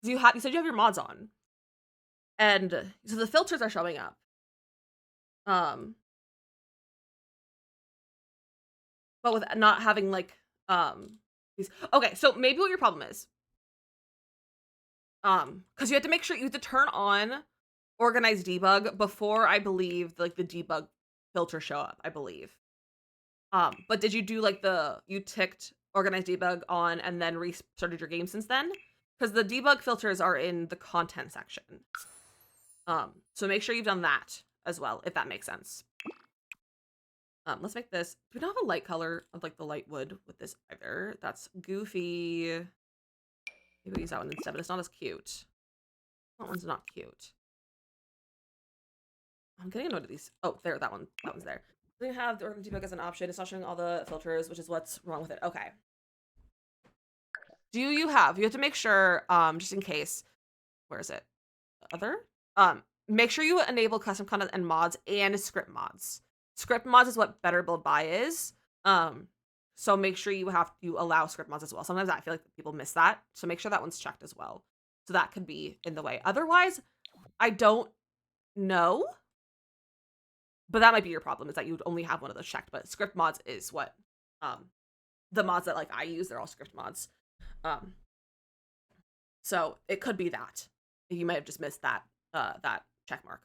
You said you have your mods on, and so the filters are showing up. But with not having like these. Okay, so maybe what your problem is. Because you have to make sure you have to turn on organized debug before I believe like the debug filter show up, I believe. But did you do like you ticked organized debug on and then restarted your game since then? Because the debug filters are in the content section. So make sure you've done that as well, if that makes sense. Let's make this. Do we not have a light color of like the light wood with this either? That's goofy. Maybe we'll use that one instead, but it's not as cute. That one's not cute. I'm getting annoyed at these. Oh, there, that one. That one's there. We have the organized debug as an option. It's not showing all the filters, which is what's wrong with it. Okay. You have to make sure, just in case, where is it? Other? Make sure you enable custom content and mods and script mods. Script mods is what Better Build By is. So make sure you allow script mods as well. Sometimes I feel like people miss that. So make sure that one's checked as well. So that could be in the way. Otherwise, I don't know. But that might be your problem, is that you only have one of those checked. But script mods is what the mods that like I use, they're all script mods. So it could be that. You might have just missed that that check mark.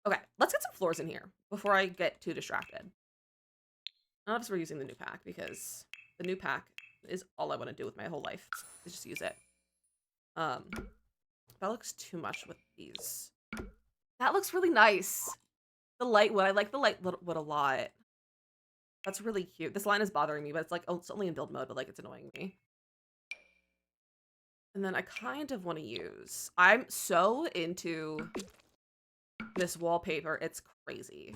Okay, let's get some floors in here before I get too distracted. Not just we're using the new pack, because the new pack is all I want to do with my whole life, is just use it. That looks too much with these. That looks really nice. The light wood, I like the light wood a lot. That's really cute. This line is bothering me, but it's like, oh, it's only in build mode, but like it's annoying me. And then I kind of want to use, I'm so into this wallpaper, it's crazy.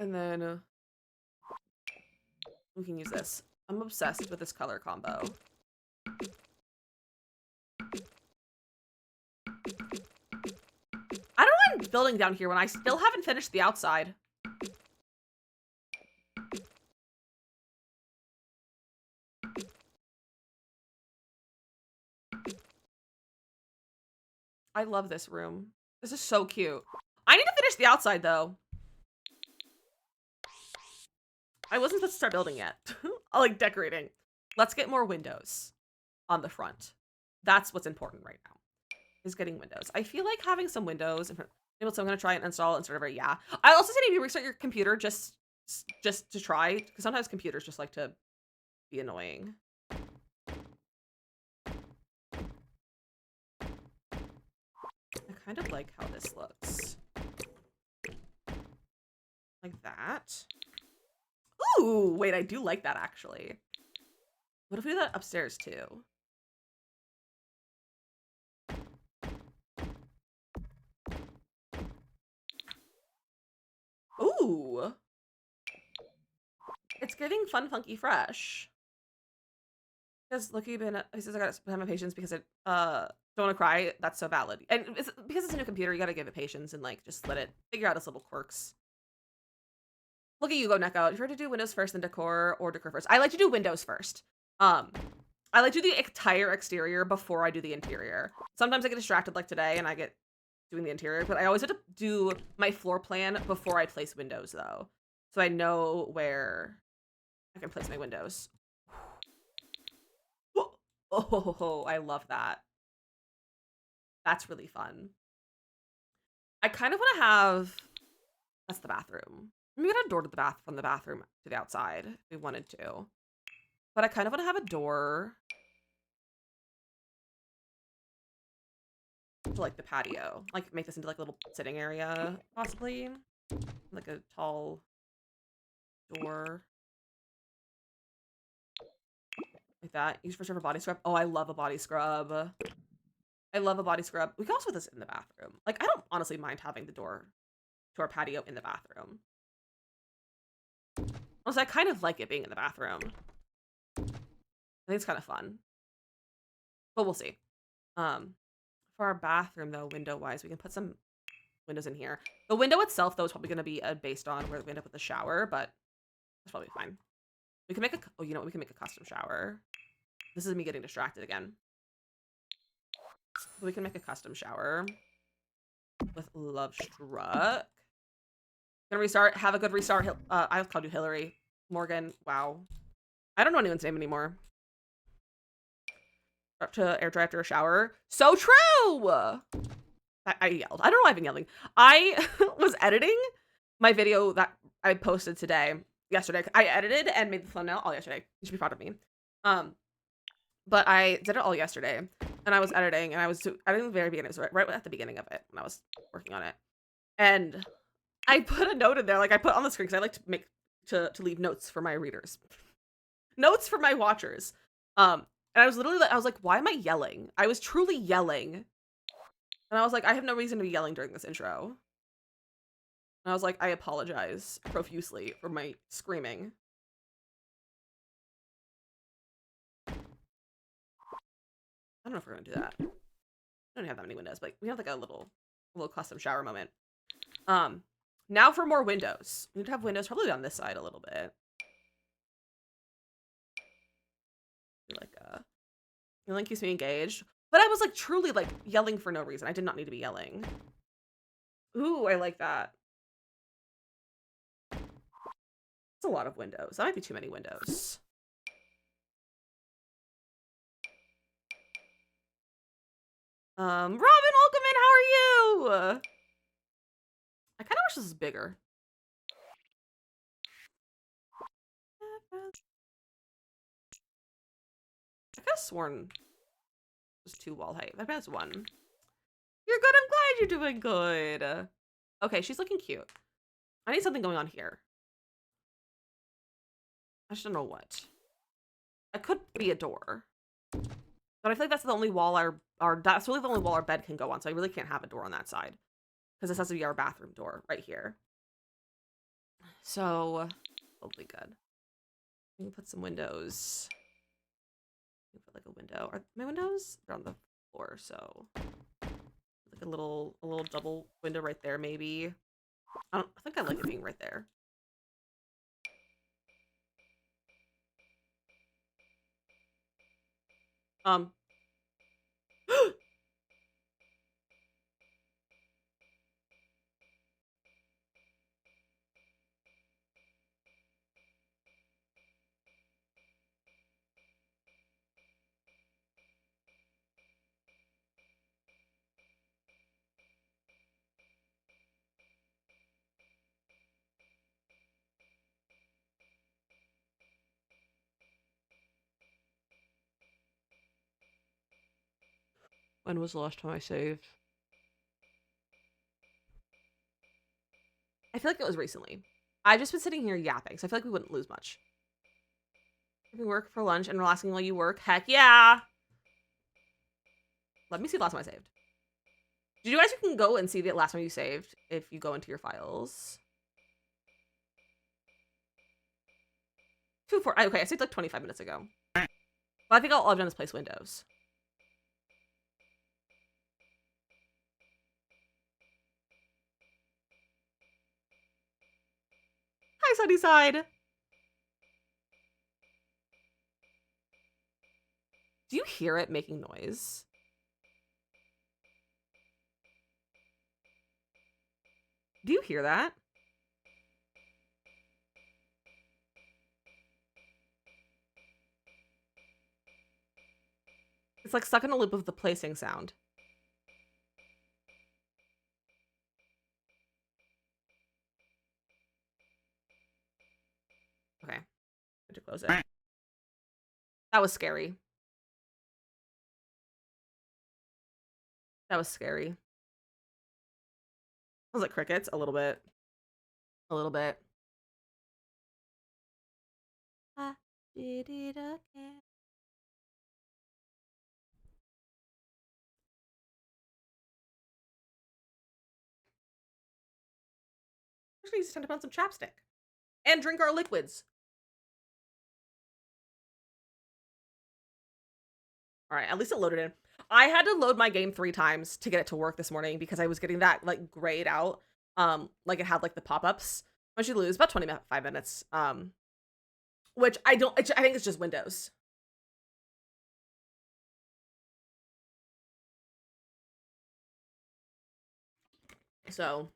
And then we can use this. I'm obsessed with this color combo. I don't know why I'm building down here when I still haven't finished the outside. I love this room. This is so cute. I need to finish the outside though. I wasn't supposed to start building yet. I like decorating. Let's get more windows on the front. That's what's important right now, is getting windows. I feel like having some windows in front. So I'm gonna try and install and sort of yeah. I also say maybe restart your computer just to try, because sometimes computers just like to be annoying. I kind of like how this looks. Like that. Ooh, wait, I do like that actually. What if we do that upstairs too? Ooh. It's giving fun, funky, fresh. Because look, he says I gotta have my patience because it don't wanna cry. That's so valid. And because it's a new computer, you gotta give it patience and like just let it figure out its little quirks. Look at you go, Neko. If you're to do Windows first, then decor, or decor first. I like to do Windows first. I like to do the entire exterior before I do the interior. Sometimes I get distracted like today and I get doing the interior, but I always have to do my floor plan before I place windows though. So I know where I can place my windows. Oh, I love that. That's really fun. I kind of want to have, that's the bathroom. Maybe we got a door to the from the bathroom to the outside if we wanted to. But I kind of want to have a door to like the patio. Like make this into like a little sitting area, possibly. Like a tall door. Like that. Use for sure for body scrub. Oh, I love a body scrub. I love a body scrub. We can also put this in the bathroom. Like, I don't honestly mind having the door to our patio in the bathroom. Also, I kind of like it being in the bathroom. I think it's kind of fun. But we'll see. for our bathroom, though, window-wise, we can put some windows in here. The window itself, though, is probably going to be based on where we end up with the shower, but that's probably fine. We can make a, oh, you know what? We can make a custom shower. This is me getting distracted again. We can make a custom shower with Love Struck. Gonna restart. Have a good restart. I've called you Hillary. Morgan. Wow. I don't know anyone's name anymore. Up to air dry after a shower. So true! I yelled. I don't know why I've been yelling. I was editing my video that I posted yesterday. I edited and made the thumbnail all yesterday. You should be proud of me. But I did it all yesterday, and I was editing, and I was editing the very beginning. It was right at the beginning of it when I was working on it, and I put a note in there, like I put on the screen because I like to make to leave notes for my readers, notes for my watchers. And I was literally like, I was like, why am I yelling? I was truly yelling, and I was like, I have no reason to be yelling during this intro. And I was like, I apologize profusely for my screaming. I don't know if we're gonna do that. I don't have that many windows, but we have like a little custom shower moment. Now for more windows. We need to have windows probably on this side a little bit. Like yelling keeps me engaged. But I was like truly like yelling for no reason. I did not need to be yelling. Ooh, I like that. It's a lot of windows. That might be too many windows. Robin, welcome in. How are you? I kind of wish this was bigger. I could have sworn it was 2 wall height. I bet it's 1. You're good. I'm glad you're doing good. Okay, she's looking cute. I need something going on here. I just don't know what. It could be a door. But I feel like that's the only wall that's really the only wall our bed can go on, so I really can't have a door on that side. Because this has to be our bathroom door right here. So, hopefully good. We can put some windows. We can put like a window. Are my windows? They're on the floor, so like a little double window right there, maybe. I think I like it being right there. When was the last time I saved? I feel like it was recently. I've just been sitting here yapping, so I feel like we wouldn't lose much. You work for lunch and relaxing while you work? Heck yeah! Let me see the last time I saved. Did you guys can go and see the last time you saved if you go into your files? 2-4. Okay, I saved like 25 minutes ago. But I think all I've done is place windows. Hi, Sunnyside. Do you hear it making noise? Do you hear that? It's like stuck in a loop of the placing sound. Okay. I have to close it. That was scary. That was scary. Was it crickets? A little bit. A little bit. I did it again. Actually, it's time to put on some chapstick. And drink our liquids. All right, at least it loaded in. I had to load my game 3 times to get it to work this morning because I was getting that like grayed out. Like it had like the pop-ups. Once you lose about 25 minutes. Which I think it's just Windows. So,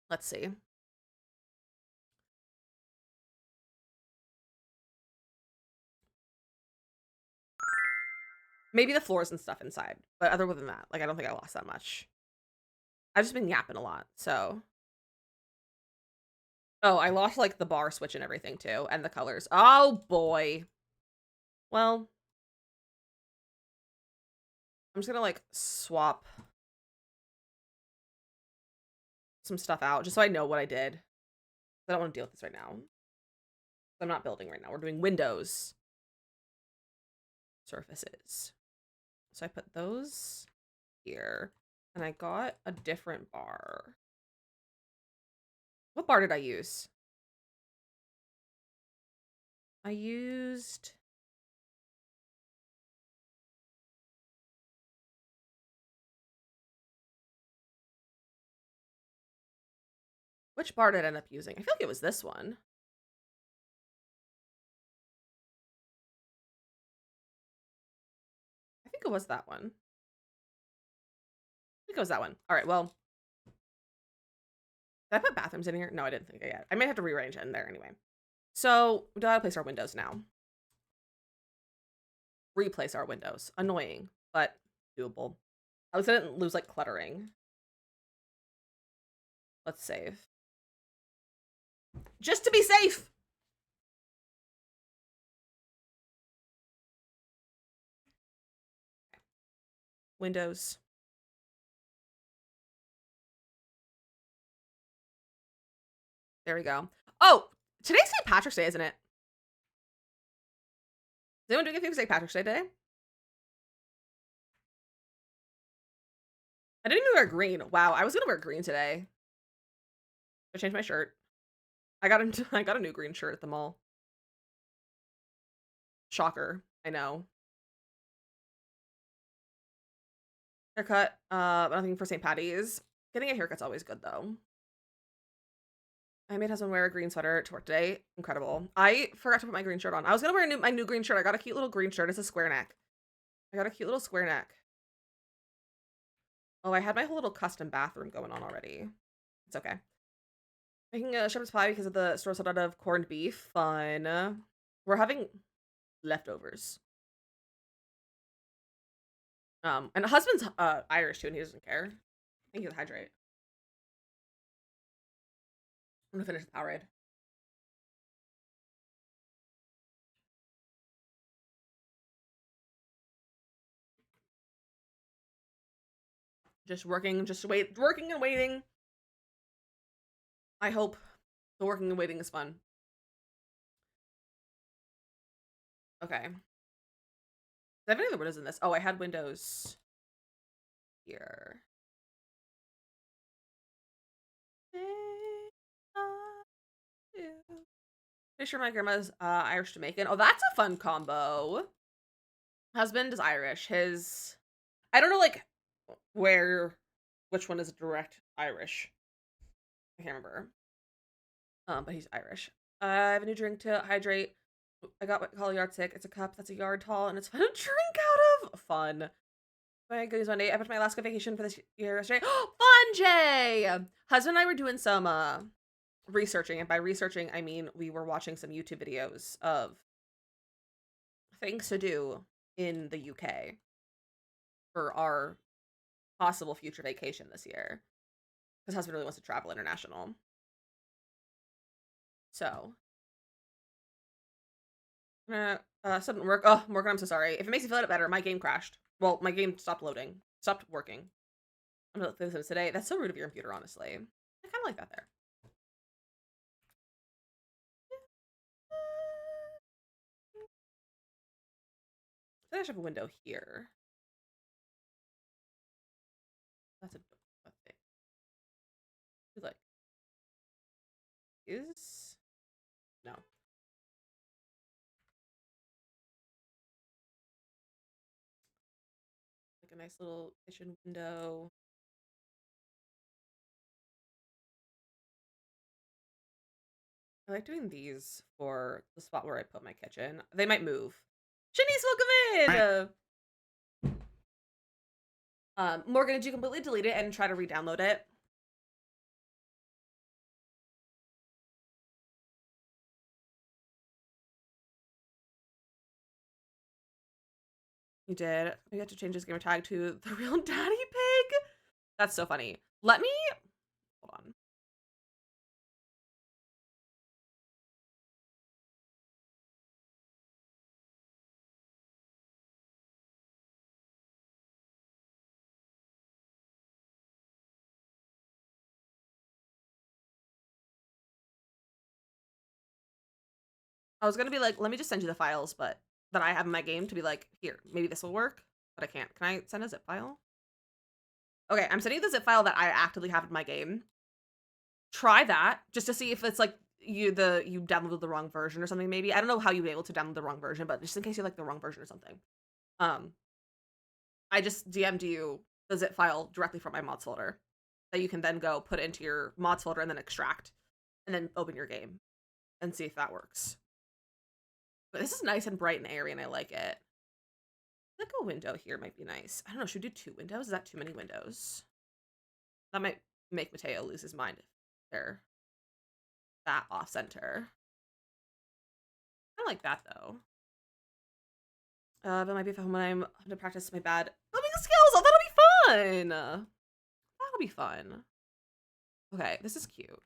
let's see. Maybe the floors and stuff inside, but other than that, like I don't think I lost that much. I've just been yapping a lot, so. Oh, I lost like the bar switch and everything too, and the colors. Oh boy. Well, I'm just gonna like swap some stuff out just so I know what I did. I don't want to deal with this right now. I'm not building right now. We're doing Windows surfaces. So I put those here, and I got a different bar. What bar did I use? I used... Which bar did I end up using? I feel like it was this one. I think it was that one. I think it was that one. All right, well. Did I put bathrooms in here? No, I didn't think I did. I may have to rearrange it in there anyway. So, we gotta place our windows now. Replace our windows. Annoying, but doable. At least I didn't lose, like, cluttering. Let's save. Just to be safe! Windows. There we go. Oh! Today's St. Patrick's Day, isn't it? Is anyone doing anything for St. Patrick's Day today? I didn't even wear green. Wow, I was gonna wear green today. I changed my shirt. I got a new green shirt at the mall. Shocker. I know. Haircut. Nothing for St. Patty's. Getting a haircut's always good though. I made husband wear a green sweater to work today. Incredible. I forgot to put my green shirt on. I was gonna wear my new green shirt. I got a cute little green shirt. It's a square neck. I got a cute little square neck. Oh, I had my whole little custom bathroom going on already. It's okay. Making a shepherd's pie because of the store sold out of corned beef. Fun. We're having leftovers. And husband's Irish too, and he doesn't care. I think he'll hydrate. I'm gonna finish the Powerade. Just working, working and waiting. I hope the working and waiting is fun. Okay. Did I have any other windows in this? Oh, I had windows here. Pretty sure my grandma's Irish Jamaican. Oh, that's a fun combo. Husband is Irish. I don't know like which one is direct Irish. I can't remember. But he's Irish. I have a new drink to hydrate. I got what I call a yardstick. It's a cup that's a yard tall and it's fun to drink out of. Fun. My goodies Monday. I booked my Alaska vacation for this year yesterday. Fun, Jay! Husband and I were doing some researching, and by researching I mean we were watching some YouTube videos of things to do in the UK for our possible future vacation this year. Because husband really wants to travel international. So something work. Oh, Morgan, I'm so sorry. If it makes you feel a bit better, my game crashed. Well, my game stopped loading. Stopped working. I'm gonna look through this today. That's so rude of your computer, honestly. I kind of like that there. I should have a window here. That's a thing. Like, no. a nice little kitchen window. I like doing these for the spot where I put my kitchen. They might move. Shanice, welcome in! Morgan, did you completely delete it and try to re-download it? You did. We had to change his gamer tag to the real daddy pig. That's so funny. Let me, hold on. I was gonna be like, let me just send you the files, but that I have in my game to be like, here, maybe this will work, but I can't. Can I send a zip file? Okay, I'm sending the zip file that I actively have in my game. Try that just to see if it's like you downloaded the wrong version or something. Maybe I don't know how you'd be able to download the wrong version, but just in case you like the wrong version or something, I just DM'd you the zip file directly from my mods folder that you can then go put into your mods folder and then extract, and then open your game and see if that works. But this is nice and bright and airy, and I like it. Like a window here might be nice. I don't know. Should we do 2 windows? Is that too many windows? That might make Mateo lose his mind if they're that off center. I like that though. But might be fun when I'm to practice my bad building skills. Oh, that'll be fun. That'll be fun. Okay, this is cute.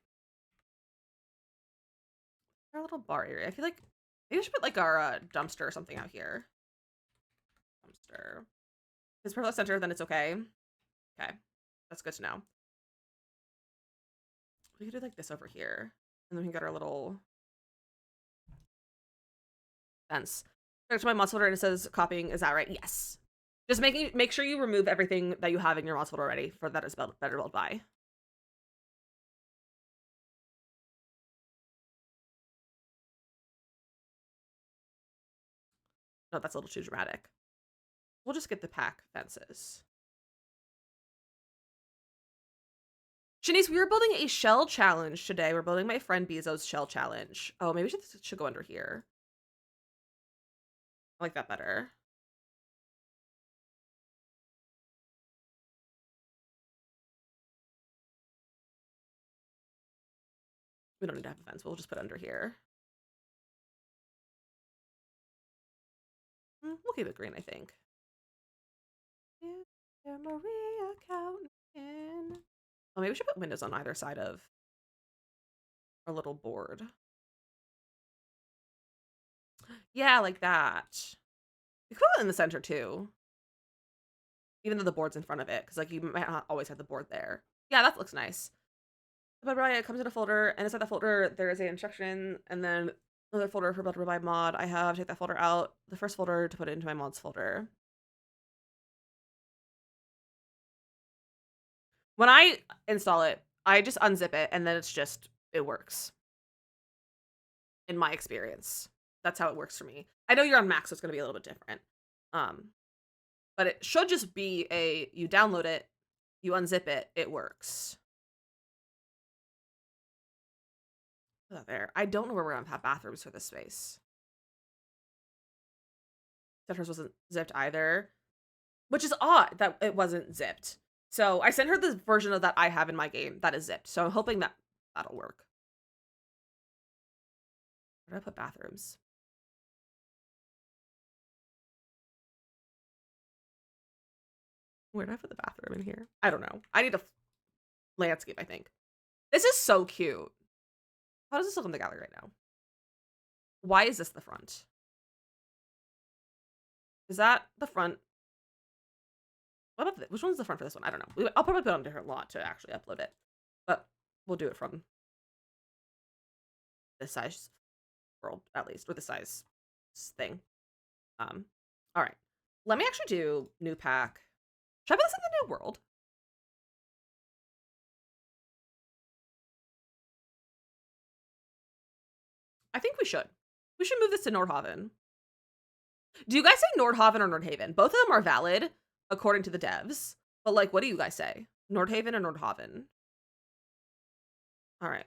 Our little bar area. I feel like maybe we should put like our dumpster or something out here. Dumpster. If it's per center, then it's okay. Okay, that's good to know. We could do like this over here, and then we got our little fence. Go to my mods folder and it says copying. Is that right? Yes. Just make sure you remove everything that you have in your mods folder already for that is better built by. No, that's a little too dramatic. We'll just get the pack fences. Shanice, we were building a shell challenge today. We're building my friend Bezo's shell challenge. Oh, maybe should go under here. I like that better. We don't need to have a fence. We'll just put it under here. We'll keep it green, I think. Yeah, Maria counting. Oh, maybe we should put windows on either side of our little board. Yeah, like that. You could put it in the center too. Even though the board's in front of it, because like you might not always have the board there. Yeah, that looks nice. But right, it comes in a folder, and inside that folder there is an instruction, and then another folder for build revive mod. I have to take that folder out, the first folder to put it into my mods folder. When I install it, I just unzip it, and then it works. In my experience, that's how it works for me. I know you're on Mac, so it's gonna be a little bit different. But it should just be you download it, you unzip it, it works. Put that there. I don't know where we're gonna have bathrooms for this space. Centers wasn't zipped either, which is odd that it wasn't zipped. So I sent her the version of that I have in my game that is zipped. So I'm hoping that that'll work. Where do I put bathrooms? Where do I put the bathroom in here? I don't know. I need a landscape, I think. This is so cute. How does this look in the gallery right now? Why is this the front? Is that the front? What about which one's the front for this one? I don't know. I'll probably put it on a different lot to actually upload it. But we'll do it from this size world, at least, or this size thing. All right. Let me actually do new pack. Should I put this in the new world? I think we should. We should move this to Nordhaven. Do you guys say Nordhaven or Nordhaven? Both of them are valid. according to the devs. But like, what do you guys say? Nordhaven or Nordhaven? All right.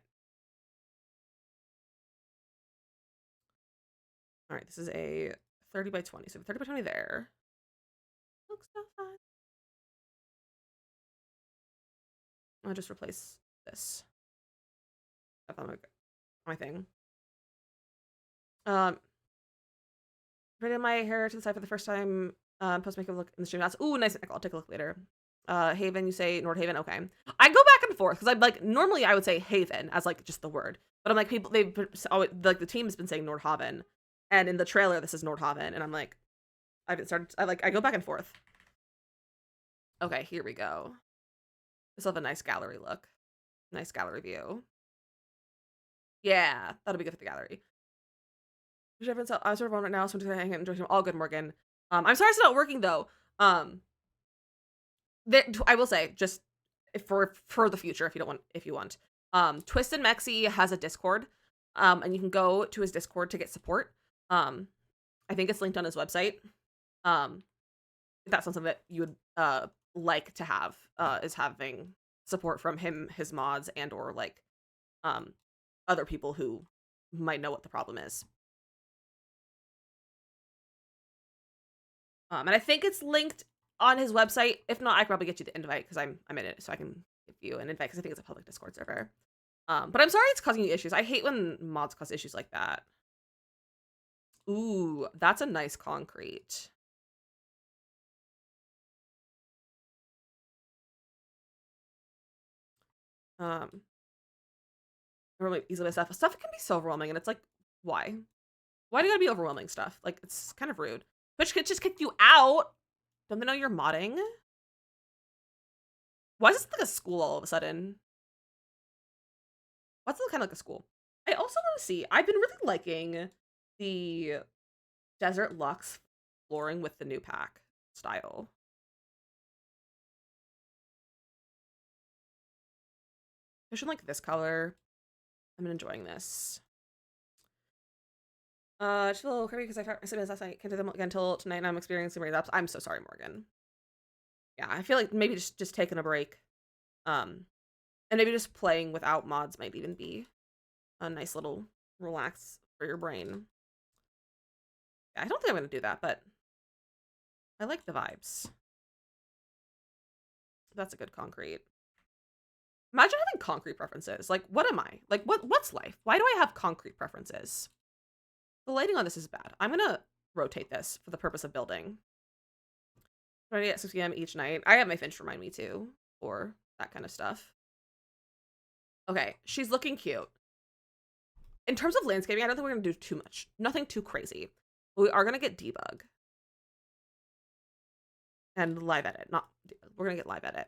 All right, this is a 30 by 20. So 30 by 20 there. Looks so fun. I'll just replace this. That's on my thing. Braided my hair to the side for the first time. Post makeup look in the stream. That's ooh, nice. I'll take a look later. Haven, you say Nordhaven. Okay. I go back and forth because I'm like, normally I would say Haven as like just the word, but I'm like, people, they've always, like the team has been saying Nordhaven, and in the trailer this is Nordhaven, and I'm like, I go back and forth. Okay, here we go. This will have a nice gallery look. Nice gallery view. Yeah, that'll be good for the gallery. I'm sort of on right now, so I'm just hang and enjoy all good, Morgan. I'm sorry it's not working though. I will say, just for the future, if you want. Twisted Mexi has a Discord, and you can go to his Discord to get support. I think it's linked on his website. If that's something that you would like to have, is having support from him, his mods, and or like other people who might know what the problem is. And I think it's linked on his website. If not, I can probably get you the invite because I'm in it, so I can give you an invite because I think it's a public Discord server. But I'm sorry it's causing you issues. I hate when mods cause issues like that. Ooh, that's a nice concrete. Really easily stuff. Stuff can be so overwhelming, and it's like, why? Why do you gotta be overwhelming stuff? Like, it's kind of rude. Twitch could just kick you out. Don't they know you're modding? Why is this like a school all of a sudden? What's it kind of like a school? I also want to see. I've been really liking the Desert Luxe flooring with the new pack style. I should like this color. I'm enjoying this. Just a little creepy because I said last night. Can't do them again until tonight. And I'm experiencing raise ups. I'm so sorry, Morgan. Yeah, I feel like maybe just taking a break, and maybe just playing without mods might even be a nice little relax for your brain. Yeah, I don't think I'm gonna do that, but I like the vibes. That's a good concrete. Imagine having concrete preferences. Like, what am I? Like, what's life? Why do I have concrete preferences? The lighting on this is bad. I'm gonna rotate this for the purpose of building. Ready at 6 p.m. each night. I have my Finch remind me too, or that kind of stuff. Okay, she's looking cute. In terms of landscaping, I don't think we're gonna do too much. Nothing too crazy. But we are gonna get debug. And live edit. We're gonna get live edit.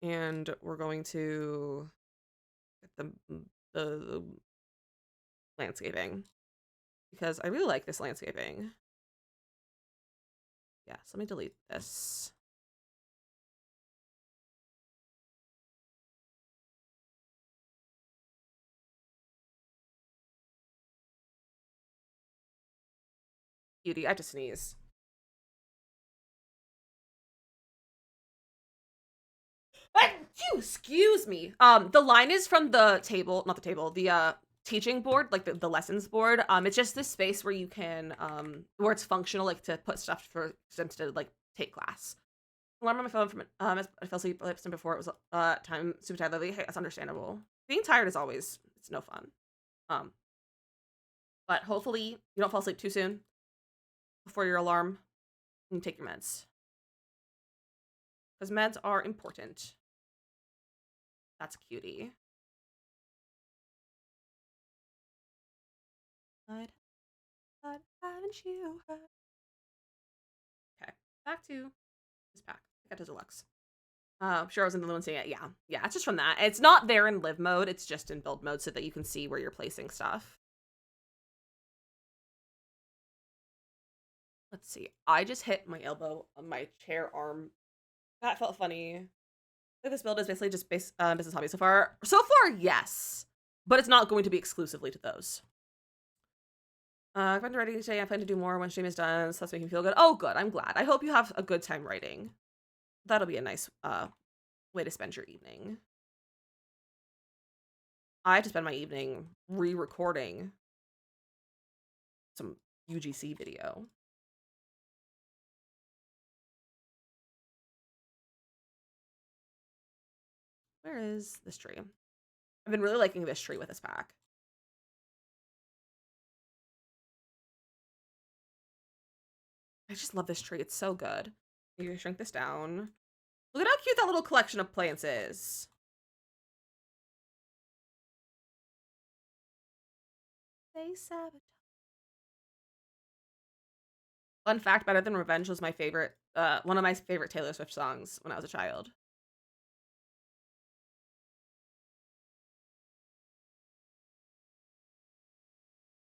And we're going to get the landscaping. Because I really like this landscaping. Yeah, so let me delete this. Beauty, I have to sneeze. Excuse me. The line is from the table, not the table, the teaching board, like the lessons board. It's just this space where you can where it's functional, like to put stuff for students to like take class. Alarm on my phone from I fell asleep before it was time super tired. Hey, that's understandable. Being tired is always, it's no fun. But hopefully you don't fall asleep too soon before your alarm. And you take your meds. Because meds are important. That's a cutie. But haven't you heard? Okay, back to this pack. I got to deluxe. Sure, I was in the one saying it. Yeah, it's just from that. It's not there in live mode. It's just in build mode so that you can see where you're placing stuff. Let's see. I just hit my elbow on my chair arm. That felt funny. This build is basically just business hobby so far. So far, yes. But it's not going to be exclusively to those. I've been writing today. I plan to do more when stream is done, so that's making me feel good. Oh, good. I'm glad. I hope you have a good time writing. That'll be a nice way to spend your evening. I have to spend my evening re-recording some UGC video. Where is this tree? I've been really liking this tree with this pack. I just love this tree. It's so good. You can shrink this down. Look at how cute that little collection of plants is. They sabotage. Fun fact, Better Than Revenge was my favorite, one of my favorite Taylor Swift songs when I was a child.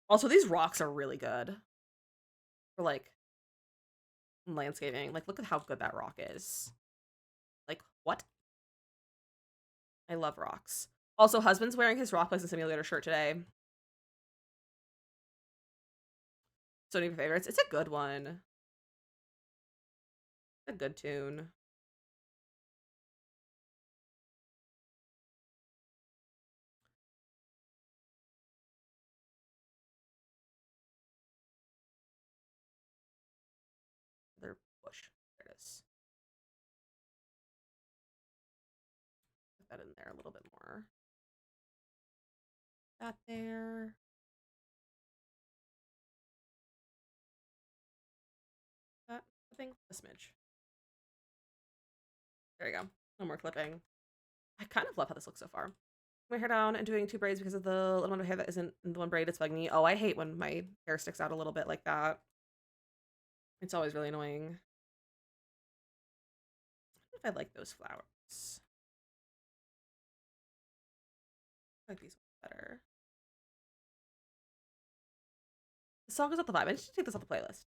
Also, these rocks are really good for like landscaping. Like, look at how good that rock is. Like, what? I love rocks. Also, husband's wearing his Rock Placement Simulator shirt today. So many favorites. It's a good one. It's a good tune. Another bush. There it is. Put that in there a little bit more. That there. That clipping. A smidge. There you go. No more clipping. I kind of love how this looks so far. My hair down and doing 2 braids because of the little amount of hair that isn't in the one braid. It's bugging me. Oh, I hate when my hair sticks out a little bit like that. It's always really annoying. I don't know if I like those flowers. I like these ones better. The song is not the vibe. I need to take this off the playlist.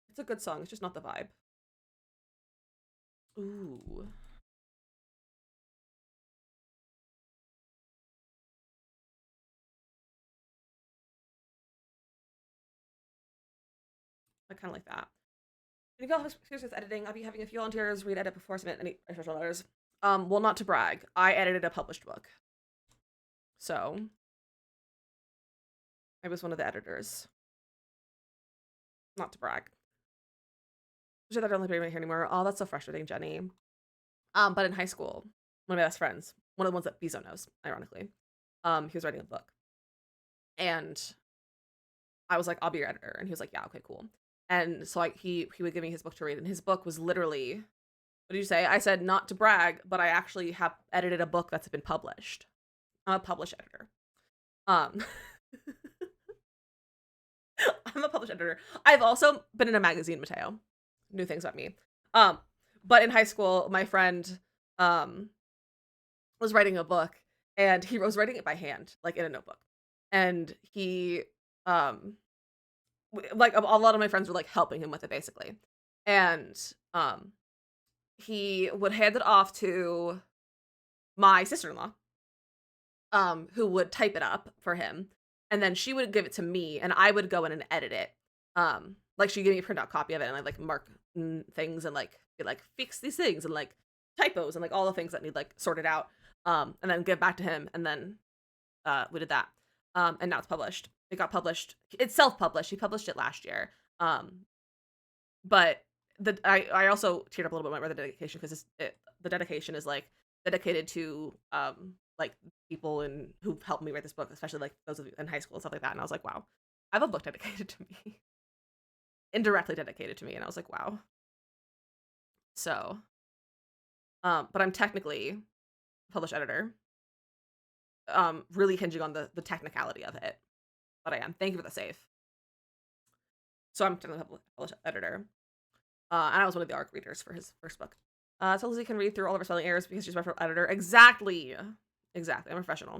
It's a good song. It's just not the vibe. Ooh. I kind of like that. If y'all have experience with editing, I'll be having a few volunteers read edit before I submit any official letters. Well, not to brag, I edited a published book. So I was one of the editors. Not to brag. I don't like my hair anymore. Oh, that's so frustrating, Jenny. But in high school, one of my best friends, one of the ones that Bizo knows, ironically, he was writing a book. And I was like, I'll be your editor. And he was like, yeah, okay, cool. And so he would give me his book to read. And his book was literally, what did you say? I said, not to brag, but I actually have edited a book that's been published. I'm a published editor. I'm a published editor. I've also been in a magazine, Mateo. New things about me. But in high school, my friend was writing a book, and he was writing it by hand, like in a notebook. And he like a lot of my friends were like helping him with it basically. And he would hand it off to my sister-in-law, who would type it up for him, and then she would give it to me, and I would go in and edit it. Like she'd give me a printout copy of it, and I'd like mark things and like be like fix these things and like typos and like all the things that need like sorted out. And then give back to him, and then we did that. And now it's published. It got published. It's self-published. He published it last year. But I also teared up a little bit about the dedication because the dedication is like dedicated to like people who've helped me write this book, especially like those of you in high school and stuff like that. And I was like, wow, I have a book dedicated to me, indirectly dedicated to me, and I was like, wow. So, but I'm technically a published editor. Really hinging on the technicality of it, but I am. Thank you for the save. So I'm technically a published editor. And I was one of the ARC readers for his first book. So Lizzie can read through all of her spelling errors because she's my editor. Exactly. Exactly. I'm a professional. I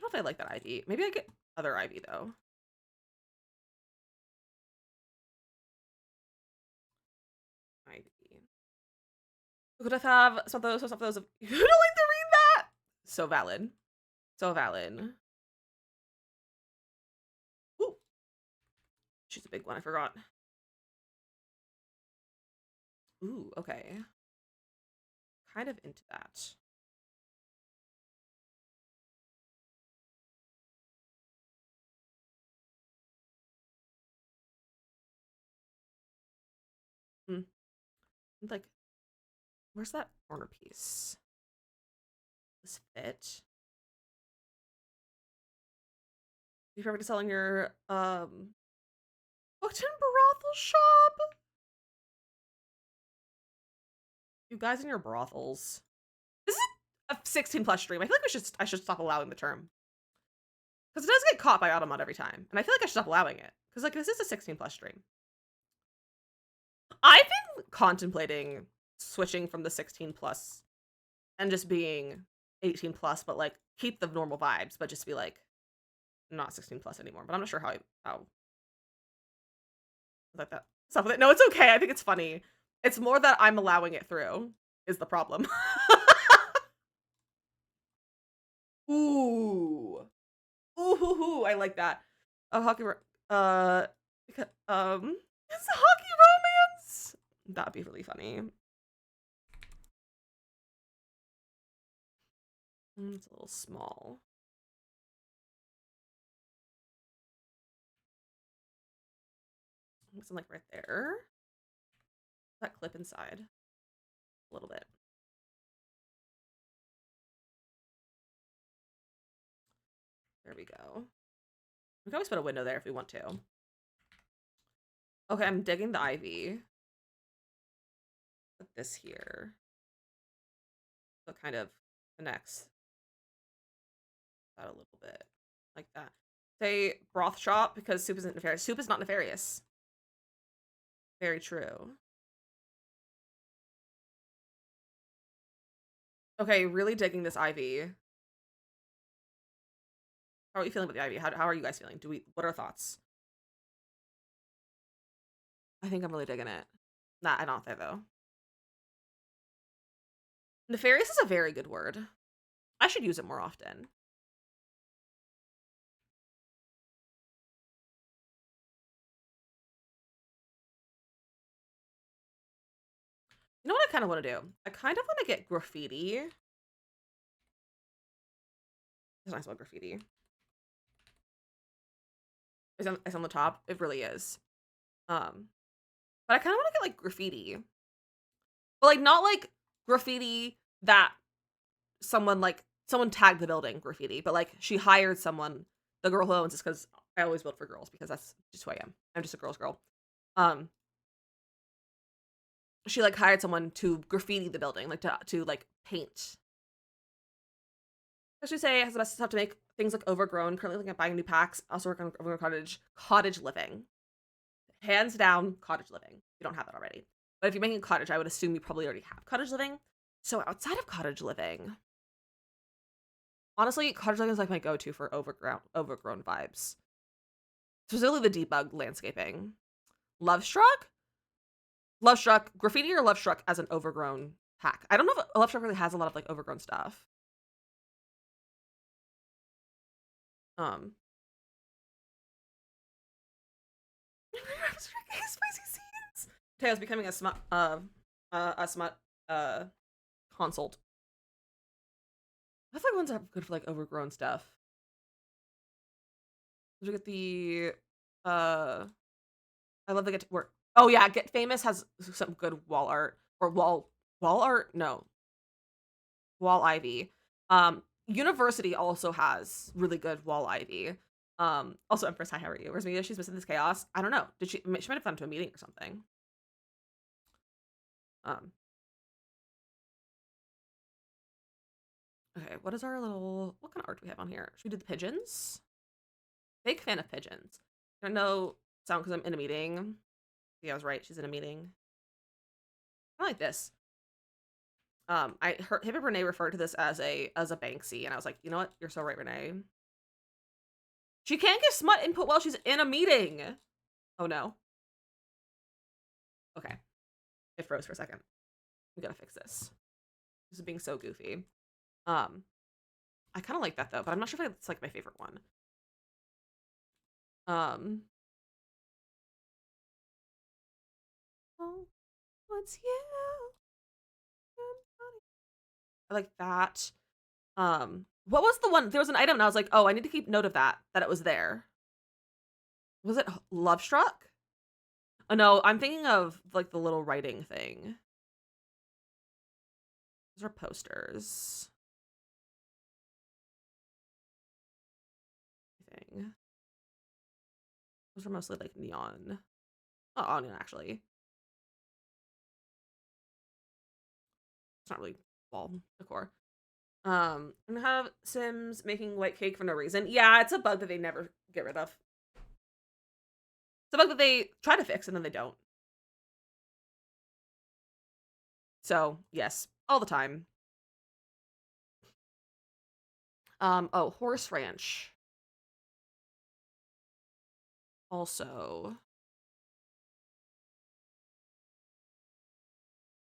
don't know if I like that IV. Maybe I get other IV though. IV. Who could have some of those of you who don't like to read that? So valid. So valid. Ooh, she's a big one. I forgot. Ooh, okay. Kind of into that. Hmm. Like, where's that corner piece? This fit? You remember selling your booked in brothel shop? You guys in your brothels. This is a 16 plus stream. I feel like I should stop allowing the term. Because it does get caught by Automod every time. And I feel like I should stop allowing it. Because like this is a 16 plus stream. I've been contemplating switching from the 16 plus and just being 18 plus, but like keep the normal vibes, but just be like not 16 plus anymore. But I'm not sure how like that stuff with it. No, it's okay. I think it's funny. It's more that I'm allowing it through is the problem. Ooh. Ooh, I like that. A hockey it's a hockey romance. That'd be really funny. It's a little small. Something like right there. That clip inside a little bit. There we go. We can always put a window there if we want to. Okay, I'm digging the ivy. Put this here. So it kind of connects that a little bit. Like that. Say broth shop because soup isn't nefarious. Soup is not nefarious. Very true. Okay, really digging this ivy. How are you feeling about the ivy? How are you guys feeling? What are our thoughts? I think I'm really digging it. Nah, I don't think though. Nefarious is a very good word. I should use it more often. You know what I kind of want to do? I kind of want to get graffiti. It's nice about graffiti. It's on the top. It really is. But I kind of want to get like graffiti. But like not like graffiti that someone tagged the building graffiti, but like she hired someone, the girl who owns this, because I always build for girls because that's just who I am. I'm just a girl's girl. She like hired someone to graffiti the building, like to like paint. I should say it has the best stuff to make things like overgrown. Currently looking at buying new packs. Also working on overgrown cottage living. Hands down, cottage living. You don't have that already. But if you're making a cottage, I would assume you probably already have cottage living. So outside of cottage living, honestly, cottage living is like my go-to for overgrown vibes. Specifically the debug landscaping. Love Struck, graffiti or Love Struck as an overgrown hack. I don't know if Love Struck really has a lot of like overgrown stuff. Spicy scenes. Tayo's becoming a smut consult. I feel like ones that are good for like overgrown stuff. Did you get the I love the get work. Oh yeah, Get Famous has some good wall art or wall art. No, wall ivy. University also has really good wall ivy. Also Empress, hi, how are you? Where's Mia? She's missing this chaos. I don't know. She might have gone to a meeting or something. Okay, what kind of art do we have on here? Should we do the pigeons? Big fan of pigeons. I don't know sound because I'm in a meeting. Yeah, I was right. She's in a meeting. I like this. I heard him and Renee referred to this as a Banksy, and I was like, you know what? You're so right, Renee. She can't give smut input while she's in a meeting. Oh no. Okay. It froze for a second. We gotta fix this. This is being so goofy. I kind of like that though, but I'm not sure if it's like my favorite one. Oh, what's you? I like that. What was the one? There was an item, and I was like, oh, I need to keep note of that it was there. Was it Love Struck? Oh no, I'm thinking of like the little writing thing. Those are posters. Thing. Those are mostly like neon. Oh, no, actually. It's not really wall decor. And have Sims making white cake for no reason. Yeah, it's a bug that they never get rid of. It's a bug that they try to fix and then they don't. So, yes, all the time. Oh, Horse Ranch. Also.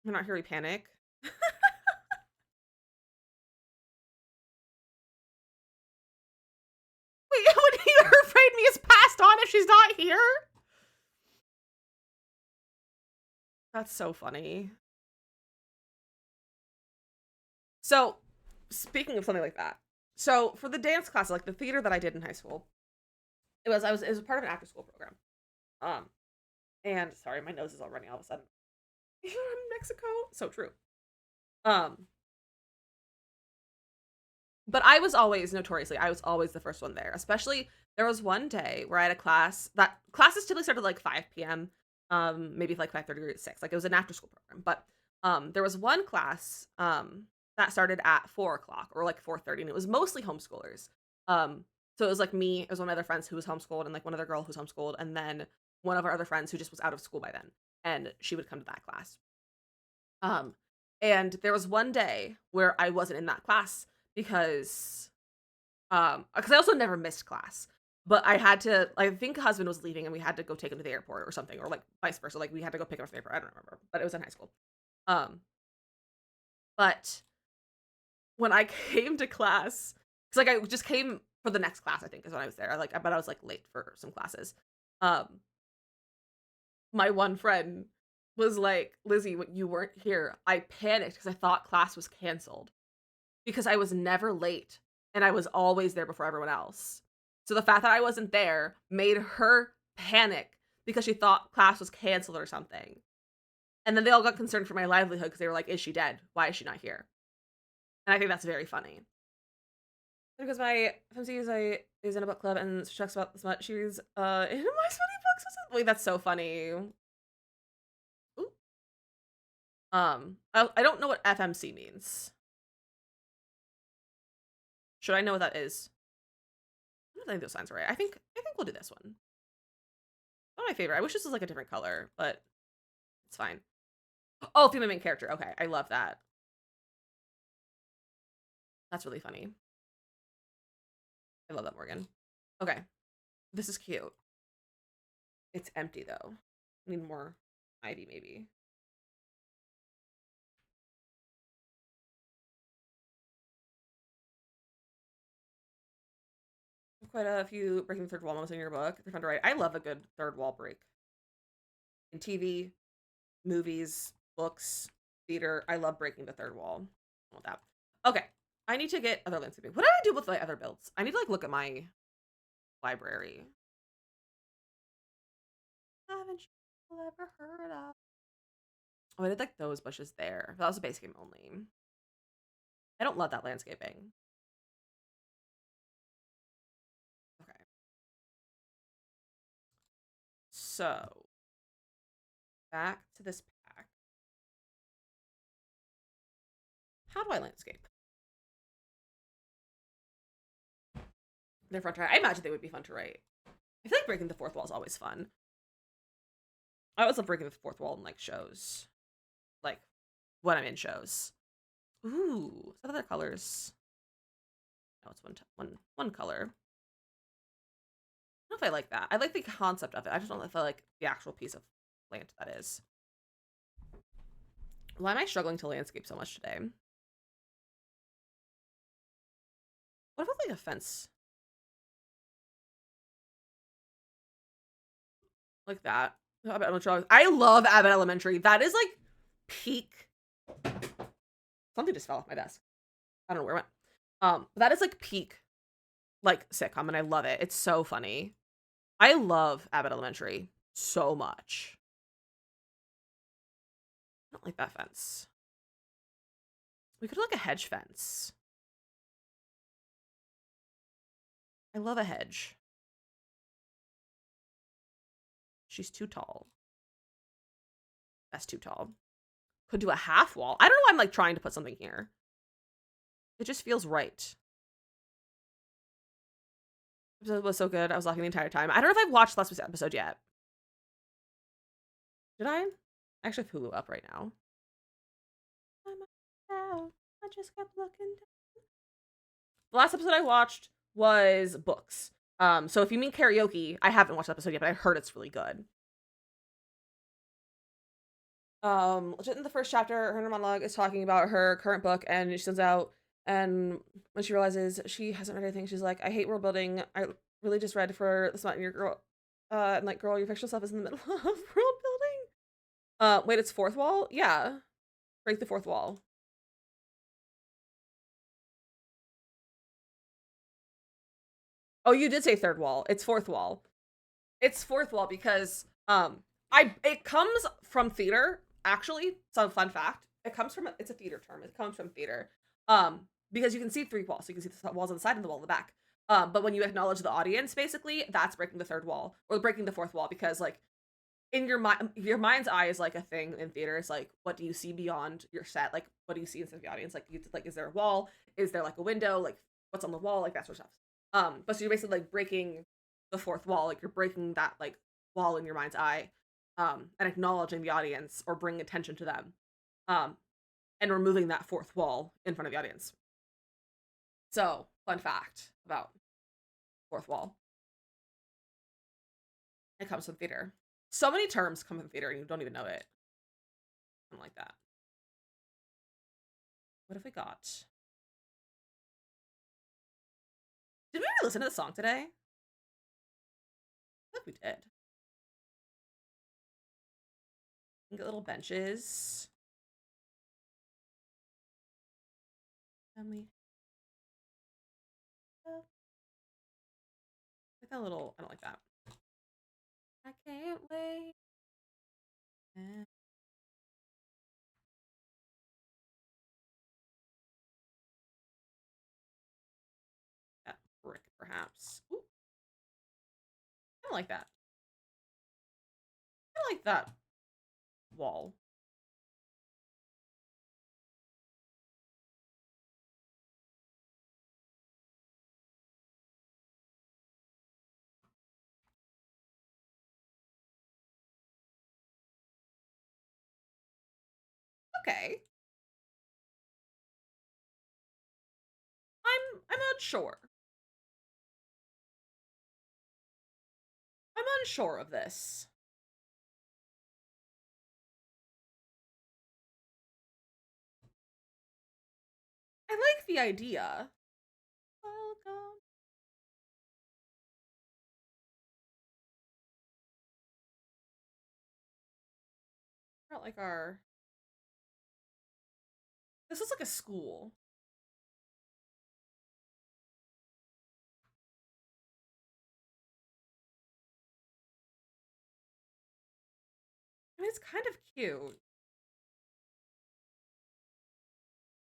You're not here, we panic. Wait, what her afraid me is passed on if she's not here? That's so funny. So, speaking of something like that, so for the dance class, like the theater that I did in high school, it was part of an after school program. And sorry, my nose is all running all of a sudden. You're in Mexico, so true. But I was always the first one there. Especially there was one day where I had a class that classes typically started like 5 p.m. Maybe like 5:30 or 6. Like it was an after school program. But there was one class that started at 4 o'clock or like 4:30, and it was mostly homeschoolers. So it was like me, it was one of my other friends who was homeschooled, and like one other girl who was homeschooled, and then one of our other friends who just was out of school by then, and she would come to that class. Um, and there was one day where I wasn't in that class because I also never missed class, but I had to, I think husband was leaving and we had to go take him to the airport or something, or like vice versa. Like we had to go pick him up from the airport. I don't remember, but it was in high school. Um, but when I came to class, because like I just came for the next class, I think is when I was there. But I was like late for some classes. Um, my one friend was like, Lizzie, when you weren't here, I panicked because I thought class was canceled because I was never late and I was always there before everyone else. So the fact that I wasn't there made her panic because she thought class was canceled or something. And then they all got concerned for my livelihood because they were like, is she dead? Why is she not here? And I think that's very funny. Because my FMC is in a book club and she talks about this much. She's in my funny books. Wait, that's so funny. Ooh. I don't know what FMC means. Should I know what that is? I don't think those signs are right. I think we'll do this one. Not my favorite. I wish this was like a different color, but it's fine. Oh, female main character. Okay, I love that. That's really funny. I love that, Morgan. Okay, this is cute. It's empty though. I need more ivy, maybe. Quite a few breaking the third wall moments in your book. They're fun to write. I love a good third wall break. In TV, movies, books, theater, I love breaking the third wall. I want that. Okay, I need to get other landscaping. What did I do with my other builds? I need to like look at my library. Haven't you ever heard of? Oh, I did like those bushes there. That was a base game only. I don't love that landscaping. Okay. So, back to this pack. How do I landscape? They're fun to write. I imagine they would be fun to write. I feel like breaking the fourth wall is always fun. I always love breaking the fourth wall in like shows. Like when I'm in shows. Ooh, what other colors? No, it's one color. I don't know if I like that. I like the concept of it. I just don't know if I like the actual piece of plant that is. Why am I struggling to landscape so much today? What about like a fence? Like that. I love Abbott Elementary. That is like peak. Something just fell off my desk. I don't know where it went. That is like peak like sitcom, and I love it. It's so funny. I love Abbott Elementary so much. I don't like that fence. We could do like a hedge fence. I love a hedge. She's too tall. That's too tall. Could do a half wall. I don't know why I'm like trying to put something here. It just feels right. Episode was so good. I was laughing the entire time. I don't know if I've watched last week's episode yet. Did I? I actually have Hulu up right now. I just kept looking down. The last episode I watched was books. So if you mean karaoke, I haven't watched the episode yet, but I heard it's really good. Legit in the first chapter, her inner monologue is talking about her current book, and she sends out, and when she realizes she hasn't read anything, she's like, I hate world building. I really just read for this mountain, your girl, and like, girl, your fictional self is in the middle of world building. Wait, it's fourth wall? Yeah. Break the fourth wall. Oh, you did say third wall. It's fourth wall. It's fourth wall because it comes from theater, actually. So fun fact. It's a theater term. It comes from theater. Because you can see three walls. So you can see the walls on the side and the wall on the back. But when you acknowledge the audience, basically, that's breaking the third wall or breaking the fourth wall, because like in your mind's eye is like a thing in theater. It's like, what do you see beyond your set? Like, what do you see inside the audience? Like, is there a wall? Is there like a window? Like, what's on the wall? Like that sort of stuff. But so you're basically like breaking the fourth wall. Like you're breaking that like wall in your mind's eye, and acknowledging the audience or bringing attention to them, and removing that fourth wall in front of the audience. So, fun fact about fourth wall. It comes from theater. So many terms come from theater and you don't even know it. Something like that. What have we got? Did we ever listen to the song today? I think we did. Get little benches. Family. Like that little, I don't like that. I can't wait. That brick, perhaps. Ooh. I don't like that. I like that wall. Okay. I'm unsure. I'm unsure of this. I like the idea. Welcome. Not like our. This is like a school. I mean, it's kind of cute.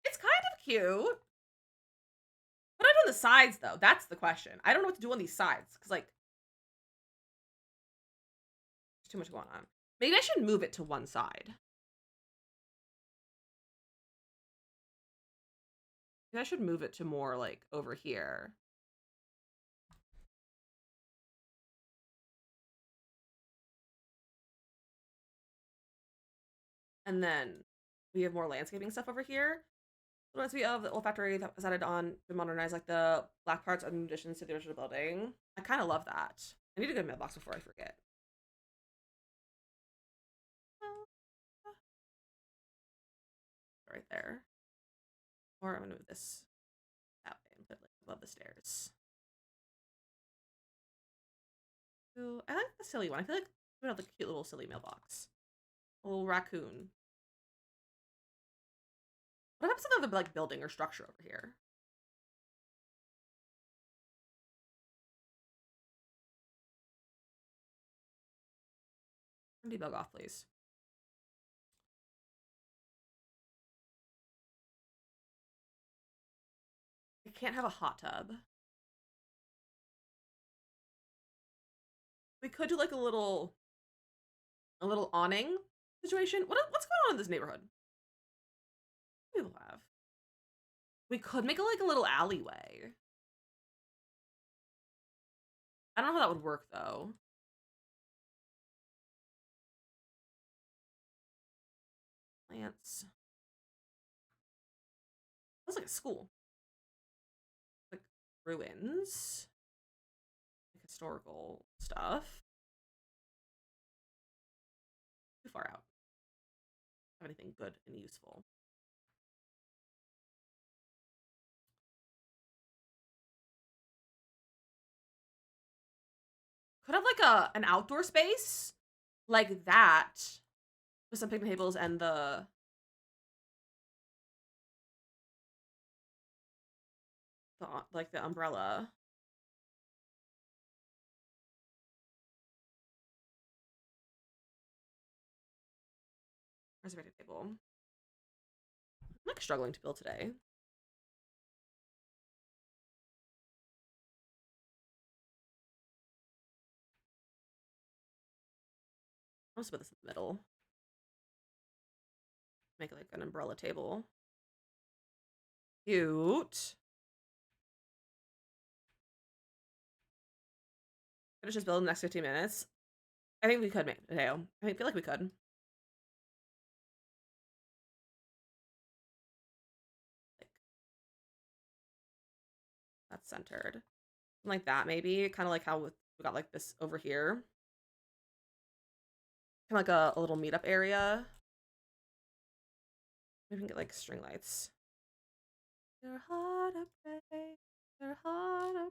It's kind of cute. Put it on the sides, though. That's the question. I don't know what to do on these sides, because, like, there's too much going on. Maybe I should move it to one side. Maybe I should move it to more, like, over here. And then we have more landscaping stuff over here. It reminds me of the old factory that was added on to modernize, like, the black parts and additions to the original building. I kind of love that. I need to go to mailbox before I forget. Right there. Or I'm gonna move this that way and put it like above the stairs. Ooh, I like the silly one. I feel like we have the cute little silly mailbox. A little raccoon. What happens to the like building or structure over here? Debug off, please. I can't have a hot tub. We could do like a little awning situation. What's going on in this neighborhood? What do people have? We could make it like a little alleyway. I don't know how that would work though. Plants. That's like a school. Like ruins. Like historical stuff. Too far out. Have anything good and useful. Could have like an outdoor space like that with some picnic tables and the like the umbrella. Where's the picnic table? I'm like struggling to build today. I'll just put this in the middle. Make it like an umbrella table. Cute. Finish this build in the next 15 minutes. I think we could make Mateo. I feel like we could. Like that's centered. Like that maybe. Kind of like how we got like this over here. Kind of like a little meetup area. Maybe we can get like string lights. Your heart I pray. Your heart I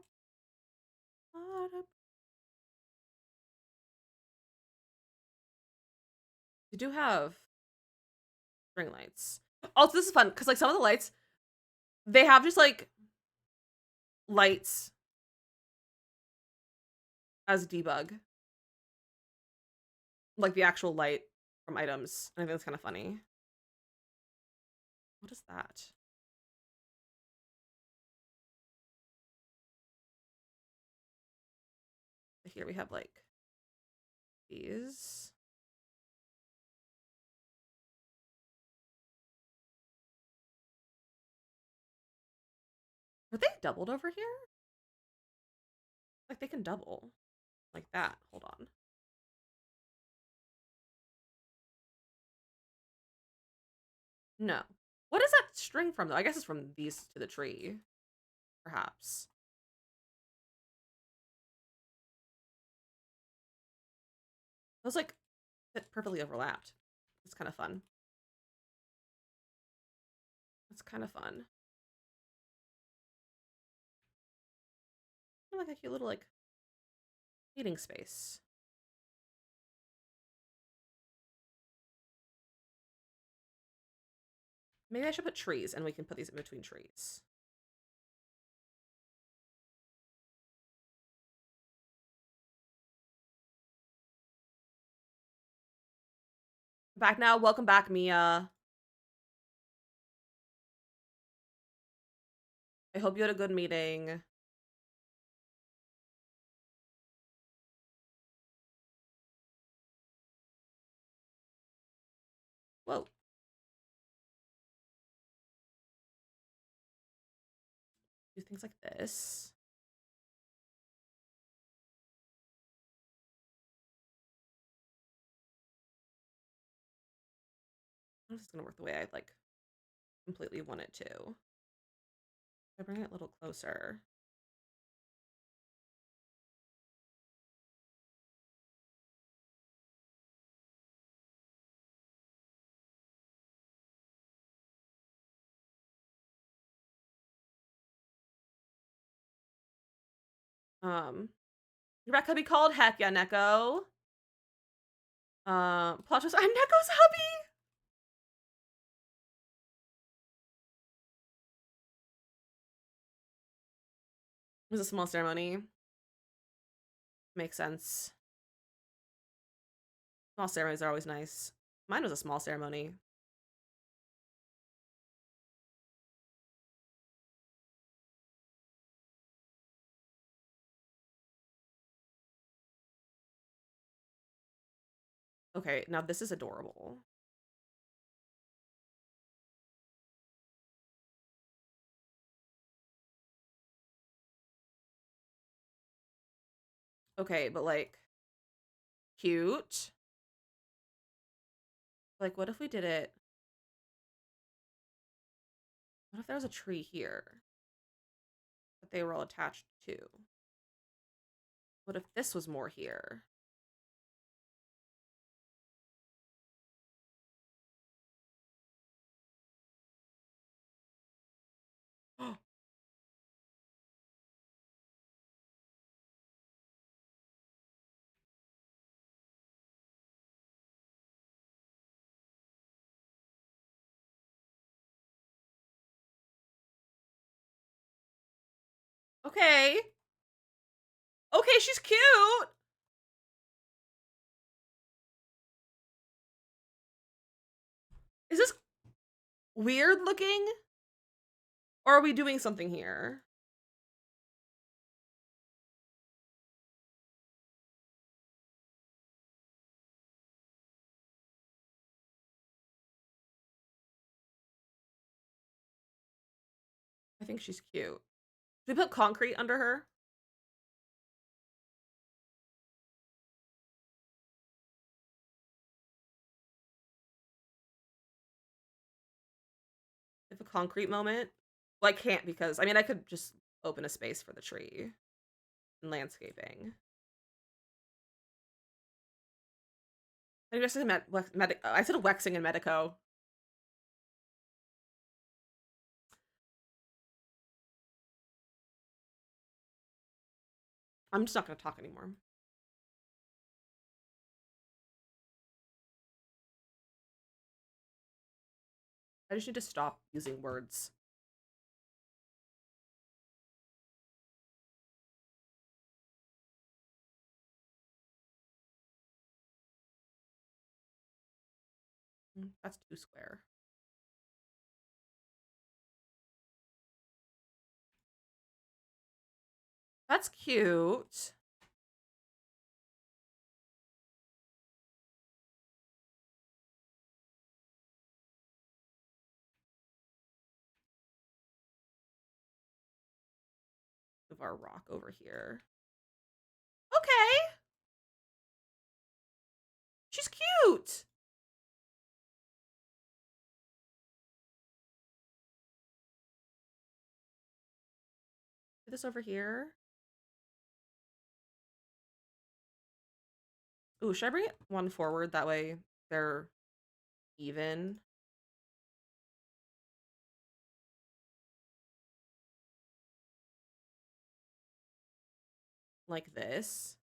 you do have string lights. Also, this is fun because like some of the lights, they have just like lights as debug, like the actual light from items. I think that's kind of funny. What is that? Here we have like these. Are they doubled over here? Like they can double. Like that. Hold on. No. What is that string from though? I guess it's from these to the tree. Perhaps. Those like fit perfectly overlapped. It's kind of fun. It's kind of fun. Like a cute little like eating space. Maybe I should put trees and we can put these in between trees. Back now. Welcome back, Mia. I hope you had a good meeting. Whoa. Do things like this. I don't know if it's gonna work the way I like completely want it to. I bring it a little closer. Rec hubby called? Heck yeah, Neko. Plot twist, I'm Neko's hubby! It was a small ceremony. Makes sense. Small ceremonies are always nice. Mine was a small ceremony. Okay, now this is adorable. Okay, but like, cute. Like, what if we did it? What if there was a tree here that they were all attached to? What if this was more here? Okay. Okay, she's cute. Is this weird looking? Or are we doing something here? I think she's cute. Did we put concrete under her? If a concrete moment? Well, I can't because, I mean, I could just open a space for the tree and landscaping. I guess I said Wexing and Medico. I'm just not going to talk anymore. I just need to stop using words. That's too square. That's cute. Move our rock over here. Okay. She's cute. Put this over here. Ooh, should I bring it one forward? That way they're even. Like this.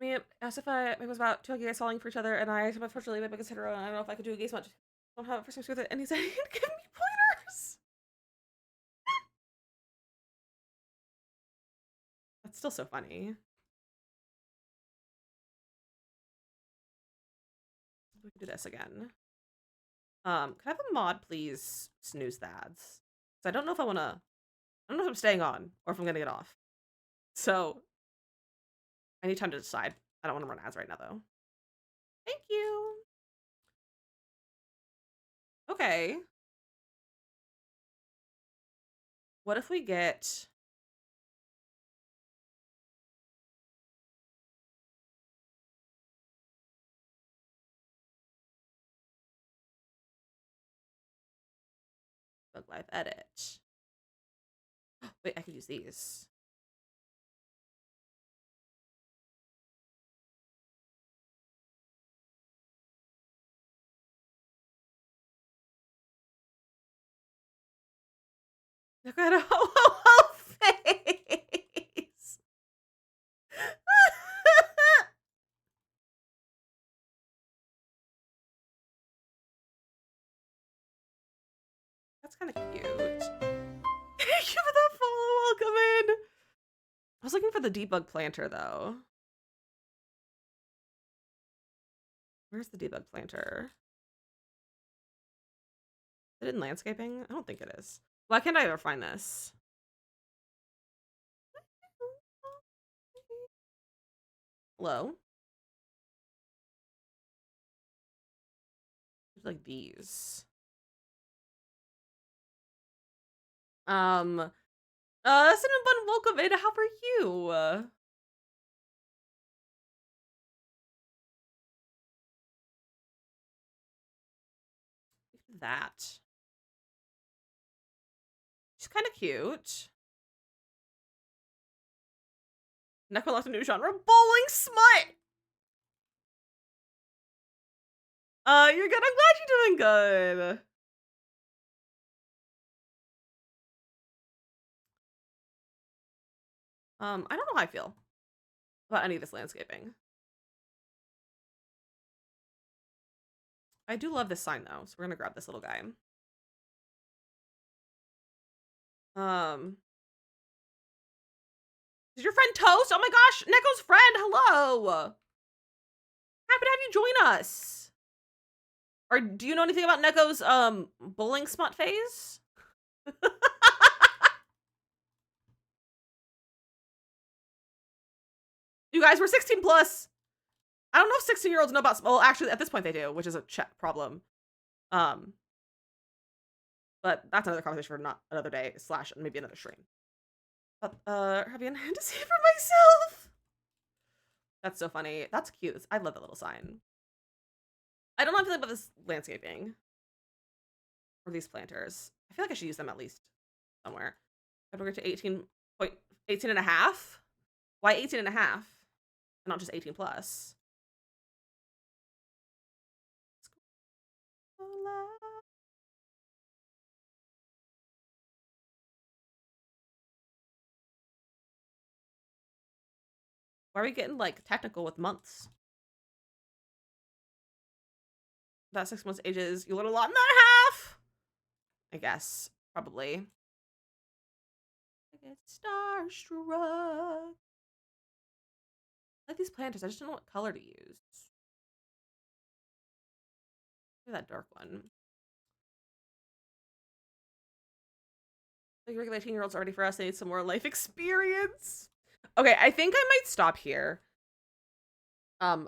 I mean, as if it was about two guys falling for each other, and I am unfortunately my biggest hero, and I don't know if I could do a gaze much. I don't have it for some with it, and he said he'd give me pointers. That's still so funny. We can do this again. Can I have a mod, please? Snooze the ads. So I don't know if I want to. I don't know if I'm staying on or if I'm gonna get off. So I need time to decide. I don't want to run ads right now, though. Thank you. Okay. What if we get Bug Live Edit? Wait, I could use these. Look at kind of cute. Thank you for that follow. Welcome in. I was looking for the debug planter though. Where's the debug planter? Is it in landscaping? I don't think it is. Why can't I ever find this? Hello? There's like these. Cinnamon Bun, welcome in. How are you? Look at that. She's kind of cute. Neko lost a new genre. Bowling smut! You're good. I'm glad you're doing good. I don't know how I feel about any of this landscaping. I do love this sign though, so we're gonna grab this little guy. Is your friend Toast? Oh my gosh, Neko's friend, hello! Happy to have you join us. Or do you know anything about Neko's bowling smut phase? You guys were 16 plus. I don't know if 16-year-olds know about, well, actually at this point they do, which is a problem. But that's another conversation for not another day / maybe another stream. But have you had to see it for myself? That's so funny. That's cute. I love that little sign. I don't know how to think about this landscaping or these planters. I feel like I should use them at least somewhere. I've got to 18 and a half. Why 18 and a half? And not just 18 plus. Why are we getting like technical with months? That 6 months ages, you learn a lot in that half. I guess, probably. I get starstruck. I like these planters, I just don't know what color to use. Look at that dark one. Like regular 18-year-olds already for us, they need some more life experience. Okay, I think I might stop here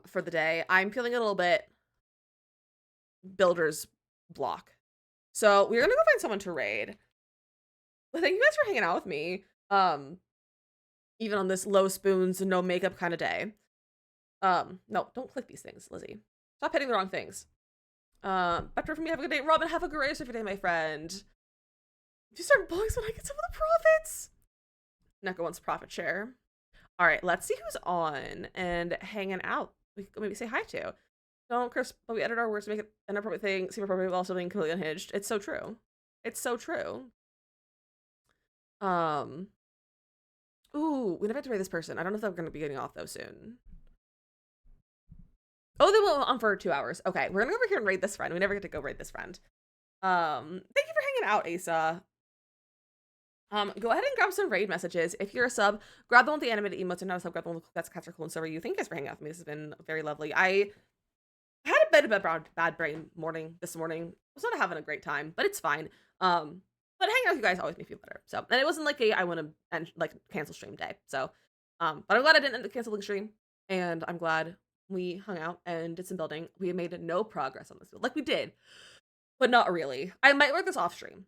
for the day. I'm feeling a little bit builder's block. So we're gonna go find someone to raid. Well, thank you guys for hanging out with me. Even on this low spoons and no makeup kind of day. No, don't click these things, Lizzie. Stop hitting the wrong things. Better for me, have a good day. Robin, have a great rest of your day, my friend. If you start bowling so I get some of the profits. Neko wants profit share. All right, let's see who's on and hanging out. We can maybe say hi to. Don't curse, but we edit our words to make it an appropriate thing, seem appropriate while still being completely unhinged. It's so true. It's so true. Ooh, we never have to raid this person. I don't know if they're going to be getting off though soon. Oh, they went on for 2 hours. Okay, we're gonna go over here and raid this friend. We never get to go raid this friend. Thank you for hanging out, Asa. Go ahead and grab some raid messages. If you're a sub, grab the one with the animated emotes, and not a sub, grab the one that's cats are cool and so are you. Thank you guys for hanging out with me. This has been very lovely. I had a bit of a bad brain morning this morning. I was not having a great time, but it's fine. But hanging out with you guys always makes me feel better. So, and it wasn't like I want to end like cancel stream day. So, but I'm glad I didn't end the canceling stream, and I'm glad we hung out and did some building. We made no progress on this build, like we did, but not really. I might work this off stream,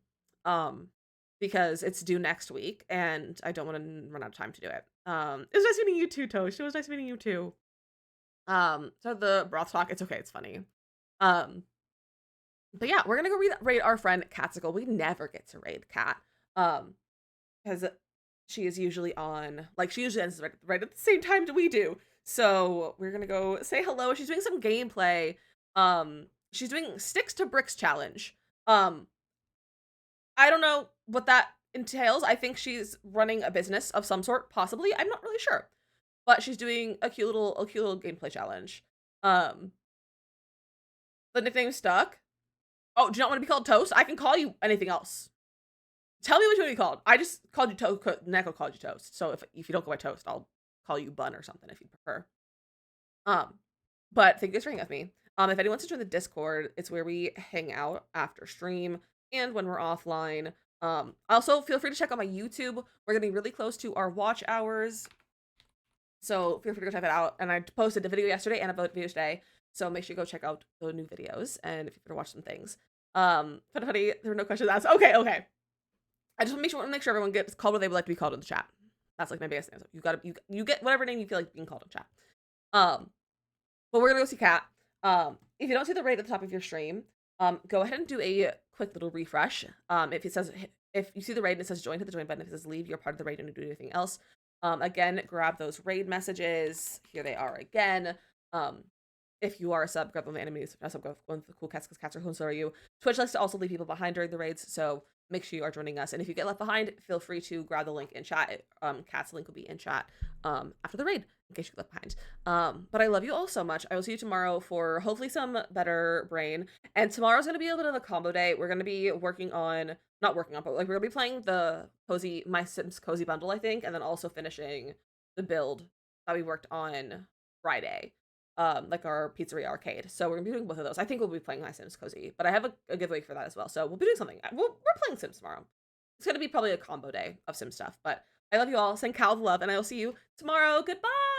because it's due next week, and I don't want to run out of time to do it. It was nice meeting you too, Toast. It was nice meeting you too. So the broth talk, it's okay, it's funny. But yeah, we're gonna go raid our friend Catsicle. We never get to raid Cat, because she is usually on, like, she usually ends right at the same time that we do. So we're gonna go say hello. She's doing some gameplay. She's doing Sticks to Bricks challenge. I don't know what that entails. I think she's running a business of some sort, possibly. I'm not really sure. But she's doing a cute little gameplay challenge. The nickname stuck. Oh, do you not want to be called Toast? I can call you anything else. Tell me which one you called. I just called you Toast. Neko called you Toast. So if you don't go by Toast, I'll call you Bun or something if you prefer. But thank you guys for hanging with me. If anyone wants to join the Discord, it's where we hang out after stream and when we're offline. Also, feel free to check out my YouTube. We're getting really close to our watch hours, so feel free to go check it out. And I posted a video yesterday and a video today, so make sure you go check out the new videos and if you want to watch some things. Funny, there were no questions asked. Okay. I just want to make sure everyone gets called what they would like to be called in the chat. That's like my biggest answer. You get whatever name you feel like being called in chat. But we're gonna go see Kat. If you don't see the raid at the top of your stream, go ahead and do a quick little refresh. If you see the raid and it says join, hit the join button. If it says leave, you're part of the raid and you do anything else. Again, grab those raid messages. Here they are again. If you are a sub, grab them enemies. Sub, go with the cool cats because cats are who, so are you. Twitch likes to also leave people behind during the raids, so make sure you are joining us. And if you get left behind, feel free to grab the link in chat. Kat's link will be in chat after the raid in case you get left behind. But I love you all so much. I will see you tomorrow for hopefully some better brain. And tomorrow's gonna be a bit of a combo day. We're gonna be not working on, but like we're gonna be playing the My Sims Cozy bundle, I think, and then also finishing the build that we worked on Friday. Like our pizzeria arcade. So we're gonna be doing both of those. I think we'll be playing My Sims Cozy, but I have a giveaway for that as well. So we'll be doing something. We're playing Sims tomorrow. It's gonna be probably a combo day of Sim stuff. But I love you all. Send Cal the love, and I will see you tomorrow. Goodbye.